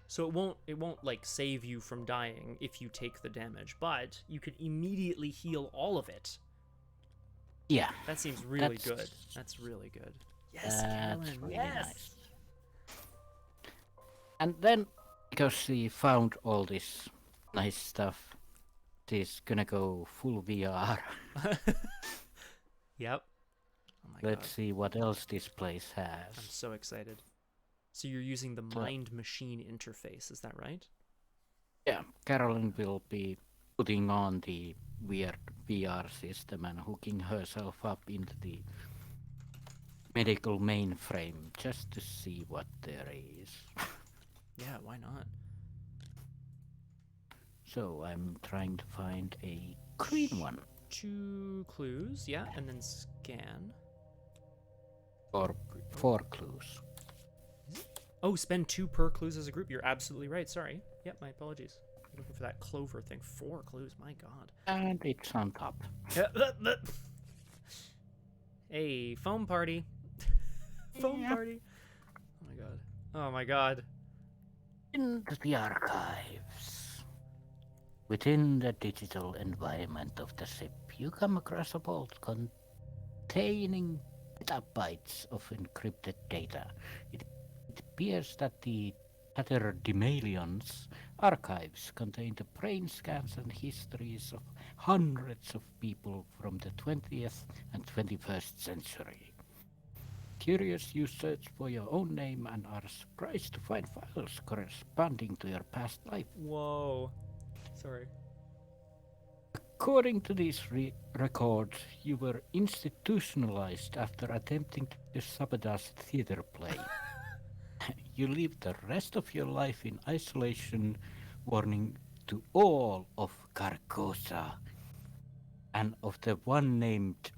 Speaker 1: So it won't like save you from dying if you take the damage, but you can immediately heal all of it.
Speaker 2: Yeah.
Speaker 1: That seems really good. That's really good. Yes, Caroline,
Speaker 2: really
Speaker 1: yes.
Speaker 2: Nice. And then, because she found all this nice stuff, she's gonna go full VR.
Speaker 1: Yep. Oh my
Speaker 2: Let's see what else this place has.
Speaker 1: I'm so excited. So you're using the mind-machine interface, is that right?
Speaker 2: Yeah, Caroline will be putting on the weird VR system and hooking herself up into the medical mainframe just to see what there is.
Speaker 1: Yeah, why not?
Speaker 2: So I'm trying to find a green one.
Speaker 1: 2 clues, yeah, and then scan.
Speaker 2: Or 4 clues.
Speaker 1: Oh, spend 2 per clues as a group. You're absolutely right. Sorry. Yep, my apologies. I'm looking for that clover thing. 4 clues. My God.
Speaker 2: And it's on top.
Speaker 1: Hey, foam party. Foam party. Oh my God. Oh my God.
Speaker 2: Into the archives. Within the digital environment of the ship, you come across a vault containing petabytes of encrypted data. It appears that the Tatterdemalion's archives contain the brain scans and histories of hundreds of people from the 20th and 21st century. Curious, you search for your own name and are surprised to find files corresponding to your past life.
Speaker 1: Whoa. Sorry.
Speaker 2: According to these records, you were institutionalized after attempting to sabotage a theater play. You lived the rest of your life in isolation, warning to all of Carcosa and of the one named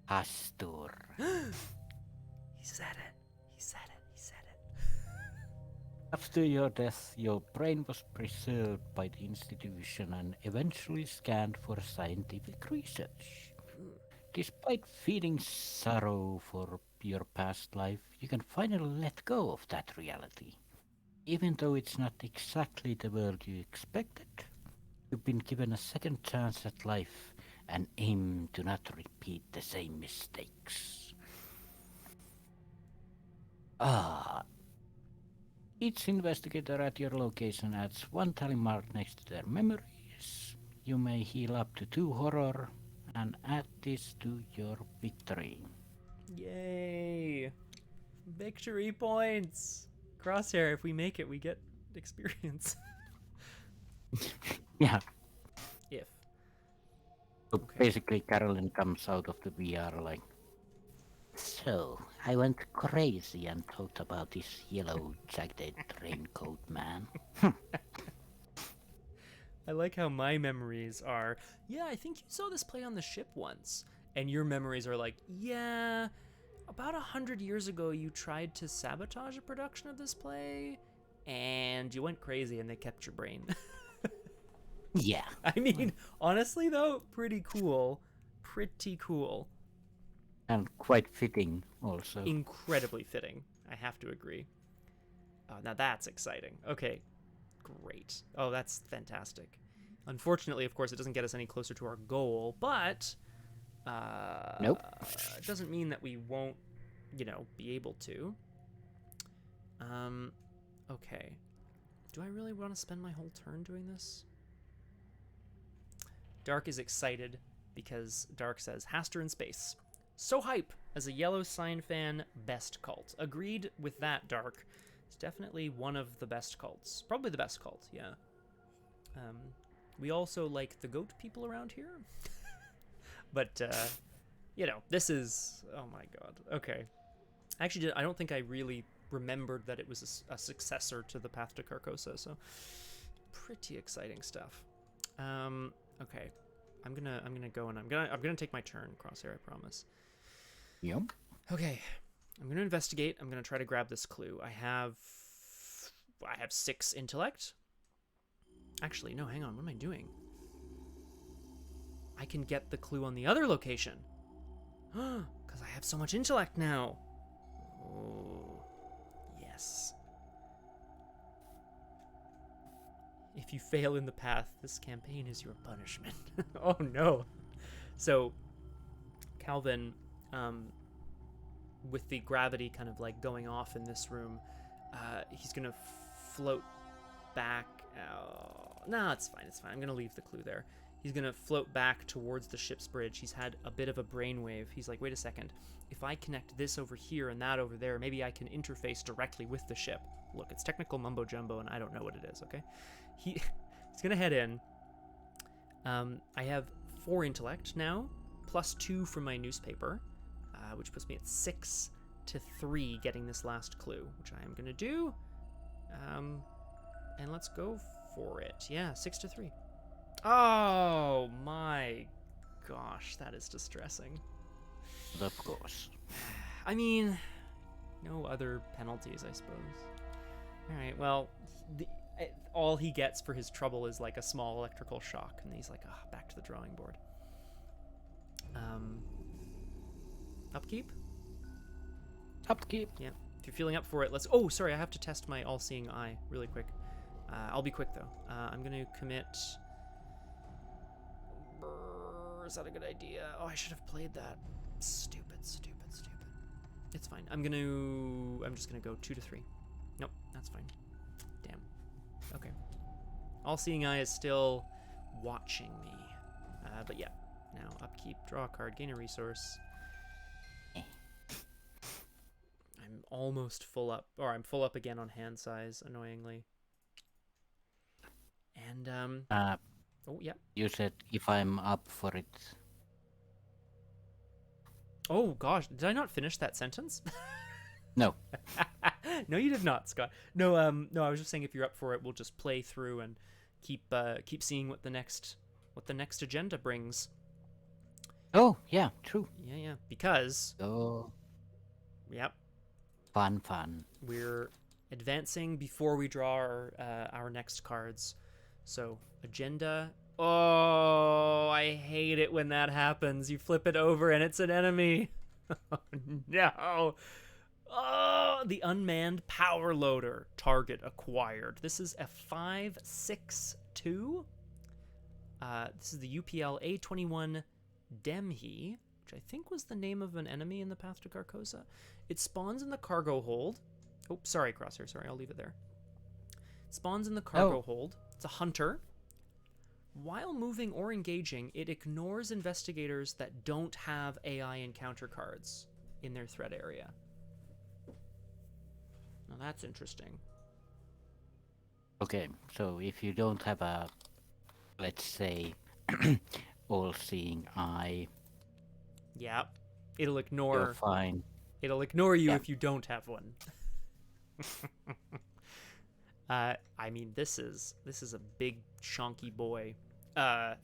Speaker 2: Astor.
Speaker 1: He said it. He said it. He said it.
Speaker 2: After your death, your brain was preserved by the institution and eventually scanned for scientific research. Despite feeling sorrow for your past life, you can finally let go of that reality. Even though it's not exactly the world you expected, you've been given a second chance at life and aim to not repeat the same mistakes. Each investigator at your location adds one tally mark next to their memories. You may heal up to 2 horror and add this to your victory.
Speaker 1: Yay! Victory points! Crosshair, if we make it, we get experience.
Speaker 2: Yeah.
Speaker 1: If.
Speaker 2: So basically, Carolyn comes out of the VR like, so I went crazy and thought about this yellow jagged raincoat man.
Speaker 1: I like how my memories are, yeah, I think you saw this play on the ship once. And your memories are like, yeah, about 100 years ago you tried to sabotage a production of this play, and you went crazy and they kept your brain.
Speaker 2: Yeah.
Speaker 1: I mean, honestly though, pretty cool. Pretty cool.
Speaker 2: And quite fitting also.
Speaker 1: Incredibly fitting, I have to agree. Now that's exciting. Okay, great. Oh, that's fantastic. Unfortunately, of course, it doesn't get us any closer to our goal, but
Speaker 2: Nope.
Speaker 1: it doesn't mean that we won't, be able to. Okay. Do I really want to spend my whole turn doing this? Dark is excited because Dark says, Haster in space. So hype! As a Yellow Sign fan, best cult. Agreed with that, Dark. It's definitely one of the best cults. Probably the best cult, yeah. We also like the goat people around here. But, this is... Oh my god. Okay. Actually, I don't think I really remembered that it was a successor to the Path to Carcosa, so... Pretty exciting stuff. Okay. I'm gonna go and I'm gonna take my turn, Crosshair, I promise.
Speaker 2: Yep.
Speaker 1: Okay. I'm gonna investigate. I'm gonna try to grab this clue. I have 6 intellect. Actually, no, hang on. What am I doing? I can get the clue on the other location. Because I have so much intellect now. Oh, yes. If you fail in the path, this campaign is your punishment. Oh no. So, Calvin, with the gravity kind of like going off in this room, he's gonna float back. No, it's fine. I'm gonna leave the clue there. He's gonna float back towards the ship's bridge. He's had a bit of a brainwave. He's like, wait a second. If I connect this over here and that over there, maybe I can interface directly with the ship. Look, it's technical mumbo jumbo, and I don't know what it is. Okay, he's gonna head in. I have 4 intellect now, plus 2 from my newspaper, which puts me at 6 to 3, getting this last clue, which I am gonna do. And let's go for it. Yeah, 6 to 3. Oh my gosh, that is distressing.
Speaker 2: Of course.
Speaker 1: I mean, no other penalties, I suppose. Alright, well, all he gets for his trouble is like a small electrical shock, and he's like, back to the drawing board. Upkeep?
Speaker 2: Upkeep.
Speaker 1: Yeah. If you're feeling up for it, let's... Oh, sorry, I have to test my all-seeing eye really quick. I'll be quick, though. I'm going to commit... Is that a good idea? Oh, I should have played that. Stupid. It's fine. I'm just gonna go 2 to 3. Nope, that's fine. Damn. Okay. All-seeing eye is still watching me. But yeah. Now, upkeep, draw a card, gain a resource. I'm almost full up. Or I'm full up again on hand size, annoyingly. And, oh, yeah.
Speaker 2: You said if I'm up for it.
Speaker 1: Oh, gosh. Did I not finish that sentence?
Speaker 2: No.
Speaker 1: No, you did not, Scott. No, I was just saying if you're up for it, we'll just play through and keep seeing what the next agenda brings.
Speaker 2: Oh, yeah, true.
Speaker 1: Yeah. Because...
Speaker 2: Oh.
Speaker 1: Yep.
Speaker 2: Fun.
Speaker 1: We're advancing before we draw our next cards. So, agenda... Oh, I hate it when that happens. You flip it over and it's an enemy. Oh, no. Oh, the unmanned power loader. Target acquired. This is a 5/6/2. This is the UPL A21 Demhi, which I think was the name of an enemy in the Path to Carcosa. It spawns in the cargo hold. Oh, sorry, Crosshair. Sorry, I'll leave it there. It spawns in the cargo hold. It's a hunter. While moving or engaging, it ignores investigators that don't have AI encounter cards in their threat area. Now that's interesting.
Speaker 2: Okay, so if you don't have a, let's say, all-seeing eye...
Speaker 1: Yeah, it'll ignore...
Speaker 2: You're fine.
Speaker 1: It'll ignore you if you don't have one. I mean, this is a big chunky boy.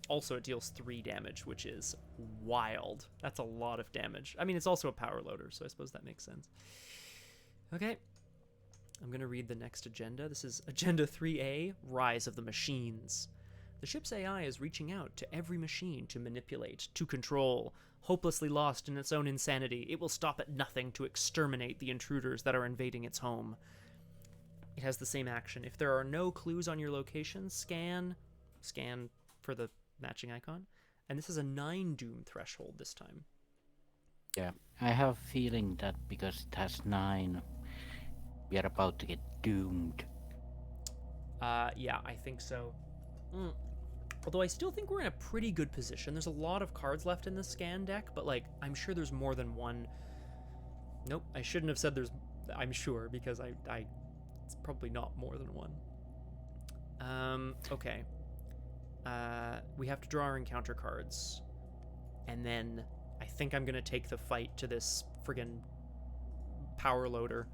Speaker 1: Also, it deals 3 damage, which is wild. That's a lot of damage. I mean, it's also a power loader, so I suppose that makes sense. Okay. I'm going to read the next agenda. This is Agenda 3A, Rise of the Machines. The ship's AI is reaching out to every machine to manipulate, to control. Hopelessly lost in its own insanity, it will stop at nothing to exterminate the intruders that are invading its home. It has the same action. If there are no clues on your location, scan for the matching icon. And this is a 9 doom threshold this time.
Speaker 2: Yeah, I have a feeling that because it has 9, we are about to get doomed.
Speaker 1: Yeah, I think so. Although I still think we're in a pretty good position. There's a lot of cards left in the scan deck, but like, I'm sure there's more than one. Nope, I shouldn't have said there's, I'm sure, because it's probably not more than one. Okay. We have to draw our encounter cards. And then I think I'm gonna take the fight to this friggin' power loader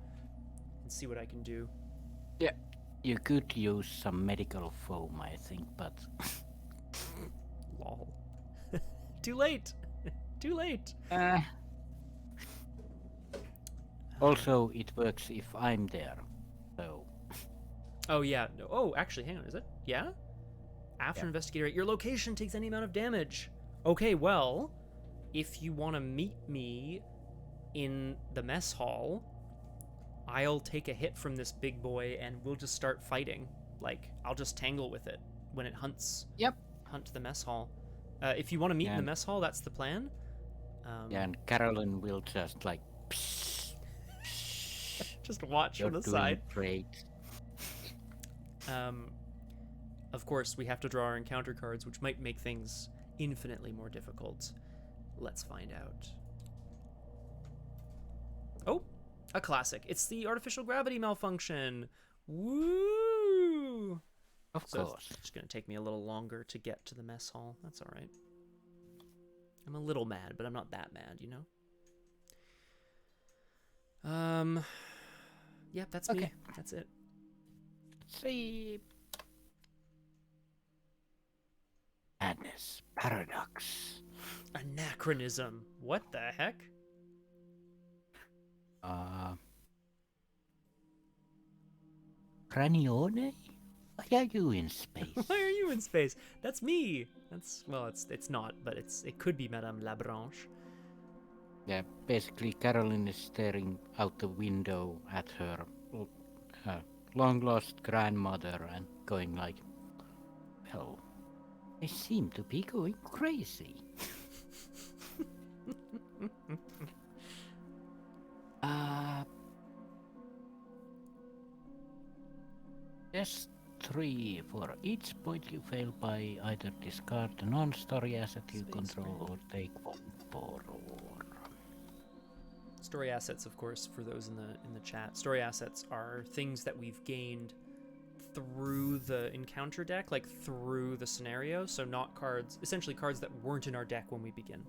Speaker 1: and see what I can do.
Speaker 2: Yeah. You could use some medical foam, I think, but...
Speaker 1: Lol. Too late! Too late!
Speaker 2: Also, it works if I'm there, so...
Speaker 1: Oh, yeah. No, oh, actually, hang on, is it? Yeah? After investigator, your location takes any amount of damage. Okay, well, if you want to meet me in the mess hall, I'll take a hit from this big boy and we'll just start fighting. Like, I'll just tangle with it when it hunts.
Speaker 2: Yep.
Speaker 1: Hunt the mess hall. If you want to meet in the mess hall, that's the plan.
Speaker 2: Yeah, and Carolyn will just like...
Speaker 1: just watch
Speaker 2: You're
Speaker 1: from the
Speaker 2: doing
Speaker 1: side.
Speaker 2: Great.
Speaker 1: Of course, we have to draw our encounter cards, which might make things infinitely more difficult. Let's find out. Oh, a classic. It's the artificial gravity malfunction. Woo!
Speaker 2: Of course.
Speaker 1: It's just going to take me a little longer to get to the mess hall. That's all right. I'm a little mad, but I'm not that mad, you know? Yep, that's me. That's it.
Speaker 2: See. Madness. Paradox.
Speaker 1: Anachronism. What the heck?
Speaker 2: Cranione? Why are you in space?
Speaker 1: Why are you in space? That's me. That's, well, it's not, but it could be Madame Labranche.
Speaker 2: Yeah, basically Caroline is staring out the window at her uh, long-lost grandmother and going like, well, I seem to be going crazy. Just 3 for each point you fail by either discard a non-story asset you
Speaker 1: Space
Speaker 2: control
Speaker 1: Marine.
Speaker 2: or take 1 for.
Speaker 1: Story assets, of course, for those in the chat. Story assets are things that we've gained through the encounter deck, like through the scenario. So not cards, essentially cards that weren't in our deck when we began.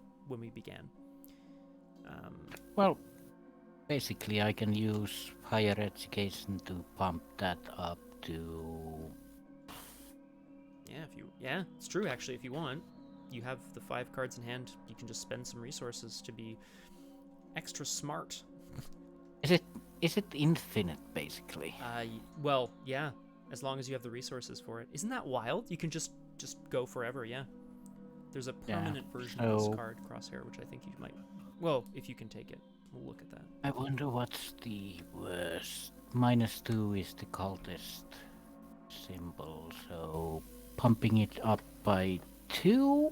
Speaker 2: Well, basically I can use higher education to pump that up to...
Speaker 1: Yeah, it's true actually. If you want, you have the 5 cards in hand. You can just spend some resources to be extra smart.
Speaker 2: Is it infinite, basically?
Speaker 1: Well, yeah, as long as you have the resources for it. Isn't that wild? You can just go forever, yeah. There's a permanent version of this card, Crosshair, which I think you might... Well, if you can take it, we'll look at that.
Speaker 2: I wonder what's the worst. -2 is the cultist symbol, so pumping it up by 2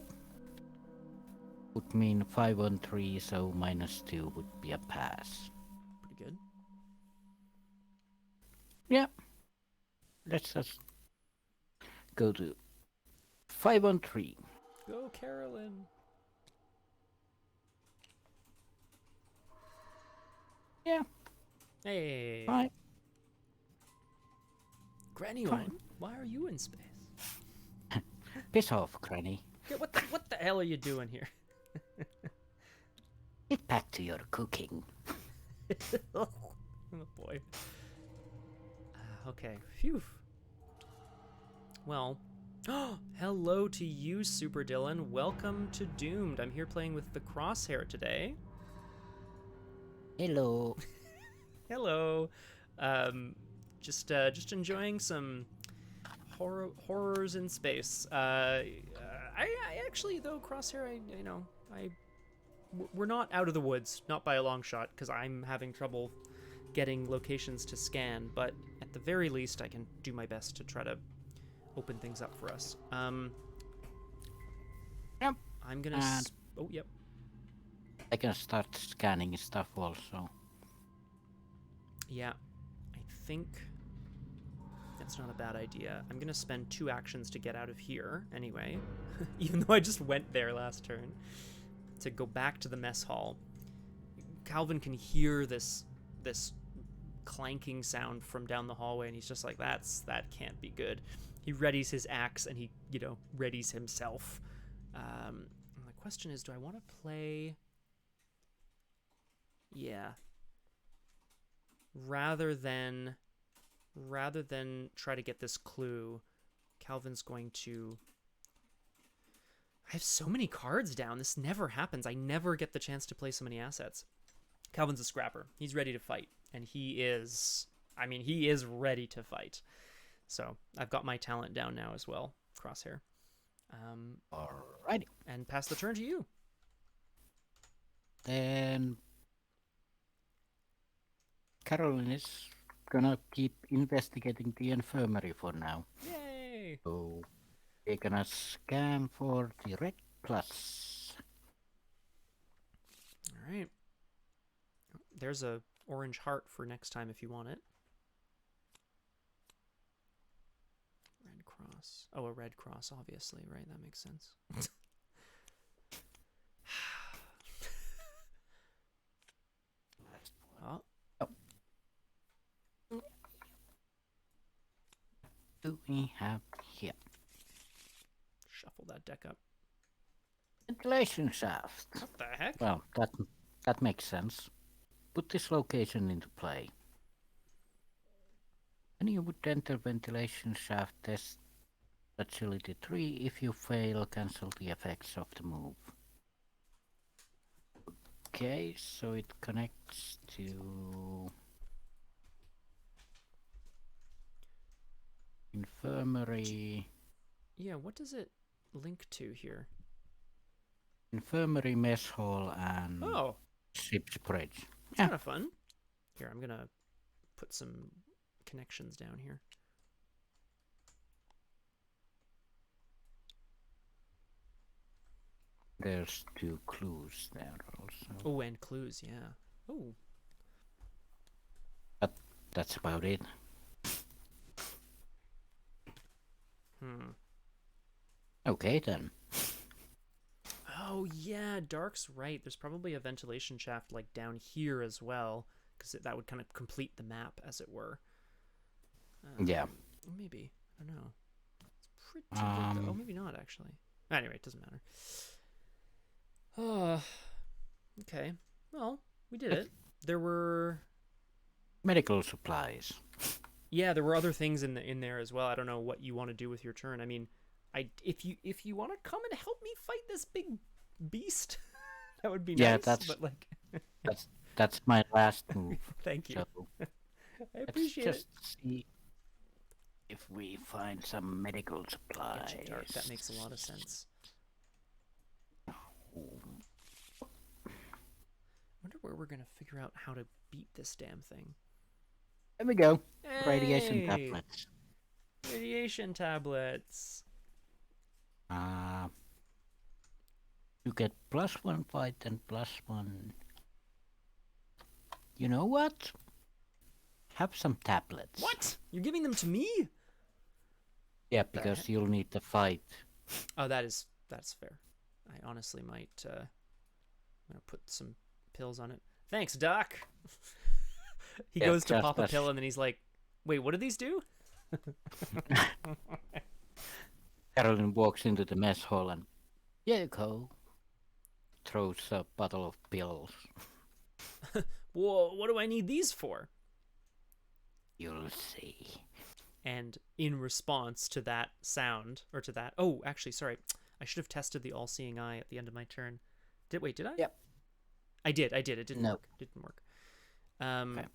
Speaker 2: would mean 5 on 3, so -2 would be a pass.
Speaker 1: Pretty good.
Speaker 2: Yeah. Let's just go to 5 on 3.
Speaker 1: Go, Carolyn.
Speaker 2: Yeah.
Speaker 1: Hey.
Speaker 2: Fine.
Speaker 1: Granny
Speaker 2: Fine.
Speaker 1: why are you in space?
Speaker 2: Piss off, Granny.
Speaker 1: What the hell are you doing here?
Speaker 2: Get back to your cooking.
Speaker 1: Oh boy. Okay. Phew. Well, hello to you, Super Dylan. Welcome to Doomed. I'm here playing with the Crosshair today.
Speaker 2: Hello.
Speaker 1: Hello. Just enjoying some horrors in space. I actually, though, Crosshair, we're not out of the woods, not by a long shot, because I'm having trouble getting locations to scan, but at the very least I can do my best to try to open things up for us.
Speaker 2: Yep.
Speaker 1: I'm gonna oh, yep.
Speaker 2: I can start scanning stuff also.
Speaker 1: Yeah, I think that's not a bad idea. I'm gonna spend 2 actions to get out of here anyway, even though I just went there last turn, to go back to the mess hall. Calvin can hear this clanking sound from down the hallway, and he's just like, that can't be good. He readies his axe, and he, readies himself. The question is, do I want to play... Yeah. Rather than try to get this clue, Calvin's going to... I have so many cards down. This never happens. I never get the chance to play so many assets. Calvin's a scrapper. He's ready to fight. And he is ready to fight. So I've got my talent down now as well, Crosshair.
Speaker 2: Alrighty.
Speaker 1: And pass the turn to you.
Speaker 2: Then Caroline is gonna keep investigating the infirmary for now.
Speaker 1: Yay!
Speaker 2: So we're gonna scan for the red plus.
Speaker 1: All right. There's a orange heart for next time if you want it. Red cross. Oh, a red cross, obviously, right? That makes sense. Oh.
Speaker 2: Do we have here?
Speaker 1: Shuffle that deck up.
Speaker 2: Ventilation shaft.
Speaker 1: What the heck?
Speaker 2: Well, that makes sense. Put this location into play. When you would enter ventilation shaft, test agility 3. If you fail, cancel the effects of the move. Okay, so it connects to infirmary.
Speaker 1: Yeah, what does it link to here?
Speaker 2: Infirmary, mess hall, and...
Speaker 1: Oh,
Speaker 2: Ship's bridge.
Speaker 1: It's
Speaker 2: Yeah.
Speaker 1: kind of fun. Here, I'm gonna put some connections down here.
Speaker 2: There's 2 clues there also.
Speaker 1: Oh, and clues, yeah. Oh.
Speaker 2: But that's about it. Okay then.
Speaker 1: Oh yeah, Dark's right. There's probably a ventilation shaft like down here as well, because that would kind of complete the map, as it were.
Speaker 2: Yeah.
Speaker 1: Maybe. I don't know. It's pretty good though. Oh, maybe not actually. Anyway, it doesn't matter. Oh, okay. Well, we did it. There were
Speaker 2: medical supplies.
Speaker 1: Yeah, there were other things in there as well. I don't know what you want to do with your turn. I mean, if you want to come and help me fight this big beast, that would be nice. But like,
Speaker 2: that's my last move.
Speaker 1: Thank you.
Speaker 2: So
Speaker 1: I appreciate
Speaker 2: let's just see if we find some medical supplies.
Speaker 1: Dark. That makes a lot of sense. I wonder where we're gonna figure out how to beat this damn thing.
Speaker 2: There we go.
Speaker 1: Hey!
Speaker 2: Radiation tablets.
Speaker 1: Radiation tablets.
Speaker 2: You get +1 fight and +1. You know what? Have some tablets.
Speaker 1: What? You're giving them to me?
Speaker 2: Yeah, because you'll need to fight.
Speaker 1: Oh, that's fair. I honestly might. I'm gonna put some pills on it. Thanks, Doc. He goes to pop a pill and then he's like, "Wait, what do these do?"
Speaker 2: Carolyn walks into the mess hall and here you go. Throws a bottle of pills.
Speaker 1: Well, what do I need these for?
Speaker 2: You'll see.
Speaker 1: And in response to that sound, or to that... Oh, actually, sorry. I should have tested the all-seeing eye at the end of my turn. Did I?
Speaker 2: Yep.
Speaker 1: I did. It didn't work. It didn't work.
Speaker 2: Okay.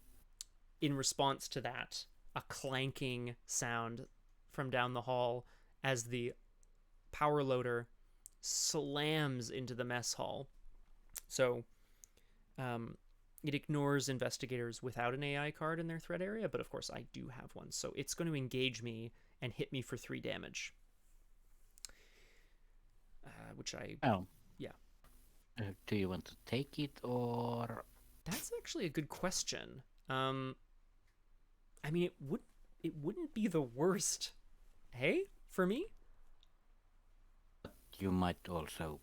Speaker 1: In response to that, a clanking sound from down the hall as the power loader slams into the mess hall. So it ignores investigators without an AI card in their threat area, but of course I do have one. So it's going to engage me and hit me for 3 damage. Which I...
Speaker 2: Oh.
Speaker 1: Yeah.
Speaker 2: Do you want to take it or...
Speaker 1: That's actually a good question. I mean, it wouldn't be the worst, hey, for me?
Speaker 2: You might also,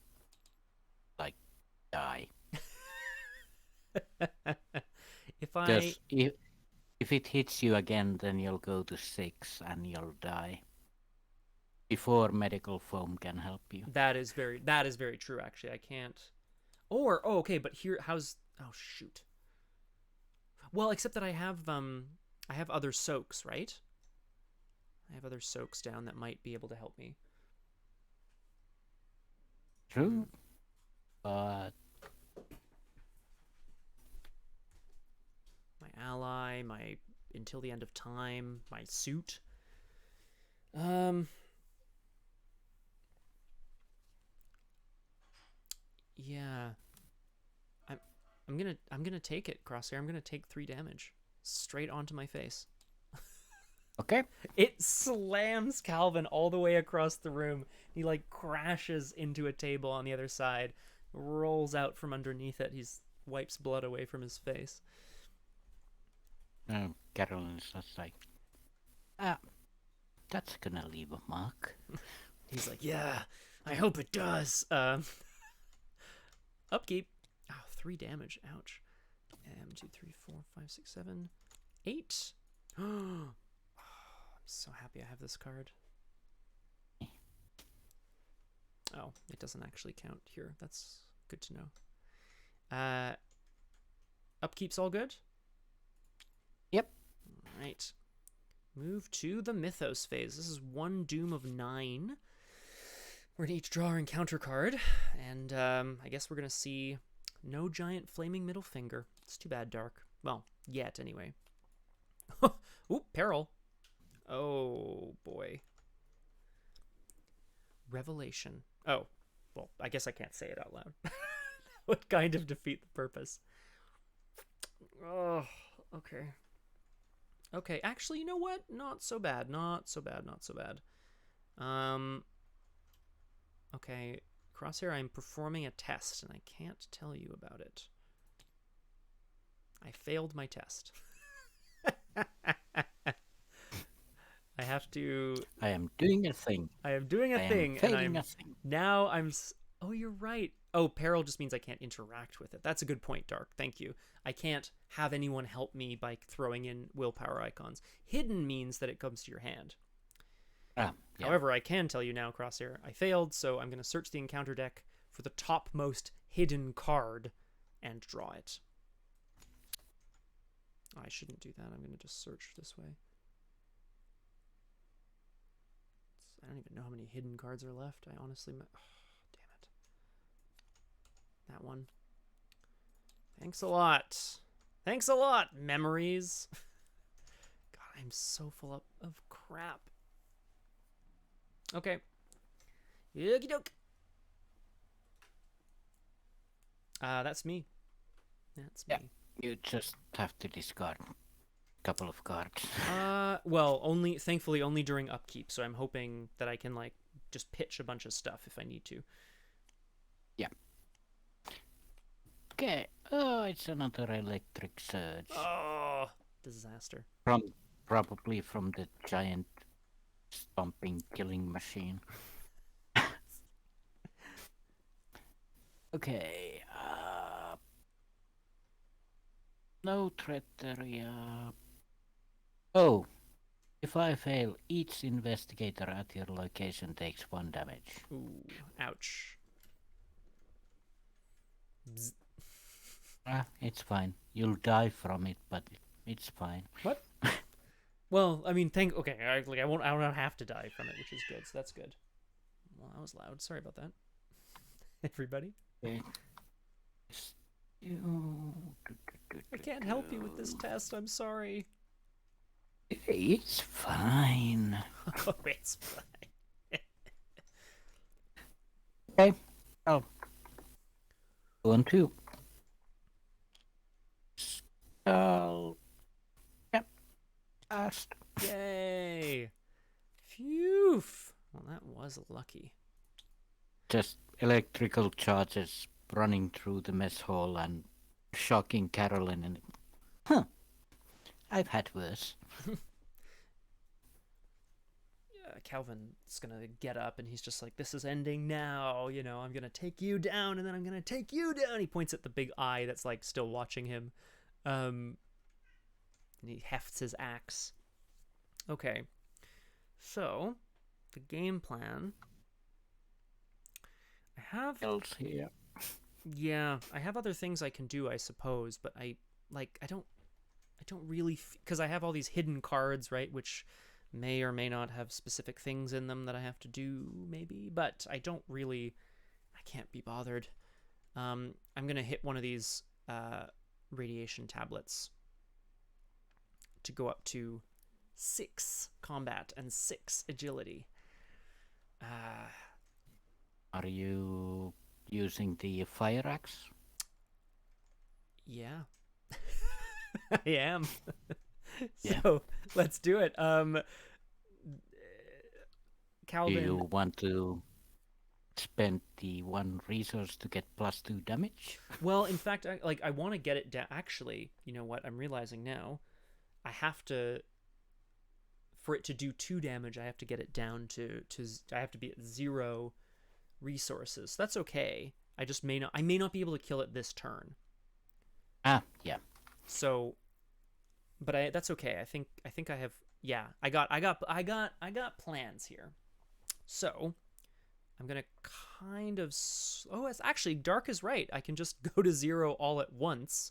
Speaker 2: like, die. Because if it hits you again, then you'll go to 6 and you'll die. Before medical foam can help you.
Speaker 1: That is very true, actually. I can't... okay, but here, oh, shoot. Well, except that I have other soaks, right? I have other soaks down that might be able to help me.
Speaker 2: True, but...
Speaker 1: My ally, my until the end of time, my suit. Yeah. I'm gonna take it, Crosshair. I'm gonna take 3 damage. Straight onto my face.
Speaker 2: Okay.
Speaker 1: It slams Calvin all the way across the room. He like crashes into a table on the other side, rolls out from underneath it. He's wipes blood away from his face.
Speaker 2: Carolyn's just like, that's gonna leave a mark.
Speaker 1: He's like, yeah, I hope it does. Upkeep. Oh, 3 damage. Ouch. 2, 3, 4, 5, 6, 7, 8. Oh, I'm so happy I have this card. Oh, it doesn't actually count here. That's good to know. Upkeep's all good?
Speaker 2: Yep.
Speaker 1: All right. Move to the Mythos Phase. This is 1 Doom of 9. We're going to each draw our encounter card, and I guess we're going to see no giant flaming middle finger. It's too bad, Dark. Well, yet, anyway. Ooh, peril. Oh, boy. Revelation. Oh, well, I guess I can't say it out loud. would kind of defeat the purpose. Oh, okay. Okay, actually, you know what? Not so bad. Not so bad. Not so bad. Okay, Crosshair, I'm performing a test, and I can't tell you about it. I failed my test. I have to...
Speaker 2: I am doing a thing.
Speaker 1: I am doing a thing,
Speaker 2: am failing
Speaker 1: and
Speaker 2: a thing.
Speaker 1: now I'm... Oh, you're right. Oh, peril just means I can't interact with it. That's a good point, Dark. Thank you. I can't have anyone help me by throwing in willpower icons. Hidden means that it comes to your hand.
Speaker 2: Yeah.
Speaker 1: However, I can tell you now, Crosshair, I failed, so I'm going to search the encounter deck for the topmost hidden card and draw it. I shouldn't do that. I'm going to just search this way. I don't even know how many hidden cards are left. I honestly... Oh, damn it. That one. Thanks a lot. Thanks a lot, memories. God, I'm so full of crap. Okay. Okie doke. That's me. That's me.
Speaker 2: Yeah. You just have to discard a couple of cards.
Speaker 1: Well, thankfully only during upkeep, so I'm hoping that I can like just pitch a bunch of stuff if I need to.
Speaker 2: Yeah. Okay. Oh, it's another electric surge.
Speaker 1: Oh, disaster.
Speaker 2: Probably from the giant stomping killing machine. Okay. No threat area. Oh, if I fail, each investigator at your location takes 1 damage.
Speaker 1: Ooh, ouch. Bzz.
Speaker 2: It's fine. You'll die from it, but it's fine.
Speaker 1: What? Well, I mean, okay, I don't have to die from it, which is good. So that's good. Well, that was loud. Sorry about that. Everybody.
Speaker 2: Okay.
Speaker 1: I can't help you with this test. I'm sorry.
Speaker 2: It's fine.
Speaker 1: Oh, it's fine.
Speaker 2: Okay. Oh. 1, 2. Yep. Passed.
Speaker 1: Yay. Phew. Well, that was lucky.
Speaker 2: Just electrical charges running through the mess hall and shocking Carolyn. And I've had worse.
Speaker 1: Calvin's gonna get up and he's just like, this is ending now, you know, I'm gonna take you down and then I'm gonna take you down. He points at the big eye that's like still watching him. And he hefts his axe. Okay, so the game plan, I have
Speaker 2: Else here.
Speaker 1: Yeah, I have other things I can do, I suppose, but I don't really, because I have all these hidden cards, right, which may or may not have specific things in them that I have to do, maybe, but I can't be bothered. I'm gonna hit one of these radiation tablets to go up to 6 combat and 6 agility.
Speaker 2: Are you using the fire axe?
Speaker 1: Yeah. I am.
Speaker 2: Yeah.
Speaker 1: So let's do it. Calvin,
Speaker 2: Do you want to spend the 1 resource to get +2 damage?
Speaker 1: well, in fact, I want to get it down. Actually, you know what? I'm realizing now, I have to, for it to do 2 damage, I have to get it down to I have to be at 0 resources. That's okay. I may not be able to kill it this turn.
Speaker 2: Yeah.
Speaker 1: So, but that's okay. I think I have. Yeah, I got plans here. So, I'm gonna kind of. Oh, it's actually Dark is right. I can just go to 0 all at once.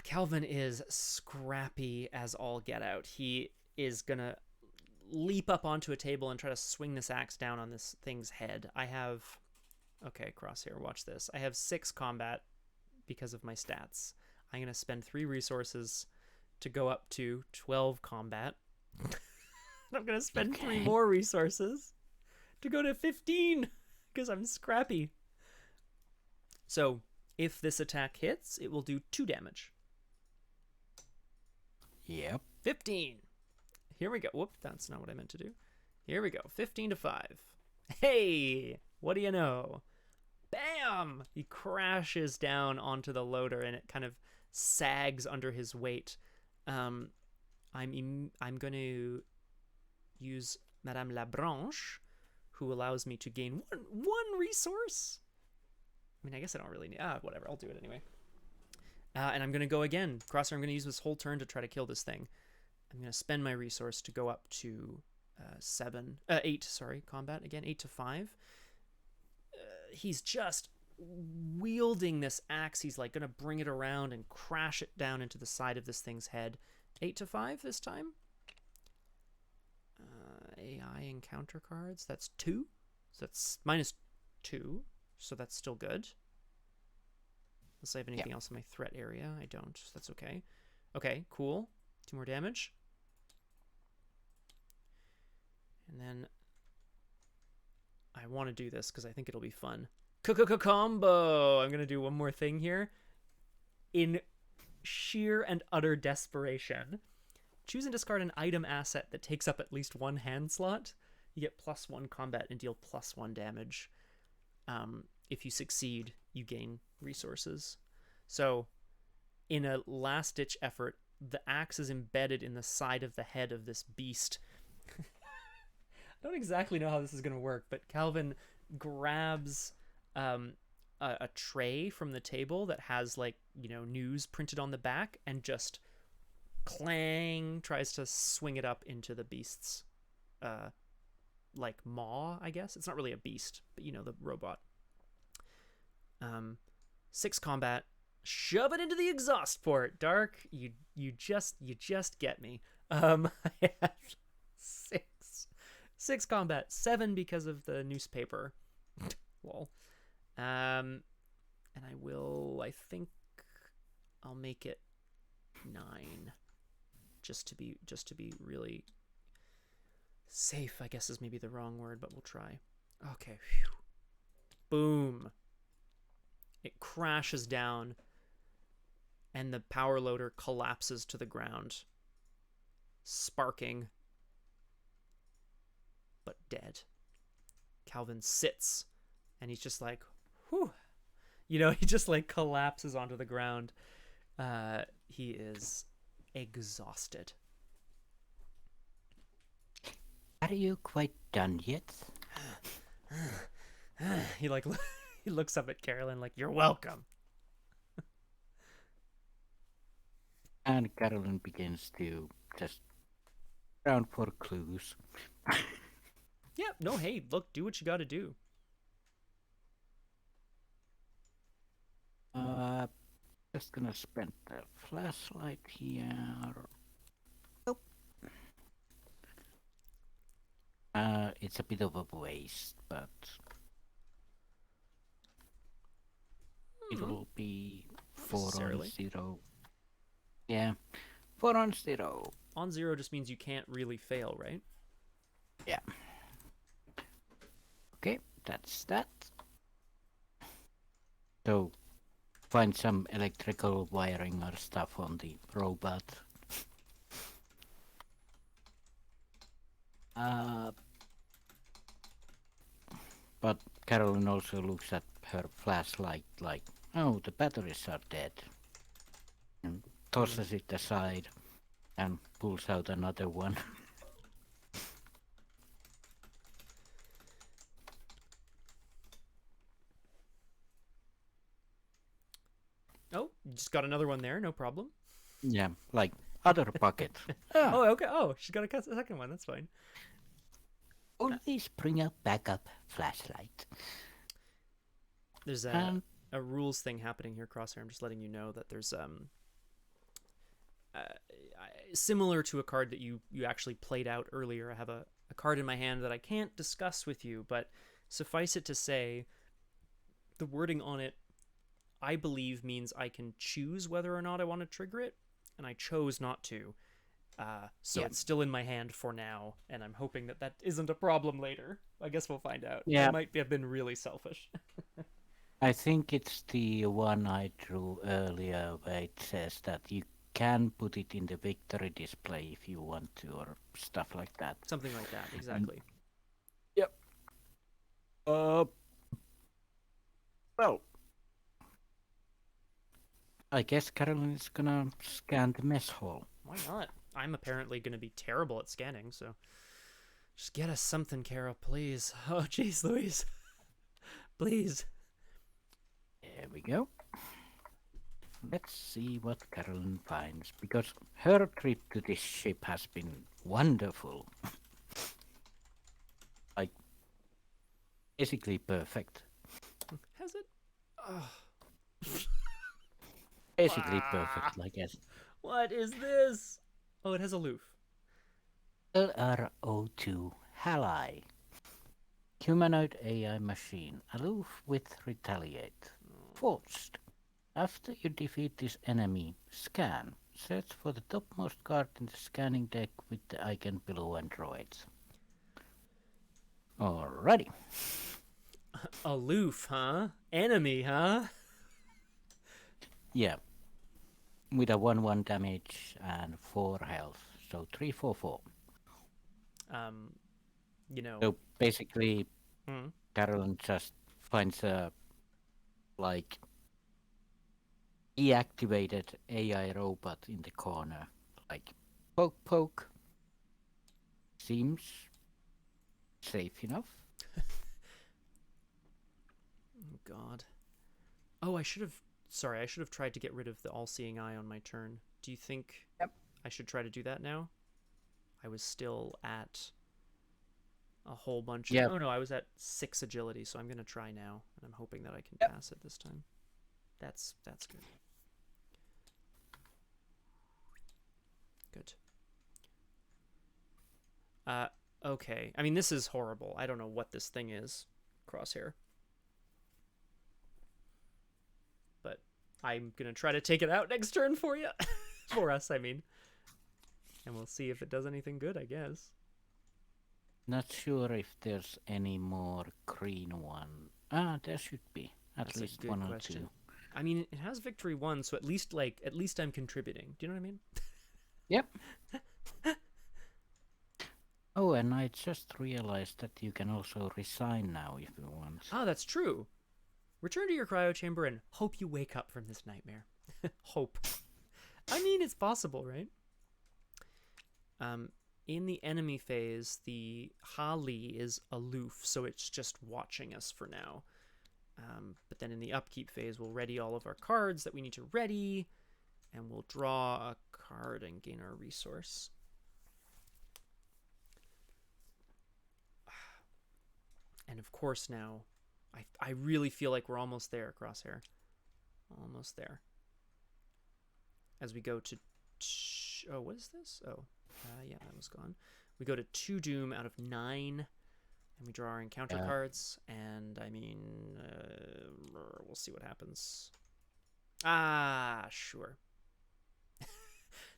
Speaker 1: Calvin is scrappy as all get out. He is gonna leap up onto a table and try to swing this axe down on this thing's head. I have. Okay, Crosshair, watch this. I have 6 combat because of my stats. I'm going to spend 3 resources to go up to 12 combat. I'm going to spend 3 more resources to go to 15 because I'm scrappy. So if this attack hits, it will do 2 damage.
Speaker 2: Yep.
Speaker 1: 15. Here we go. Whoop, that's not what I meant to do. Here we go. 15 to 5. Hey, what do you know? Bam! He crashes down onto the loader, and it kind of sags under his weight. I'm going to use Madame Labranche, who allows me to gain one resource. I mean, I guess I don't really need... whatever. I'll do it anyway. And I'm going to go again. Crosshare, I'm going to use this whole turn to try to kill this thing. I'm going to spend my resource to go up to 8, combat again, 8 to 5. He's just wielding this axe. He's like going to bring it around and crash it down into the side of this thing's head. 8 to 5 this time. AI encounter cards. That's 2. So that's -2. So that's still good. Unless I have anything else in my threat area. I don't. So that's okay. Okay, cool. 2 more damage. And then I want to do this because I think it'll be fun. Combo! I'm going to do one more thing here. In sheer and utter desperation, choose and discard an item asset that takes up at least 1 hand slot. You get +1 combat and deal +1 damage. If you succeed, you gain resources. So, in a last-ditch effort, the axe is embedded in the side of the head of this beast. I don't exactly know how this is going to work, but Calvin grabs a tray from the table that has, like, you know, news printed on the back, and just clang tries to swing it up into the beast's like maw, I guess. It's not really a beast, but you know, the robot. 6 combat. Shove it into the exhaust port, Dark. You just get me. I have 6 combat, 7 because of the newspaper. Lol. And I think I'll make it 9. Just to be really safe, I guess is maybe the wrong word, but we'll try. Okay. Whew. Boom. It crashes down, and the power loader collapses to the ground, sparking, but dead. Calvin sits, and he's just like, whew. You know, he just like collapses onto the ground. He is exhausted.
Speaker 2: Are you quite done yet?
Speaker 1: He like he looks up at Carolyn like, you're welcome.
Speaker 2: And Carolyn begins to just round for clues.
Speaker 1: Yeah, no, hey, look, do what you gotta do.
Speaker 2: Just gonna spend the flashlight here. Oh. It's a bit of a waste, but it'll be 4 on 0. Yeah, 4 on 0.
Speaker 1: On 0 just means you can't really fail, right?
Speaker 2: Yeah. Okay, that's that. So, find some electrical wiring or stuff on the robot. But Carolyn also looks at her flashlight like, oh, the batteries are dead. And tosses it aside and pulls out another one.
Speaker 1: Oh, you just got another one there, no problem.
Speaker 2: Yeah, like other bucket.
Speaker 1: Oh, okay. Oh, she's got a second one. That's fine.
Speaker 2: Always bring a backup flashlight.
Speaker 1: There's a rules thing happening here, Crosshair. I'm just letting you know that there's similar to a card that you actually played out earlier. I have a card in my hand that I can't discuss with you, but suffice it to say, the wording on it, I believe, means I can choose whether or not I want to trigger it, and I chose not to. So it's still in my hand for now, and I'm hoping that isn't a problem later. I guess we'll find out.
Speaker 2: Yeah.
Speaker 1: I might have been really selfish.
Speaker 2: I think it's the one I drew earlier where it says that you can put it in the victory display if you want to, or stuff like that.
Speaker 1: Something like that,
Speaker 2: And,
Speaker 1: exactly.
Speaker 2: yep. Well, I guess Carolyn is gonna scan the mess hall.
Speaker 1: Why not? I'm apparently going to be terrible at scanning, so just get us something, Carol, please. Oh, jeez, Louise. Please.
Speaker 2: There we go. Let's see what Carolyn finds, because her trip to this ship has been wonderful. Like, basically perfect.
Speaker 1: Has it? Oh.
Speaker 2: Basically perfect, I guess.
Speaker 1: What is this? Oh, it has aloof.
Speaker 2: LRO2 Halai. Humanoid AI machine. Aloof with retaliate. Forged. After you defeat this enemy, scan. Search for the topmost card in the scanning deck with the icon below androids. Alrighty.
Speaker 1: Aloof, huh? Enemy, huh?
Speaker 2: Yeah. With a 1/1 damage and 4 health. So 3/4/4.
Speaker 1: You know.
Speaker 2: So basically, Carolyn just finds a, like, deactivated AI robot in the corner. Like, poke, poke. Seems safe enough.
Speaker 1: Oh, God. Oh, I should have tried to get rid of the all-seeing eye on my turn. Do you think I should try to do that now? I was still at a whole bunch of... Oh, no, I was at 6 agility, so I'm going to try now. And I'm hoping that I can pass it this time. That's good. Good. Okay. I mean, this is horrible. I don't know what this thing is. Crosshair. But I'm going to try to take it out next turn for you. For us, I mean. And we'll see if it does anything good, I guess.
Speaker 2: Not sure if there's any more green one. Ah, there should be. At least one or two.
Speaker 1: I mean, it has victory 1, so at least I'm contributing. Do you know what I mean?
Speaker 2: Yep. Oh, and I just realized that you can also resign now if you want.
Speaker 1: Oh, that's true. Return to your cryo chamber and hope you wake up from this nightmare. Hope. I mean, it's possible, right? In the enemy phase, the Hali is aloof, so it's just watching us for now. But then in the upkeep phase, we'll ready all of our cards that we need to ready, and we'll draw a card and gain our resource. And of course now, I really feel like we're almost there, Crosshair. Almost there. As we go to... Oh, what is this? Oh, yeah, that was gone. We go to 2 Doom out of 9, and we draw our encounter cards, and I mean, we'll see what happens. Ah, sure.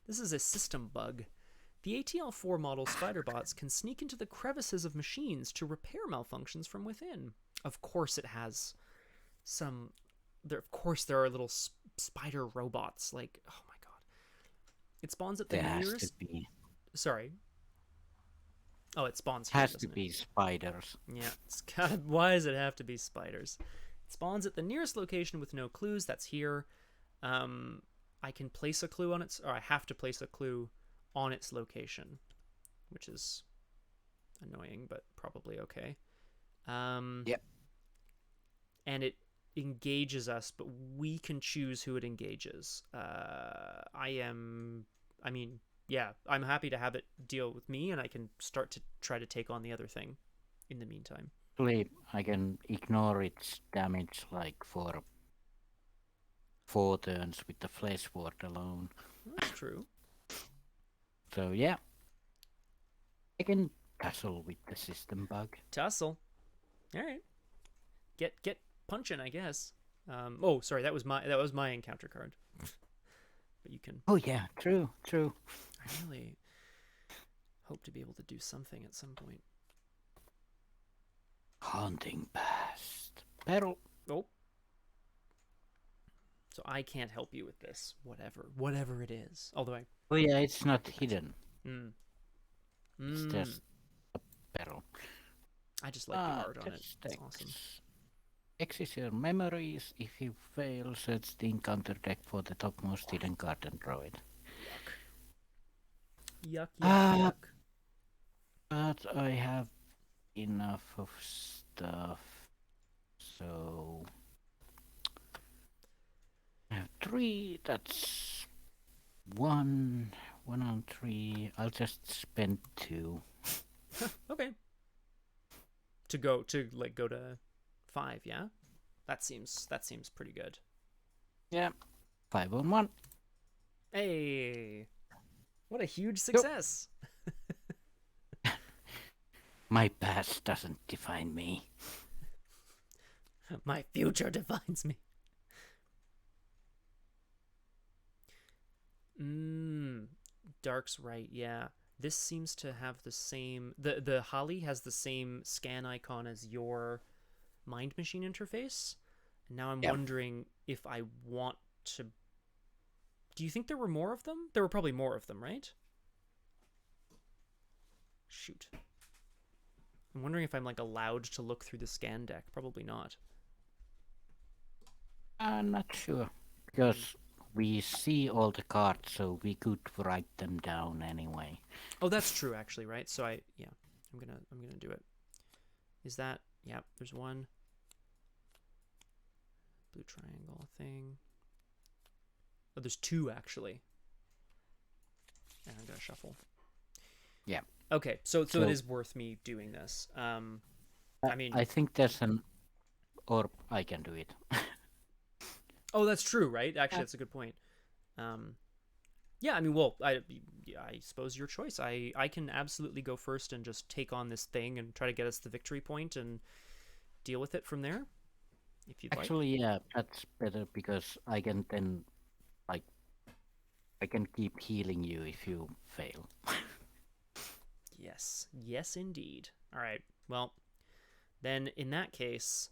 Speaker 1: This is a system bug. The ATL4 model spiderbots can sneak into the crevices of machines to repair malfunctions from within. Of course it has some... Of course there are little spider robots. Like, oh my god. It spawns at the nearest...
Speaker 2: Has to be.
Speaker 1: Sorry. Oh, it spawns here,
Speaker 2: Has to be spiders.
Speaker 1: Yeah, it's God, why does it have to be spiders? It spawns at the nearest location with no clues. That's here. I can place a clue on its... Or I have to place a clue on its location, which is annoying, but probably okay.
Speaker 2: Yep.
Speaker 1: And it engages us, but we can choose who it engages. I'm happy to have it deal with me, and I can start to try to take on the other thing in the meantime.
Speaker 2: I can ignore its damage like for 4 turns with the flesh ward alone.
Speaker 1: That's true.
Speaker 2: So yeah, I can tussle with the system bug.
Speaker 1: Tussle. All right. Get punching, I guess. Oh, sorry, that was my encounter card. But you can...
Speaker 2: Oh yeah, true.
Speaker 1: I really hope to be able to do something at some point.
Speaker 2: Haunting past. Peril.
Speaker 1: Oh. So I can't help you with this, whatever it is. Although I...
Speaker 2: Oh yeah, it's not hidden.
Speaker 1: Mm.
Speaker 2: It's just a barrel.
Speaker 1: I just like the art on it. It's awesome.
Speaker 2: Exit your memories. If you fail, search the encounter deck for the topmost hidden card and draw it.
Speaker 1: Yuck, yuck.
Speaker 2: But I have enough of stuff. So I have 3. That's 1 on 3. I'll just spend 2.
Speaker 1: Okay. To go to 5, yeah? That seems pretty good.
Speaker 2: Yeah. 5 on 1.
Speaker 1: Hey. What a huge success.
Speaker 2: My past doesn't define me.
Speaker 1: My future defines me. Dark's right, yeah. This seems to have the same... The Holly has the same scan icon as your Mind Machine interface. And now I'm wondering if I want to... Do you think there were more of them? There were probably more of them, right? Shoot. I'm wondering if I'm allowed to look through the scan deck. Probably not.
Speaker 2: I'm not sure. Because we see all the cards, so we could write them down anyway.
Speaker 1: Oh, that's true, actually, right? So I'm gonna do it. Is that... Yeah, there's one. Blue triangle thing. Oh, there's 2, actually. And I'm gonna shuffle.
Speaker 2: Yeah.
Speaker 1: Okay, so it is worth me doing this.
Speaker 2: I think there's or I can do it.
Speaker 1: Oh, that's true, right? Actually, that's a good point. Yeah, I mean, well, I suppose your choice. I can absolutely go first and just take on this thing and try to get us the victory point and deal with it from there, if you'd
Speaker 2: Actually, yeah, that's better because I can then, I can keep healing you if you fail.
Speaker 1: Yes, indeed. All right, well, then in that case,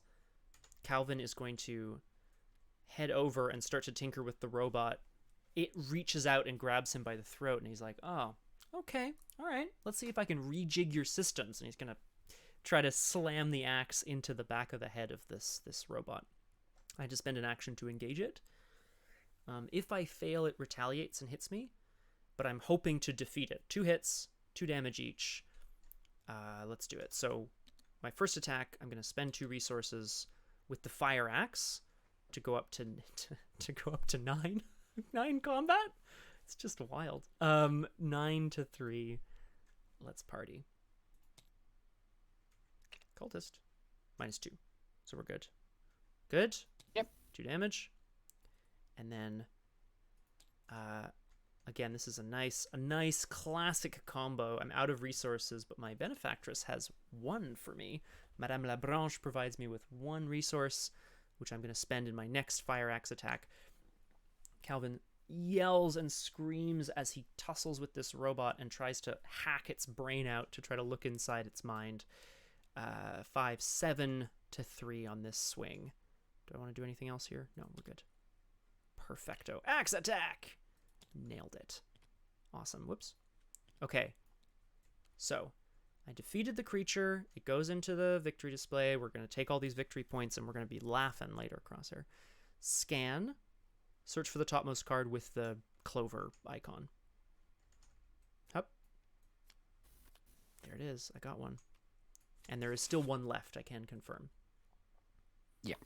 Speaker 1: Calvin is going to head over and start to tinker with the robot. It reaches out and grabs him by the throat, and he's like, oh, okay, all right, let's see if I can rejig your systems. And he's going to try to slam the axe into the back of the head of this robot. I just spend an action to engage it. If I fail, it retaliates and hits me, but I'm hoping to defeat it. 2 hits, 2 damage each. Let's do it. So my first attack, I'm going to spend 2 resources with the fire axe to go up to 9 9 combat. It's just wild. 9 to 3. Let's party. Cultist -2, so we're good. Good.
Speaker 2: Yep.
Speaker 1: 2 damage, and then again, this is a nice classic combo. I'm out of resources, but my benefactress has 1 for me. Madame Labranche provides me with 1 resource, which I'm going to spend in my next fire axe attack. Calvin yells and screams as he tussles with this robot and tries to hack its brain out to try to look inside its mind. 5, 7 to 3 on this swing. Do I want to do anything else here? No, we're good. Perfecto. Axe attack! Nailed it. Awesome. Whoops. Okay. So, I defeated the creature. It goes into the victory display. We're going to take all these victory points, and we're going to be laughing later, Crosshair. Scan. Search for the topmost card with the clover icon. Up. There it is. I got one. And there is still 1 left, I can confirm.
Speaker 2: Yeah.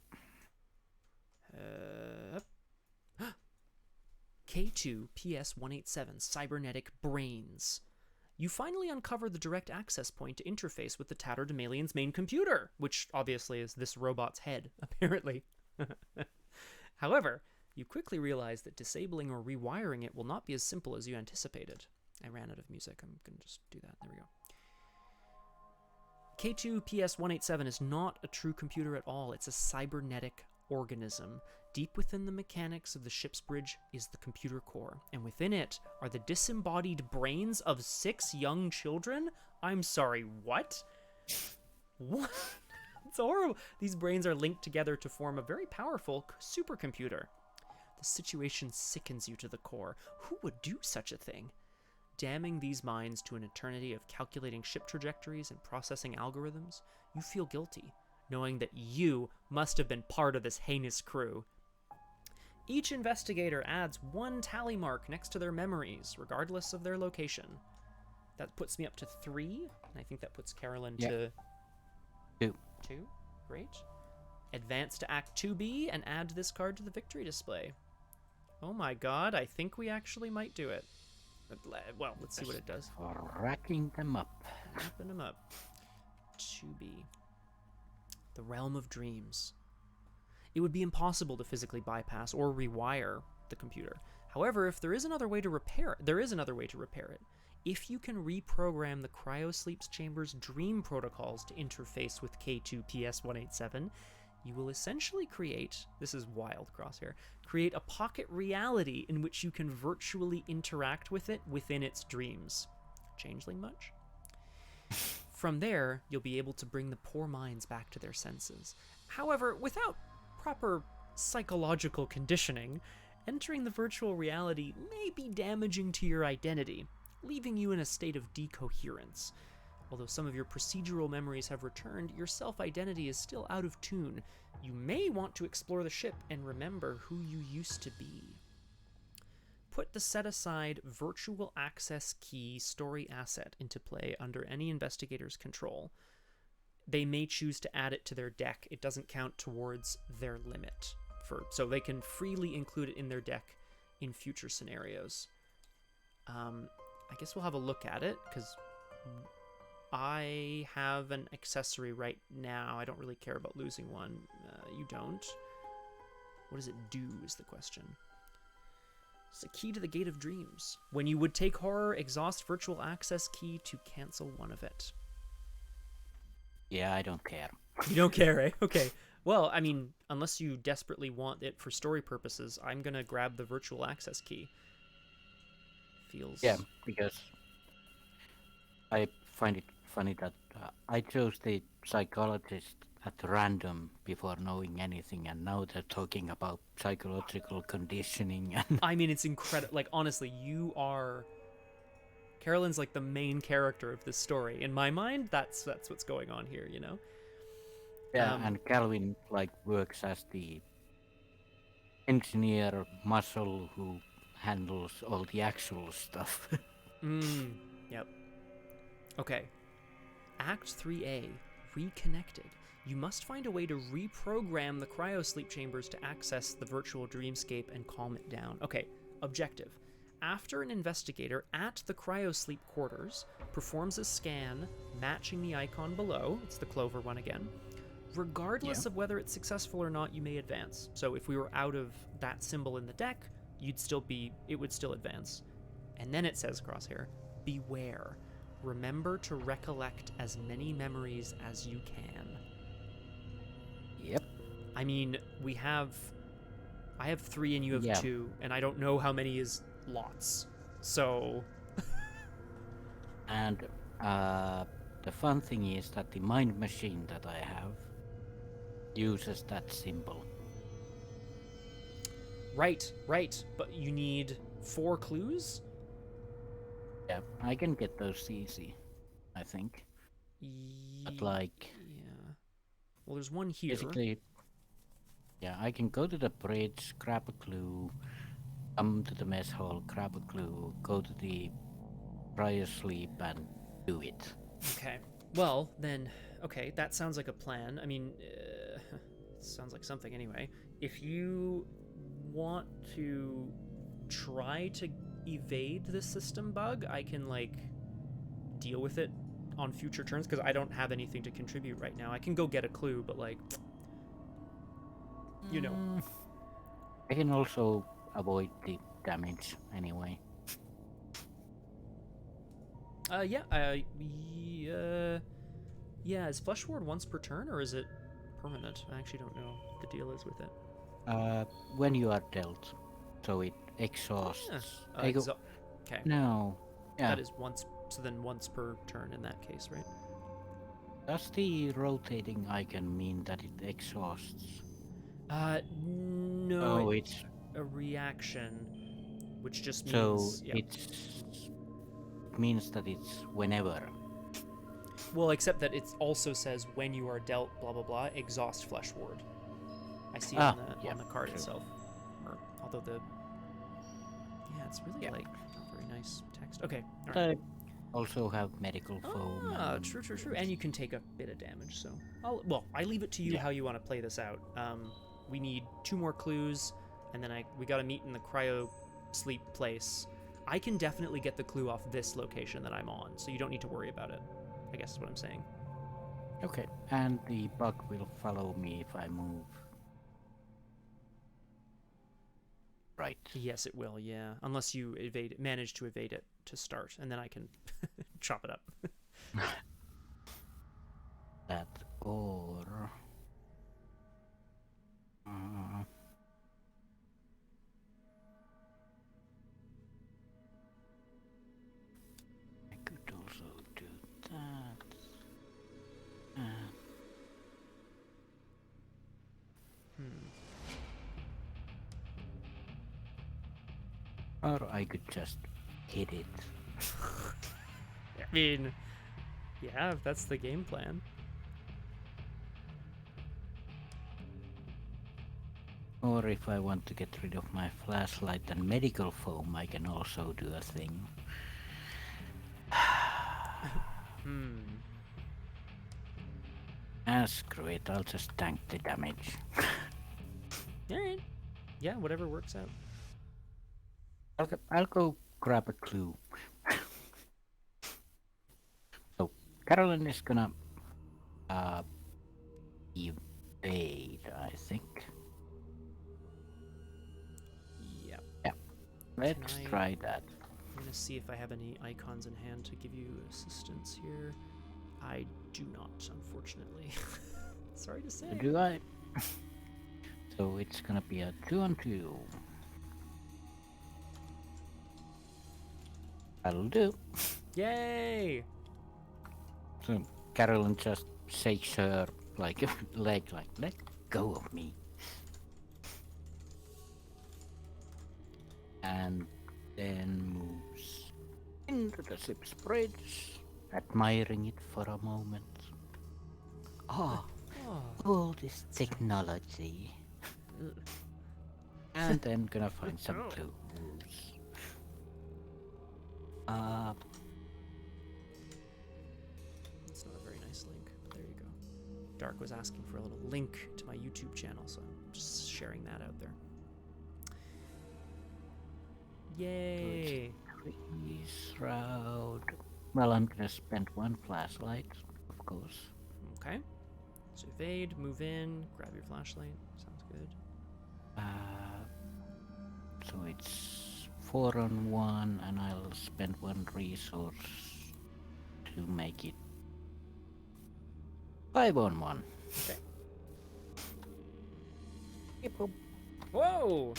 Speaker 1: K2 PS187 Cybernetic Brains. You finally uncover the direct access point to interface with the Tatterdemalion's main computer, which obviously is this robot's head, apparently. However, you quickly realize that disabling or rewiring it will not be as simple as you anticipated. I ran out of music. I'm going to just do that. There we go. K2 PS187 is not a true computer at all. It's a cybernetic organism. Deep within the mechanics of the ship's bridge is the computer core, and within it are the disembodied brains of 6 young children? I'm sorry, what? What? It's horrible. These brains are linked together to form a very powerful supercomputer. The situation sickens you to the core. Who would do such a thing? Damning these minds to an eternity of calculating ship trajectories and processing algorithms, you feel guilty, knowing that you must have been part of this heinous crew. Each investigator adds 1 tally mark next to their memories, regardless of their location. That puts me up to 3, and I think that puts Carolyn to
Speaker 2: 2.
Speaker 1: 2? Great. Advance to Act 2B and add this card to the victory display. Oh my god, I think we actually might do it. Well, let's see what it does.
Speaker 2: Racking them up.
Speaker 1: Wrapping them up. 2B. The Realm of Dreams. It would be impossible to physically bypass or rewire the computer. However, if there is another way to repair it, If you can reprogram the Cryosleep Chambers dream protocols to interface with K2PS187, you will essentially create, this is wild, Crosshair, create a pocket reality in which you can virtually interact with it within its dreams. Changeling much? From there, you'll be able to bring the poor minds back to their senses. However, without proper psychological conditioning, entering the virtual reality may be damaging to your identity, leaving you in a state of decoherence. Although some of your procedural memories have returned, your self-identity is still out of tune. You may want to explore the ship and remember who you used to be. Put the set-aside virtual access key story asset into play under any investigator's control. They may choose to add it to their deck. It doesn't count towards their limit, so they can freely include it in their deck in future scenarios. I guess we'll have a look at it, because I have an accessory right now. I don't really care about losing one. You don't. What does it do is the question. It's a key to the Gate of Dreams. When you would take horror, exhaust virtual access key to cancel one of it.
Speaker 2: Yeah, I don't care.
Speaker 1: You don't care, eh? Okay. Well, I mean, unless you desperately want it for story purposes, I'm gonna grab the virtual access key. Feels...
Speaker 2: Yeah, because I find it funny that I chose the psychologist at random before knowing anything, and now they're talking about psychological conditioning. And
Speaker 1: I mean, it's incredible. Like, honestly, you are... Carolyn's like the main character of this story. In my mind, that's what's going on here, you know?
Speaker 2: yeah, and Calvin like works as the engineer muscle who handles all the actual stuff.
Speaker 1: Yep. Okay. Act 3A, Reconnected. You must find a way to reprogram the Cryosleep Chambers to access the virtual dreamscape and calm it down. Okay, objective. After an investigator at the Cryosleep quarters performs a scan matching the icon below, it's the clover one again, regardless of whether it's successful or not, you may advance. So if we were out of that symbol in the deck, it would still advance. And then it says, Crosshair, beware. Remember to recollect as many memories as you can.
Speaker 2: Yep.
Speaker 1: I mean, I have 3 and you have 2, and I don't know how many is lots. So...
Speaker 2: And the fun thing is that the mind machine that I have uses that symbol.
Speaker 1: Right. But you need 4 clues?
Speaker 2: Yeah, I can get those easy, I think. But like...
Speaker 1: Yeah. Well, there's one here.
Speaker 2: Basically, yeah, I can go to the bridge, grab a clue, come to the mess hall, grab a clue, go to the Cryosleep and do it.
Speaker 1: Okay. Well, then, okay, that sounds like a plan. I mean, it sounds like something anyway. If you want to try to evade the system bug, I can, like, deal with it on future turns, because I don't have anything to contribute right now. I can go get a clue, but, like, you know.
Speaker 2: I can also avoid the damage anyway.
Speaker 1: Yeah, is Flesh Ward once per turn, or is it permanent? I actually don't know what the deal is with it.
Speaker 2: When you are dealt, so it exhausts.
Speaker 1: Okay.
Speaker 2: No. Yeah.
Speaker 1: That is once, so then once per turn in that case, right?
Speaker 2: Does the rotating icon mean that it exhausts?
Speaker 1: No.
Speaker 2: Oh, it's
Speaker 1: a reaction, which just
Speaker 2: So
Speaker 1: means
Speaker 2: it means that it's whenever.
Speaker 1: Well, except that it also says when you are dealt blah blah blah exhaust flesh ward. I see it on the card itself. Although it's really like not very nice text. Okay, all right.
Speaker 2: Also have medical foam.
Speaker 1: True. And you can take a bit of damage. So I leave it to you how you want to play this out. We need 2 more clues, and then we got to meet in the Cryosleep place. I can definitely get the clue off this location that I'm on, so you don't need to worry about it. I guess is what I'm saying.
Speaker 2: Okay, and the bug will follow me if I move. Right.
Speaker 1: Yes, it will, yeah. Unless you manage to evade it to start, and then I can chop it up.
Speaker 2: That or... I could also do that. Or I could just hit it.
Speaker 1: I mean, yeah, if that's the game plan.
Speaker 2: Or if I want to get rid of my flashlight and medical foam, I can also do a thing. Screw it, I'll just tank the damage.
Speaker 1: Alright. Yeah, whatever works out.
Speaker 2: I'll go grab a clue. So, Carolyn is gonna evade, I think.
Speaker 1: Yep.
Speaker 2: Yeah. Let's try that.
Speaker 1: I'm gonna see if I have any icons in hand to give you assistance here. I do not, unfortunately. Sorry to say.
Speaker 2: Do I? So it's gonna be a 2-on-2. That'll do.
Speaker 1: Yay!
Speaker 2: So Carolyn just shakes her like leg, like let go of me. And then moves into the ship's bridge, admiring it for a moment. Oh, all this technology. And then gonna find some clues.
Speaker 1: It's not a very nice link, but there you go. Dark was asking for a little link to my YouTube channel, so I'm just sharing that out there. Yay!
Speaker 2: Shroud. Well, I'm gonna spend 1 flashlight, of course.
Speaker 1: Okay. So evade, move in, grab your flashlight. Sounds good.
Speaker 2: So it's 4-on-1, and I'll spend 1 resource to make it 5-on-1.
Speaker 1: Okay.
Speaker 2: Yep.
Speaker 1: Whoa!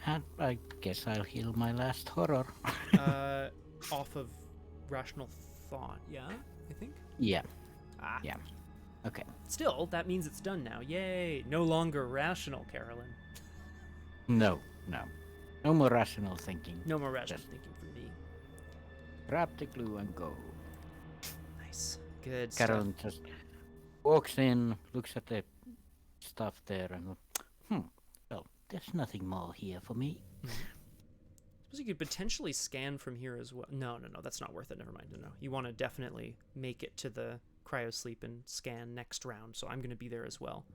Speaker 2: And I guess I'll heal my last horror.
Speaker 1: Off of rational thought, yeah? I think?
Speaker 2: Yeah.
Speaker 1: Ah.
Speaker 2: Yeah. Okay.
Speaker 1: Still, that means it's done now. Yay! No longer rational, Carolyn.
Speaker 2: No. No more rational thinking.
Speaker 1: No more rational thinking for me.
Speaker 2: Grab the glue and go.
Speaker 1: Nice. Good
Speaker 2: Carolyn
Speaker 1: stuff.
Speaker 2: just walks in, looks at the stuff there, and well, there's nothing more here for me.
Speaker 1: Suppose you could potentially scan from here as well. No, that's not worth it. Never mind. No. You want to definitely make it to the Cryosleep and scan next round, so I'm going to be there as well.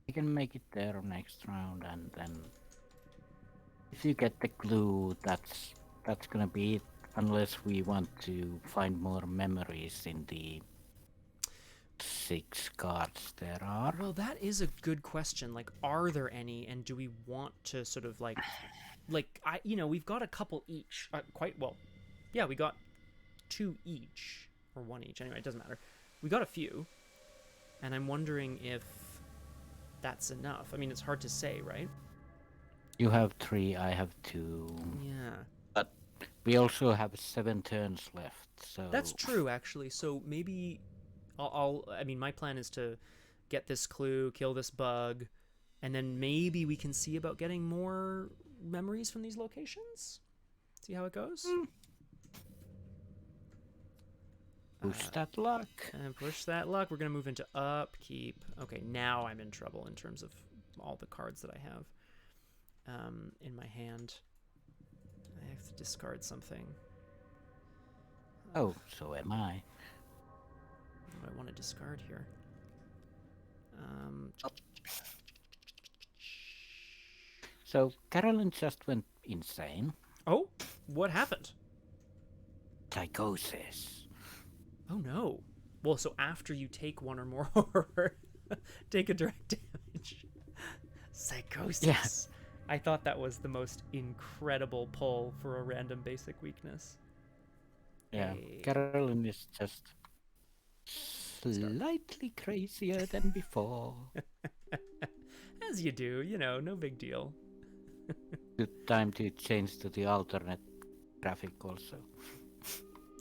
Speaker 2: You can make it there next round, and then if you get the clue, that's gonna be it. Unless we want to find more memories in the 6 cards there are.
Speaker 1: Well, that is a good question. Like, are there any, and do we want to sort of like we've got a couple each. Quite well. Yeah, we got 2 each, or 1 each. Anyway, it doesn't matter. We got a few, and I'm wondering if that's enough. I mean, it's hard to say, right?
Speaker 2: You have 3, I have 2.
Speaker 1: Yeah.
Speaker 2: But we also have 7 turns left, so...
Speaker 1: That's true, actually. So maybe I mean, my plan is to get this clue, kill this bug, and then maybe we can see about getting more memories from these locations. See how it goes.
Speaker 2: Push that luck.
Speaker 1: And push that luck. We're gonna move into upkeep. Okay, now I'm in trouble in terms of all the cards that I have in my hand. I have to discard something.
Speaker 2: Oh, so am I.
Speaker 1: What do I want to discard here?
Speaker 2: So Carolyn just went insane.
Speaker 1: Oh, what happened?
Speaker 2: Psychosis.
Speaker 1: Oh no. Well, so after you take one or more horror, take a direct damage. Psychosis.
Speaker 2: Yeah.
Speaker 1: I thought that was the most incredible pull for a random basic weakness.
Speaker 2: Yeah, Carolyn is just slightly crazier than before.
Speaker 1: As you do, you know, no big deal.
Speaker 2: Good time to change to the alternate graphic also.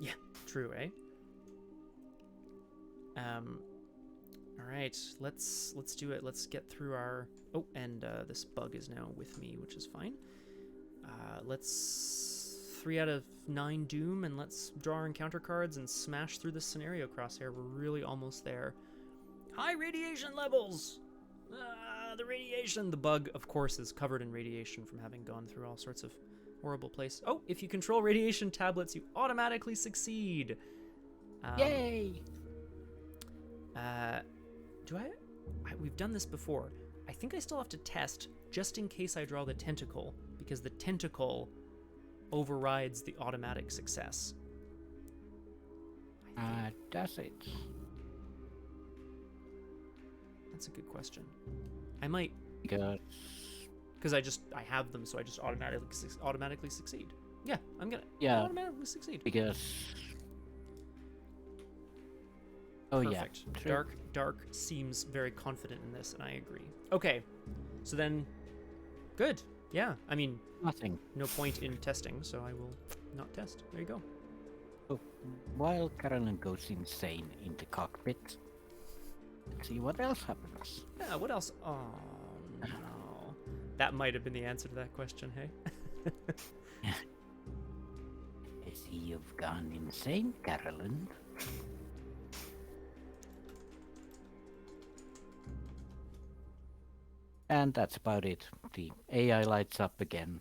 Speaker 1: Yeah, true, eh? All right, let's do it. Let's get through our. Oh, and this bug is now with me, which is fine. Let's 3 out of 9 doom, and let's draw our encounter cards and smash through this scenario. Crosshair, we're really almost there. High radiation levels. The radiation. The bug, of course, is covered in radiation from having gone through all sorts of horrible places. Oh, if you control radiation tablets, you automatically succeed.
Speaker 2: Yay!
Speaker 1: We've done this before. I think I still have to test just in case I draw the tentacle, because the tentacle overrides the automatic success.
Speaker 2: Does it?
Speaker 1: That's a good question. I might,
Speaker 2: because
Speaker 1: I have them, so I just automatically succeed. Yeah, I'm gonna automatically succeed.
Speaker 2: Because
Speaker 1: Perfect.
Speaker 2: Yeah, true.
Speaker 1: Dark seems very confident in this, and I agree. Okay, so then, good. Yeah, I mean,
Speaker 2: nothing.
Speaker 1: No point in testing, so I will not test. There you go.
Speaker 2: So, while Carolyn goes insane in the cockpit, let's see what else happens.
Speaker 1: Yeah, what else? Oh, no. That might have been the answer to that question, hey?
Speaker 2: I see you've gone insane, Carolyn. And that's about it. The AI lights up again,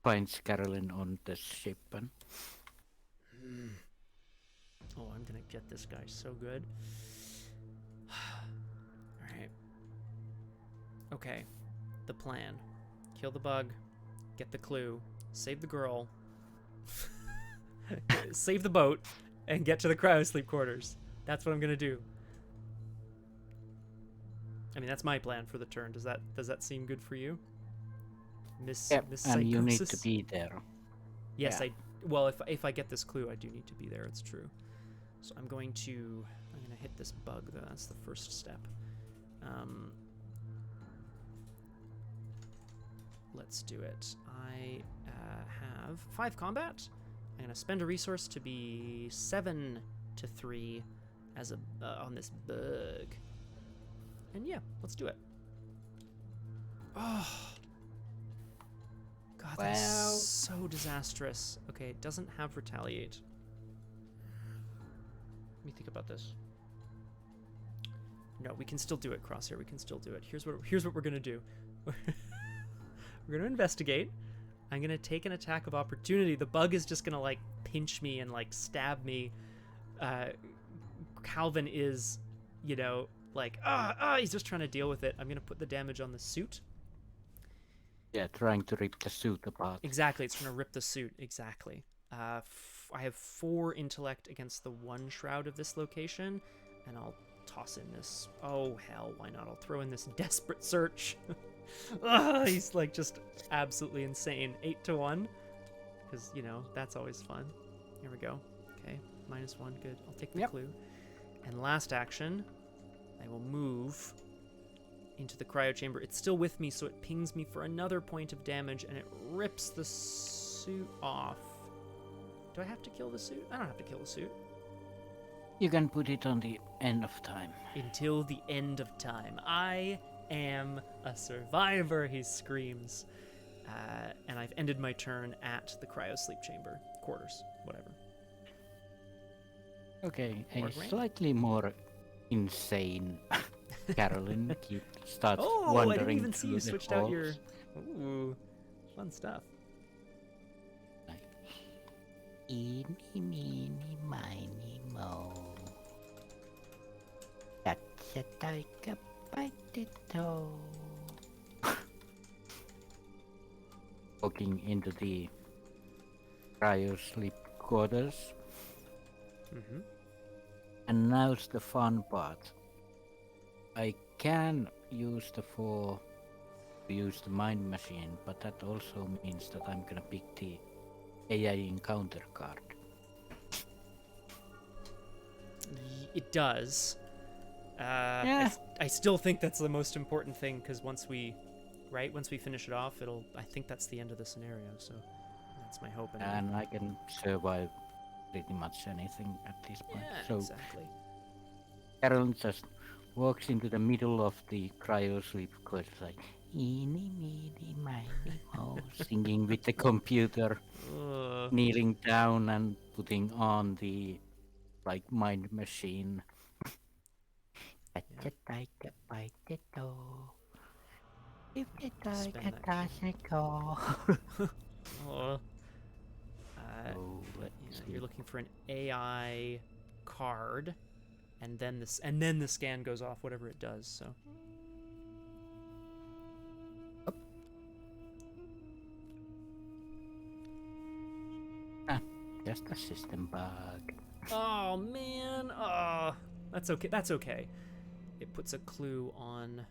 Speaker 2: finds Carolyn on the ship, and...
Speaker 1: Oh, I'm gonna get this guy so good. Alright. Okay. The plan. Kill the bug, get the clue, save the girl, save the boat, and get to the cryosleep quarters. That's what I'm gonna do. I mean, that's my plan for the turn. Does that seem good for you? Miss Psychosis?
Speaker 2: And you need to be there.
Speaker 1: Yes,
Speaker 2: yeah.
Speaker 1: Well, if I get this clue, I do need to be there. It's true. So I'm gonna hit this bug though. That's the first step. Let's do it. I have 5 combat. I'm gonna spend a resource to be 7 to 3 as a on this bug. And yeah, let's do it. Oh, God, that's so disastrous. Okay, it doesn't have retaliate. Let me think about this. No, we can still do it, Crosshair. We can still do it. Here's what we're gonna do. We're gonna investigate. I'm gonna take an attack of opportunity. The bug is just gonna like pinch me and like stab me. Calvin is, you know, like he's just trying to deal with it. I'm gonna put the damage on the suit.
Speaker 2: Yeah, trying to rip the suit apart.
Speaker 1: Exactly, it's gonna rip the suit. Exactly. I have 4 intellect against the 1 shroud of this location, and I'll toss in this. Oh hell, why not? I'll throw in this desperate search. He's like just absolutely insane. 8 to 1, because you know that's always fun. Here we go. Okay, -1. Good. I'll take the clue. And last action, I will move into the cryo chamber. It's still with me, so it pings me for another point of damage, and it rips the suit off. Do I have to kill the suit? I don't have to kill the suit.
Speaker 2: You can put it on the end of time.
Speaker 1: Until the end of time. I am a survivor, he screams. And I've ended my turn at the Cryosleep Chamber. Quarters, whatever.
Speaker 2: Okay,
Speaker 1: Or
Speaker 2: a
Speaker 1: rank.
Speaker 2: slightly more insane Carolyn starts
Speaker 1: Oh,
Speaker 2: wandering
Speaker 1: I didn't even see
Speaker 2: through
Speaker 1: you
Speaker 2: the
Speaker 1: switched out your...
Speaker 2: halls.
Speaker 1: Ooh, fun stuff.
Speaker 2: Eeny, meeny, miny, mo. That's a take a bite the toe. Walking into the Cryosleep quarters.
Speaker 1: Mm-hmm.
Speaker 2: And now's the fun part. I can use to use the mind machine, but that also means that I'm gonna pick the AI encounter card.
Speaker 1: It does.
Speaker 2: Yeah.
Speaker 1: I still think that's the most important thing, because once we finish it off, I think that's the end of the scenario, so that's my hope. Anyway.
Speaker 2: And I can survive pretty much anything at this point.
Speaker 1: Yeah,
Speaker 2: So
Speaker 1: exactly.
Speaker 2: Carolyn just walks into the middle of the Cryosleep quarters like eeny, meeny, miny, mo, singing with the computer, kneeling down and putting on the mind machine.
Speaker 1: Yeah. Spend that
Speaker 2: go.
Speaker 1: Oh.
Speaker 2: Let's
Speaker 1: Yeah,
Speaker 2: see.
Speaker 1: you're looking for an AI card, and then the scan goes off, whatever it does. So.
Speaker 2: Just a system bug.
Speaker 1: Oh man. Oh, that's okay. That's okay. It puts a clue on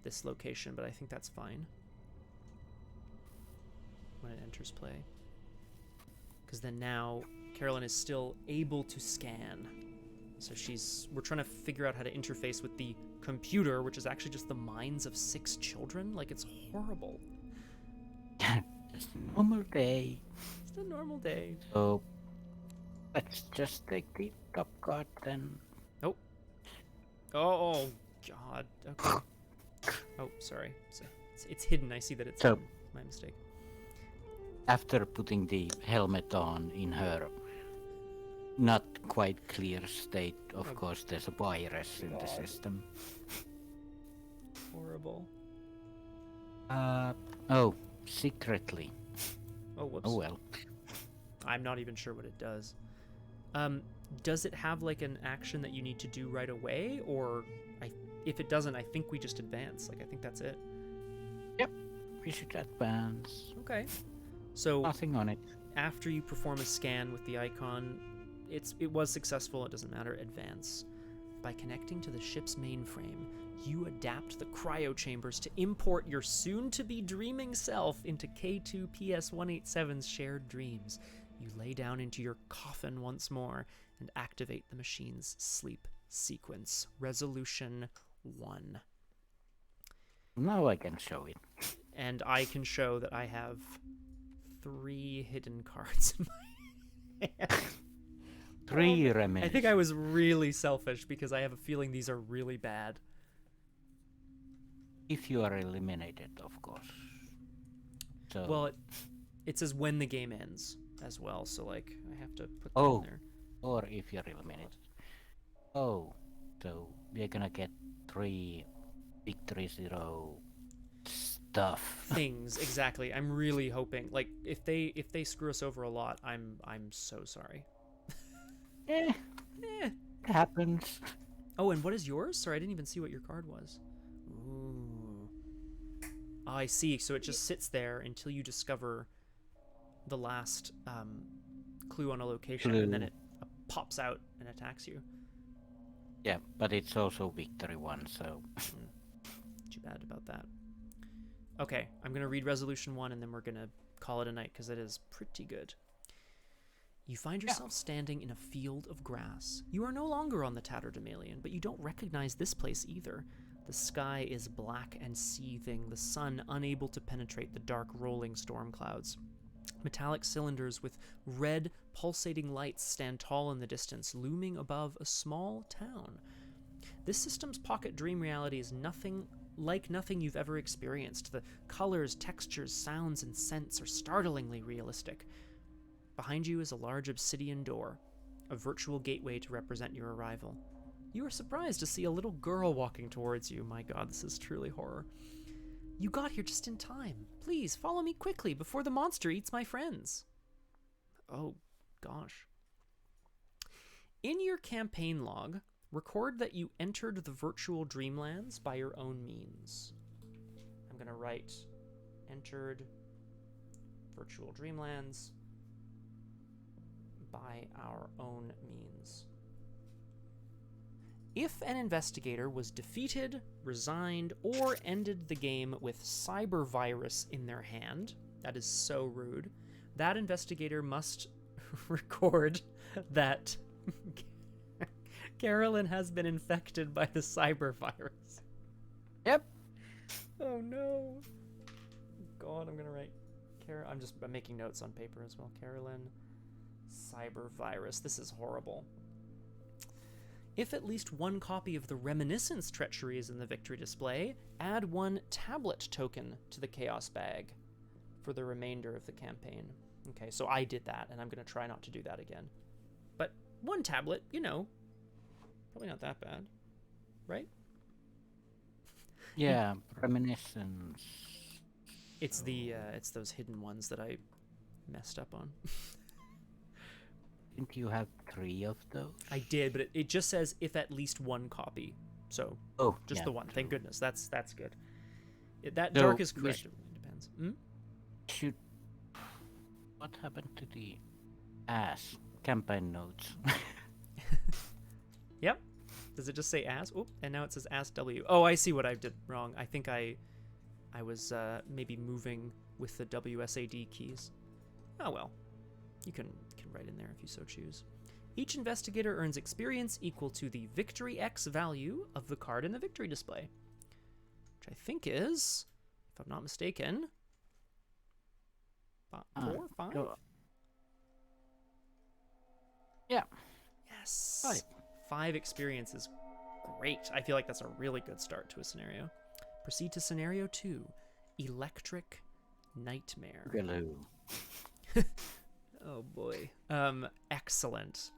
Speaker 1: this location, but I think that's fine when it enters play. Because then now Carolyn is still able to scan. So we're trying to figure out how to interface with the computer, which is actually just the minds of 6 children. Like, it's horrible.
Speaker 2: Just a normal day.
Speaker 1: It's a normal day.
Speaker 2: So let's just take the top card then.
Speaker 1: Oh God. Okay. Oh, sorry. It's hidden. I see that it's
Speaker 2: So-
Speaker 1: hidden. My mistake.
Speaker 2: After putting the helmet on in her not quite clear state, of course there's a virus in the system.
Speaker 1: Horrible.
Speaker 2: Oh, secretly.
Speaker 1: Oh, whoops.
Speaker 2: Oh well.
Speaker 1: I'm not even sure what it does. Does it have like an action that you need to do right away, or if it doesn't, I think we just advance. Like, I think that's it.
Speaker 2: Yep, we should advance.
Speaker 1: Okay. So
Speaker 2: Nothing on it.
Speaker 1: after you perform a scan with the icon, it was successful. It doesn't matter. Advance. By connecting to the ship's mainframe, you adapt the cryo chambers to import your soon-to-be dreaming self into K2 PS187's shared dreams. You lay down into your coffin once more and activate the machine's sleep sequence. Resolution 1.
Speaker 2: Now I can show it.
Speaker 1: And I can show that I have 3 hidden cards in my hand.
Speaker 2: 3 remaining.
Speaker 1: I think I was really selfish because I have a feeling these are really bad.
Speaker 2: If you are eliminated, of course. So.
Speaker 1: Well, it says when the game ends as well, so like I have to put that in there.
Speaker 2: Or if you're eliminated. Oh, so we're gonna get 3 victory 0 stuff.
Speaker 1: Things, exactly. I'm really hoping, like, if they screw us over a lot, I'm so sorry.
Speaker 2: Eh,
Speaker 1: Eh.
Speaker 2: it happens.
Speaker 1: Oh, and what is yours? Sorry, I didn't even see what your card was. Ooh. Oh, I see. So it just sits there until you discover the last clue on a location, and then it pops out and attacks you.
Speaker 2: Yeah, but it's also victory 1, so.
Speaker 1: Too bad about that. Okay, I'm going to read Resolution 1, and then we're going to call it a night, because it is pretty good. You find yourself standing in a field of grass. You are no longer on the Tatterdemalion, but you don't recognize this place either. The sky is black and seething, the sun unable to penetrate the dark rolling storm clouds. Metallic cylinders with red, pulsating lights stand tall in the distance, looming above a small town. This system's pocket dream reality is nothing you've ever experienced. The colors, textures, sounds, and scents are startlingly realistic. Behind you is a large obsidian door, a virtual gateway to represent your arrival. You are surprised to see a little girl walking towards you. My god, this is truly horror. You got here just in time. Please, follow me quickly before the monster eats my friends. Oh, gosh. In your campaign log, record that you entered the virtual dreamlands by your own means. I'm going to write, entered virtual dreamlands by our own means. If an investigator was defeated, resigned, or ended the game with cyber virus in their hand, that is so rude, that investigator must record that Carolyn has been infected by the cyber virus.
Speaker 2: Yep.
Speaker 1: Oh no. God, I'm gonna write I'm making notes on paper as well. Carolyn, cyber virus. This is horrible. If at least one copy of the Reminiscence Treachery is in the victory display, add 1 tablet token to the Chaos Bag for the remainder of the campaign. Okay, so I did that, and I'm going to try not to do that again. But 1 tablet, probably not that bad, right?
Speaker 2: Yeah, Reminiscence.
Speaker 1: It's it's those hidden ones that I messed up on.
Speaker 2: Didn't you have 3 of those?
Speaker 1: I did, but it just says if at least 1 copy. So just the one. True. Thank goodness. That's good. That so dark is correct. It depends.
Speaker 2: What happened to the ass campaign notes?
Speaker 1: Yep. Does it just say ass? Oh, and now it says ass W. Oh, I see what I did wrong. I think I was maybe moving with the WSAD keys. Oh well. You can write in there if you so choose. Each investigator earns experience equal to the Victory X value of the card in the victory display, which I think is, if I'm not mistaken, 4, 5?
Speaker 2: Yeah.
Speaker 1: Yes. 5 experience is great. I feel like that's a really good start to a scenario. Proceed to scenario 2, Electric Nightmare.
Speaker 2: Hello.
Speaker 1: Oh boy. Excellent.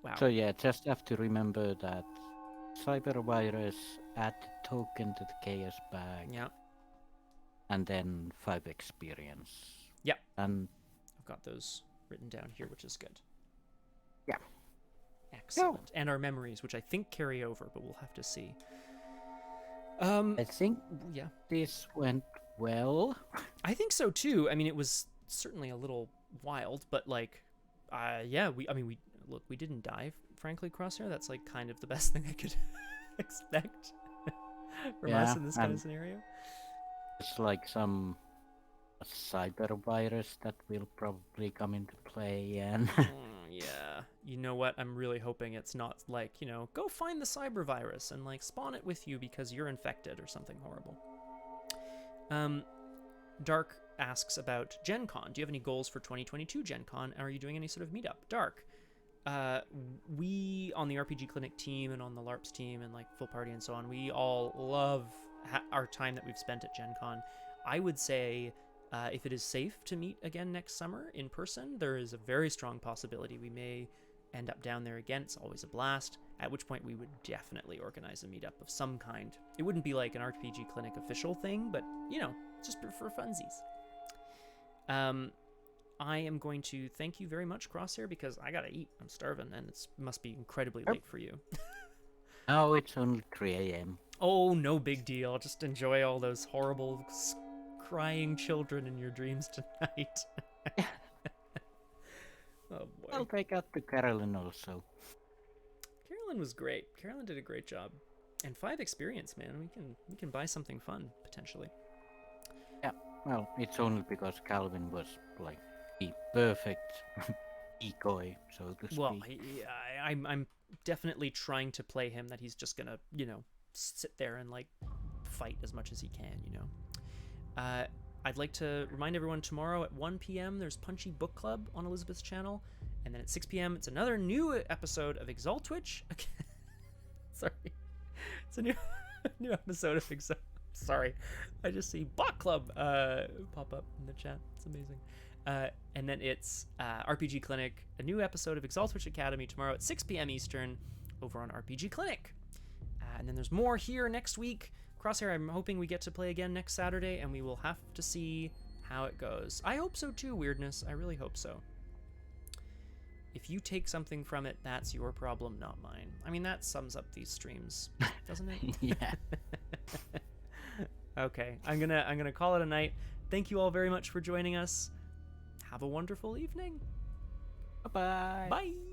Speaker 1: Wow.
Speaker 2: So yeah, just have to remember that cyber virus, add token to the chaos bag.
Speaker 1: Yeah.
Speaker 2: And then 5 experience.
Speaker 1: Yeah.
Speaker 2: And
Speaker 1: I've got those written down here, which is good.
Speaker 2: Yeah.
Speaker 1: Excellent. And our memories, which I think carry over, but we'll have to see.
Speaker 2: I think this went well.
Speaker 1: I think so too. I mean, it was certainly a little wild, but like we didn't die, frankly. Crosshare, that's like kind of the best thing I could expect from us in this kind of scenario.
Speaker 2: It's like some cyber virus that will probably come into play, and
Speaker 1: yeah, you know what, I'm really hoping it's not like, go find the cyber virus and like spawn it with you because you're infected or something horrible. Dark asks about Gen Con. Do you have any goals for 2022 Gen Con? Are you doing any sort of meetup? Dark. We on the RPG Clinic team and on the LARPs team and like Full Party and so on, we all love our time that we've spent at Gen Con. I would say if it is safe to meet again next summer in person, there is a very strong possibility we may end up down there again. It's always a blast, at which point we would definitely organize a meetup of some kind. It wouldn't be like an RPG Clinic official thing, but just for funsies. I am going to thank you very much, Crosshair, because I gotta eat. I'm starving, and it must be incredibly late for you.
Speaker 2: Oh, it's only 3 a.m.
Speaker 1: Oh, no big deal. Just enjoy all those horrible crying children in your dreams tonight. Oh boy.
Speaker 2: I'll take out the Carolyn also.
Speaker 1: Carolyn was great. Carolyn did a great job. And 5 experience, man. We can buy something fun, potentially.
Speaker 2: Yeah, well, it's only because Calvin was like the perfect decoy, so to speak.
Speaker 1: Well, I'm definitely trying to play him that he's just gonna, sit there and like fight as much as he can, I'd like to remind everyone tomorrow at 1 p.m. there's Punchy Book Club on Elizabeth's channel. And then at 6 p.m. it's another new episode of Exaltwitch. Sorry. It's a new episode of Exalt. Sorry. I just see Book Club pop up in the chat. It's amazing. And then it's RPG Clinic, a new episode of Exaltwitch Academy tomorrow at 6 p.m. Eastern over on RPG Clinic. And then there's more here next week. Crosshair, I'm hoping we get to play again next Saturday, and we will have to see how it goes. I hope so too, Weirdness. I really hope so. If you take something from it, that's your problem, not mine. I mean, that sums up these streams, doesn't it?
Speaker 2: Yeah.
Speaker 1: Okay, I'm gonna call it a night. Thank you all very much for joining us. Have a wonderful evening.
Speaker 2: Bye-bye.
Speaker 1: Bye.